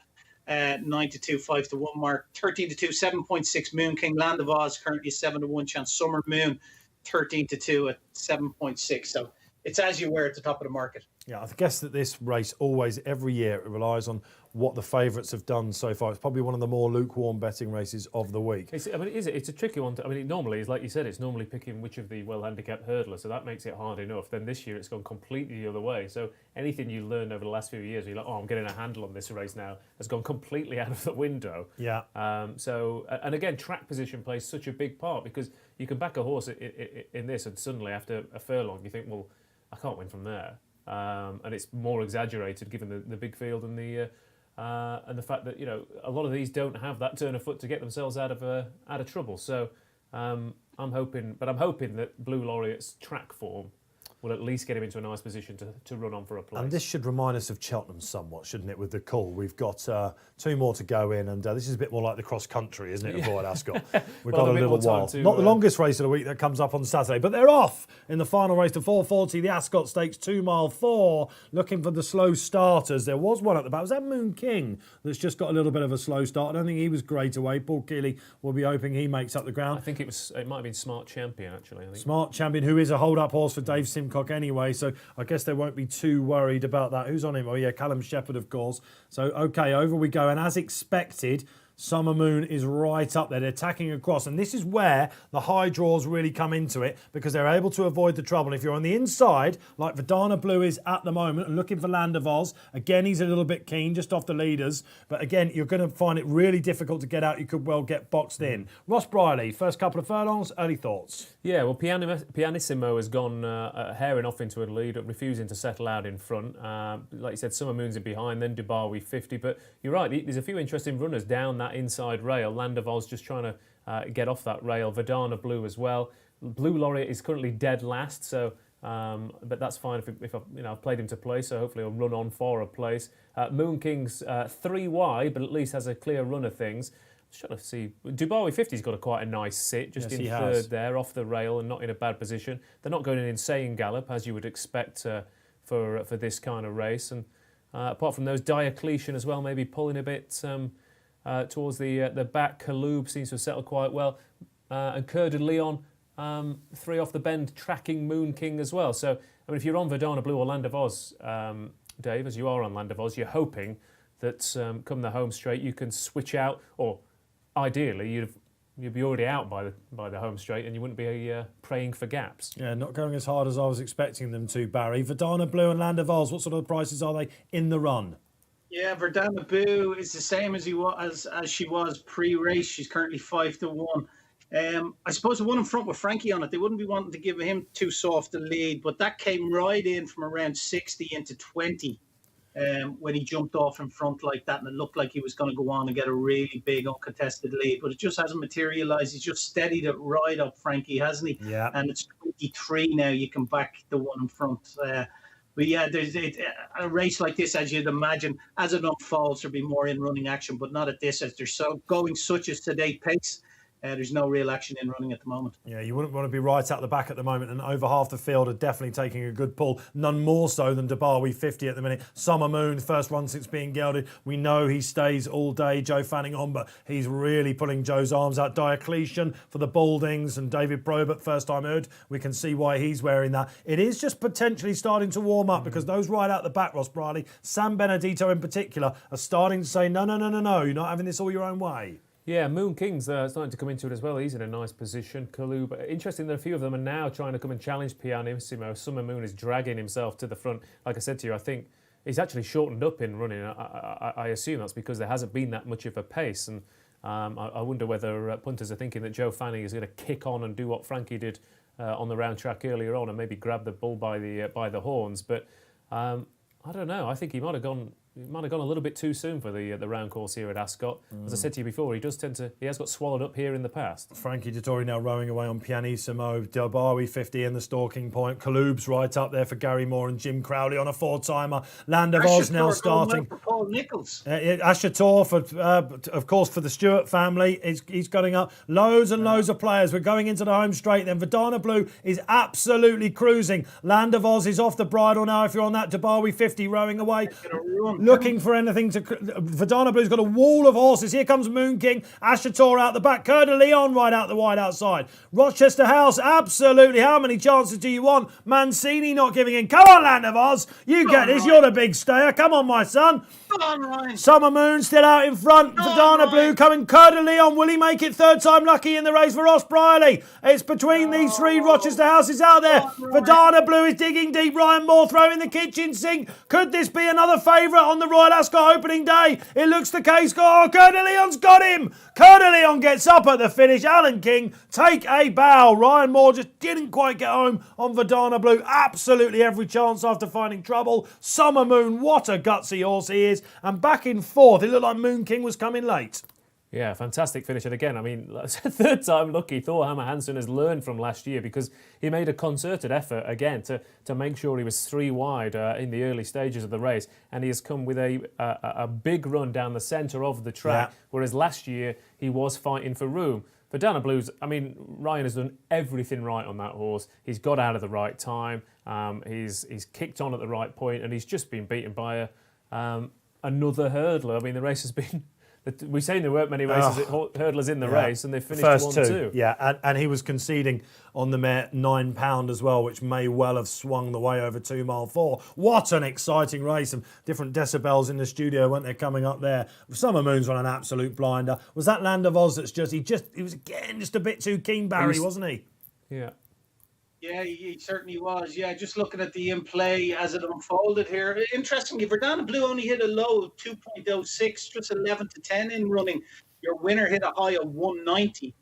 9-2, 5-1 mark. 13-2, 7.6 Moon King. Land of Oz, currently 7-1 chance. Summer Moon, 13-2 at 7.6. So it's as you were at the top of the market. Yeah, I guess that this race always, every year, it relies on what the favourites have done so far. It's probably one of the more lukewarm betting races of the week. It's a tricky one. It normally is, like you said, it's normally picking which of the well-handicapped hurdlers, so that makes it hard enough. Then this year it's gone completely the other way. So anything you learned over the last few years, you're like, I'm getting a handle on this race now, has gone completely out of the window. Yeah. And again, track position plays such a big part because you can back a horse in this and suddenly after a furlong you think, well, I can't win from there. And it's more exaggerated given the big field and the fact that a lot of these don't have that turn of foot to get themselves out of trouble. So I'm hoping that Blue Laureate's track form will at least get him into a nice position to run on for a place. And this should remind us of Cheltenham somewhat, shouldn't it, with the call? We've got 2 more to go in, and this is a bit more like the cross-country, isn't it, of Royal Ascot? We've got a little while. Not the longest race of the week that comes up on Saturday, but they're off in the final race to 4:40, the Ascot Stakes 2 mile 4, looking for the slow starters. There was one at the back. Was that Moon King that's just got a little bit of a slow start? I don't think he was great away. Paul Keeley will be hoping he makes up the ground. I think it might have been Smart Champion, actually. I think. Smart Champion, who is a hold-up horse for Dave Simcock anyway, so I guess they won't be too worried about that. Who's on him? Oh, yeah, Callum Shepherd, of course. So, OK, over we go. And as expected, Summer Moon is right up there. They're attacking across. And this is where the high draws really come into it because they're able to avoid the trouble. If you're on the inside, like Verdana Blue is at the moment, and looking for Land of Oz, again, he's a little bit keen, just off the leaders. But again, you're going to find it really difficult to get out. You could well get boxed in. Ross Brierley, first couple of furlongs, early thoughts? Yeah, well, Pianissimo has gone herring off into a lead, refusing to settle out in front. Like you said, Summer Moon's in behind, then Dubawi 50. But you're right, there's a few interesting runners down that inside rail. Land of Oz just trying to get off that rail. Verdana Blue as well. Blue Laureate is currently dead last, so but that's fine if I've played him to place, so hopefully he'll run on for a place. Moon King's 3 wide, but at least has a clear run of things. Just trying to see. Dubawi 50's got quite a nice sit, just in third there, off the rail and not in a bad position. They're not going an insane gallop, as you would expect for this kind of race. And apart from those, Diocletian as well, maybe pulling a bit towards the back. Kalub seems to have settled quite well. And Coeur de Leon, 3 off the bend, tracking Moon King as well. So, I mean, if you're on Verdana Blue or Land of Oz, Dave, as you are on Land of Oz, you're hoping that come the home straight, you can switch out, or ideally, you'd you'd be already out by the home straight, and you wouldn't be praying for gaps. Yeah, not going as hard as I was expecting them to, Barry. Verdana Blue and Land of Oz, what sort of prices are they in the run? Yeah, Verdana Blue is the same as she was pre-race. She's currently 5-1. I suppose the one in front with Frankie on it, they wouldn't be wanting to give him too soft a lead, but that came right in from around 60 into 20 when he jumped off in front like that, and it looked like he was going to go on and get a really big uncontested lead, but it just hasn't materialised. He's just steadied it right up, Frankie, hasn't he? Yeah. And it's 23 now. You can back the one in front. But yeah, there's a race like this, as you'd imagine, as it unfolds, there'll be more in-running action, but not at this, as they're so going such a sedate pace. There's no real action in running at the moment. Yeah, you wouldn't want to be right out the back at the moment, and over half the field are definitely taking a good pull. None more so than Derby 50 at the minute. Summer Moon, first run since being gelded. We know he stays all day, Joe Fanning on, but he's really pulling Joe's arms out. Diocletian for the Baldings and David Probert, first time heard. We can see why he's wearing that. It is just potentially starting to warm up because those right out the back, Ross Brierley, San Benedito in particular, are starting to say, no, you're not having this all your own way. Yeah, Moon King's starting to come into it as well. He's in a nice position. Kalub, interesting that a few of them are now trying to come and challenge Pianissimo. Summer Moon is dragging himself to the front. Like I said to you, I think he's actually shortened up in running. I assume that's because there hasn't been that much of a pace. And I wonder whether punters are thinking that Joe Fanning is going to kick on and do what Frankie did on the round track earlier on and maybe grab the bull by the horns. But I don't know. I think he might have gone a little bit too soon for the round course here at Ascot. As I said to you before, he has got swallowed up here in the past. Frankie Dettori now rowing away on Pianissimo. Derby 50 in the stalking point. Kalub's right up there for Gary Moore and Jim Crowley on a 4-timer. Land of Oz now starting. For Paul Nichols. Ashator, of course, for the Stewart family. He's going up. Loads and loads of players. We're going into the home straight then. Verdana Blue is absolutely cruising. Land of Oz is off the bridle now if you're on that Derby 50 rowing away. Looking for anything to... Verdana Blue's got a wall of horses. Here comes Moon King. Ashator out the back. Coeur de Leon right out the wide outside. Rochester House, absolutely. How many chances do you want? Mancini not giving in. Come on, Land of Oz. You get this. You're the big stayer. Come on, my son. Come on, Ryan. Summer Moon still out in front. Verdana Blue coming. Coeur de Leon. Will he make it third time lucky in the race for Ross Brierley? It's between these three. Rochester House is out there. Verdana Blue is digging deep. Ryan Moore throwing the kitchen sink. Could this be another favourite on the Royal Ascot opening day? It looks the case. Oh, Coeur de Leon's got him. Coeur de Leon gets up at the finish. Alan King, take a bow. Ryan Moore just didn't quite get home on Verdana Blue. Absolutely every chance after finding trouble. Summer Moon, what a gutsy horse he is. And back in fourth, it looked like Moon King was coming late. Yeah, fantastic finish. And again, I mean, third time lucky. Thor Hammer Hansen has learned from last year because he made a concerted effort again to make sure he was three wide in the early stages of the race. And he has come with a big run down the centre of the track, whereas last year he was fighting for room. Verdana Blues, I mean, Ryan has done everything right on that horse. He's got out at the right time. He's kicked on at the right point, and he's just been beaten by another hurdler. I mean, the race has been... We're saying there weren't many hurdlers in the race, and they finished first 1-2. Yeah, and he was conceding on the mare £9 as well, which may well have swung the way over 2 Mile 4. What an exciting race! Some different decibels in the studio, weren't they, coming up there? Summer Moon's on an absolute blinder. Was that Land of Oz that's he was again just a bit too keen, Barry, wasn't he? Yeah. Yeah, he certainly was. Yeah, just looking at the in-play as it unfolded here. Interestingly, Verdana Blue only hit a low of 2.06, just 11 to 10 in running. Your winner hit a high of 190.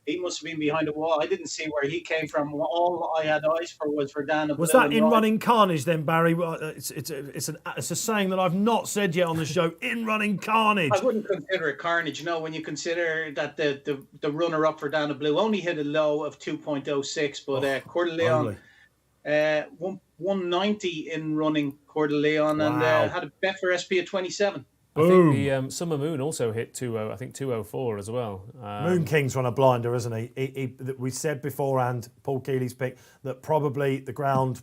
He must have been behind a wall. I didn't see where he came from. All I had eyes for was Verdana Blue. Was that in-running carnage then, Barry? It's a saying that I've not said yet on the show. In-running carnage. I wouldn't consider it carnage, no, when you consider that the runner-up for Verdana Blue only hit a low of 2.06, but Coeur de Leon, 190 in running Coeur de Leon, and had a Betfair SP of 27. I think the Summer Moon also hit 204 as well. Moon King's on a blinder, isn't he? We said beforehand, Paul Keeley's pick, that probably the ground,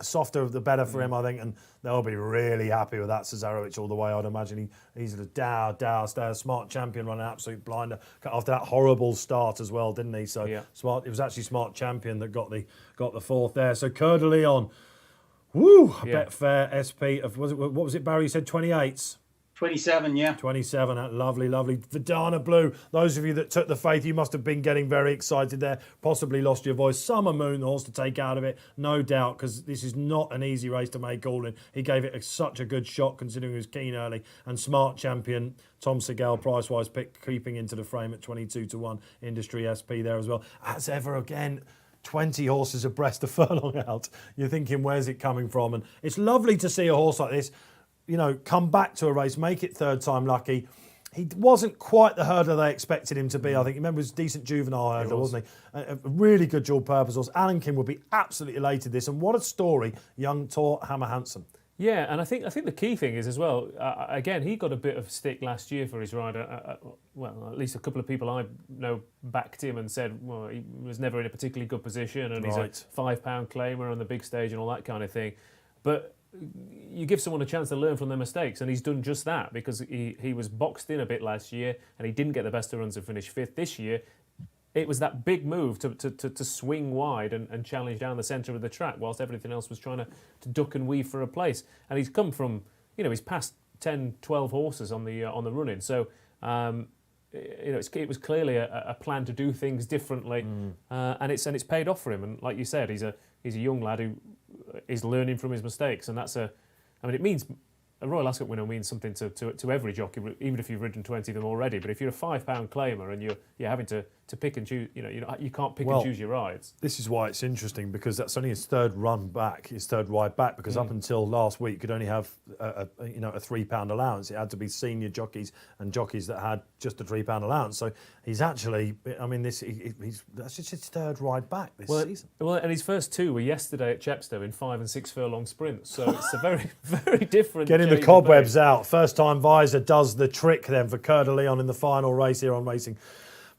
softer the better for him, I think, and they'll be really happy with that. Cesarewicz all the way, I'd imagine. He's a Dow, smart champion, running an absolute blinder after that horrible start as well, didn't he? So smart. It was actually smart champion that got the fourth there. So Coeur de Leon, Betfair SP of what was it Barry said 28s. 27, yeah. 27, that lovely, lovely. Vidana Blue, those of you that took the faith, you must have been getting very excited there. Possibly lost your voice. Summer Moon, the horse to take out of it, no doubt, because this is not an easy race to make all in. He gave it such a good shot considering he was keen early. And Smart Champion, Tom Segal, price-wise pick, creeping into the frame at 22-1. Industry SP there as well. As ever, again, 20 horses abreast a furlong out. You're thinking, where's it coming from? And it's lovely to see a horse like this, you know, come back to a race, make it third time lucky. He wasn't quite the hurdler they expected him to be. I think, remember, he was a decent juvenile hurdler, wasn't he? A really good dual purpose horse. Alan King would be absolutely elated this. And what a story, young Tor Hammer Hansen. Yeah, and I think the key thing is as well, again, he got a bit of stick last year for his ride. Well, at least a couple of people I know backed him and said, well, he was never in a particularly good position and he's a £5 claimer on the big stage and all that kind of thing. But you give someone a chance to learn from their mistakes, and he's done just that because he was boxed in a bit last year and he didn't get the best of runs and finish 5th. This year, it was that big move to swing wide and challenge down the centre of the track whilst everything else was trying to duck and weave for a place. And he's come from, you know, he's passed 10, 12 horses on the run-in. So, you know, it was clearly a plan to do things differently, and it's paid off for him. And like you said, he's a young lad who is learning from his mistakes, and it means a Royal Ascot winner means something to every jockey, even if you've ridden 20 of them already. But if you're a £5 claimer and you're having to pick and choose, you can't pick and choose your rides. This is why it's interesting, because that's only his third ride back, because up until last week, you could only have a £3 allowance. It had to be senior jockeys and jockeys that had just a £3 allowance. So he's actually, that's just his third ride back this season. Well, and his first two were yesterday at Chepstow in 5 and 6 furlong sprints. So it's a very, very different. Getting the cobwebs out. First time visor does the trick then for Coeur de Lion in the final race here on Racing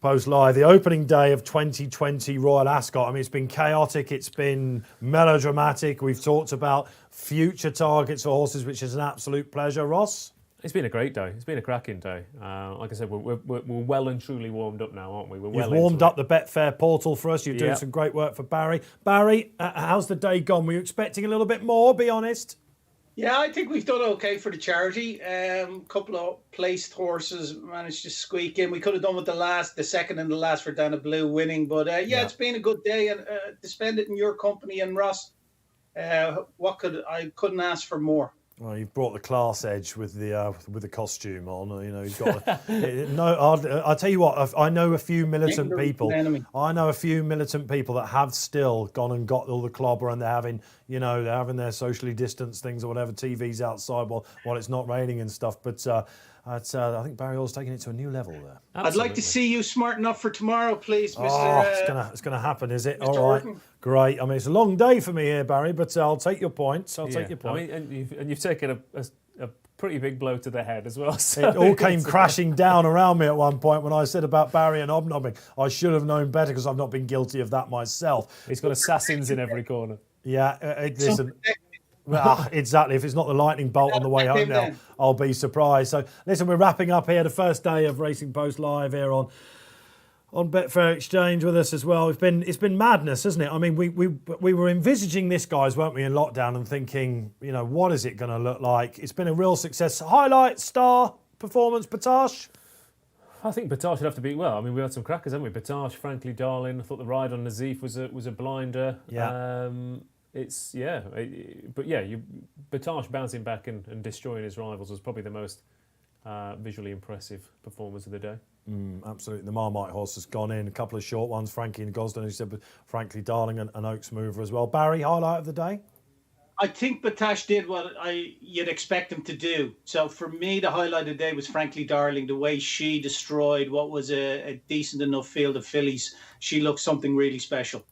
Post Live. The opening day of 2020 Royal Ascot. I mean, it's been chaotic, it's been melodramatic. We've talked about future targets for horses, which is an absolute pleasure. Ross? It's been a great day. It's been a cracking day. Like I said, we're well and truly warmed up now, aren't we? You've warmed up the Betfair portal for us. You're doing some great work for Barry. Barry, how's the day gone? Were you expecting a little bit more, be honest? Yeah, I think we've done okay for the charity. Couple of placed horses managed to squeak in. We could have done with the second and the last for Dana Blue winning. But it's been a good day, and to spend it in your company. And Ross, I couldn't ask for more. Well, you've brought the class edge with the costume on. You know, you've got I'll tell you what. I know a few militant people. That have still gone and got all the clobber, and they're having their socially distanced things or whatever, TVs outside while it's not raining and stuff. But I think Barry Orr's taking it to a new level there. Absolutely. I'd like to see you smart enough for tomorrow, please, Mr. It's gonna happen, is it? Mr. All right, Orton. Great. I mean, it's a long day for me here, Barry, but I'll take your point. I mean, and you've taken a pretty big blow to the head as well. So it all came crashing down around me at one point when I said about Barry and hobnobbing. I should have known better because I've not been guilty of that myself. He's got assassins in every corner. Yeah, listen. Exactly. If it's not the lightning bolt on the way home now, I'll be surprised. So, listen, we're wrapping up here the first day of Racing Post Live here on Betfair Exchange with us as well. It's been madness, hasn't it? I mean, we were envisaging this, guys, weren't we, in lockdown and thinking, what is it going to look like? It's been a real success. Highlight, star, performance, Batash? I think Batash would have to be, we had some crackers, haven't we? Batash, Frankly Darling. I thought the ride on Nazif was a blinder. Yeah. Batash bouncing back and destroying his rivals was probably the most visually impressive performance of the day. Absolutely. The Marmite horse has gone in. A couple of short ones, Frankie and Gosden, who said, but Frankly Darling and Oaks Mover as well. Barry, highlight of the day? I think Batash did what you'd expect him to do. So for me, the highlight of the day was Frankly Darling. The way she destroyed what was a decent enough field of fillies. She looked something really special.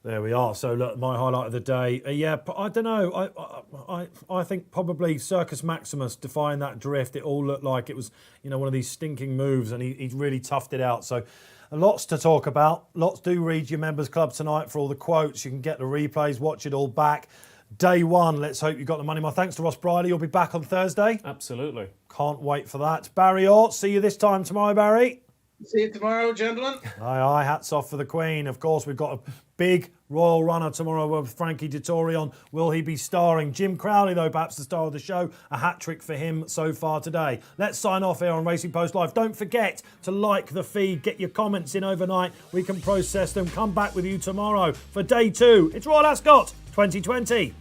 There we are. So look, my highlight of the day. I don't know. I think probably Circus Maximus defying that drift. It all looked like it was, one of these stinking moves, and he really toughed it out. So lots to talk about. Lots. Do read your members club tonight for all the quotes. You can get the replays, watch it all back. Day one. Let's hope you got the money. My thanks to Ross Brierley. You'll be back on Thursday. Absolutely. Can't wait for that. Barry Ort. See you this time tomorrow, Barry. See you tomorrow, gentlemen. Aye, aye, hats off for the Queen. Of course, we've got a big Royal Runner tomorrow with Frankie Dettori on. Will he be starring? Jim Crowley, though, perhaps the star of the show. A hat-trick for him so far today. Let's sign off here on Racing Post Live. Don't forget to like the feed. Get your comments in overnight. We can process them. Come back with you tomorrow for day 2. It's Royal Ascot 2020.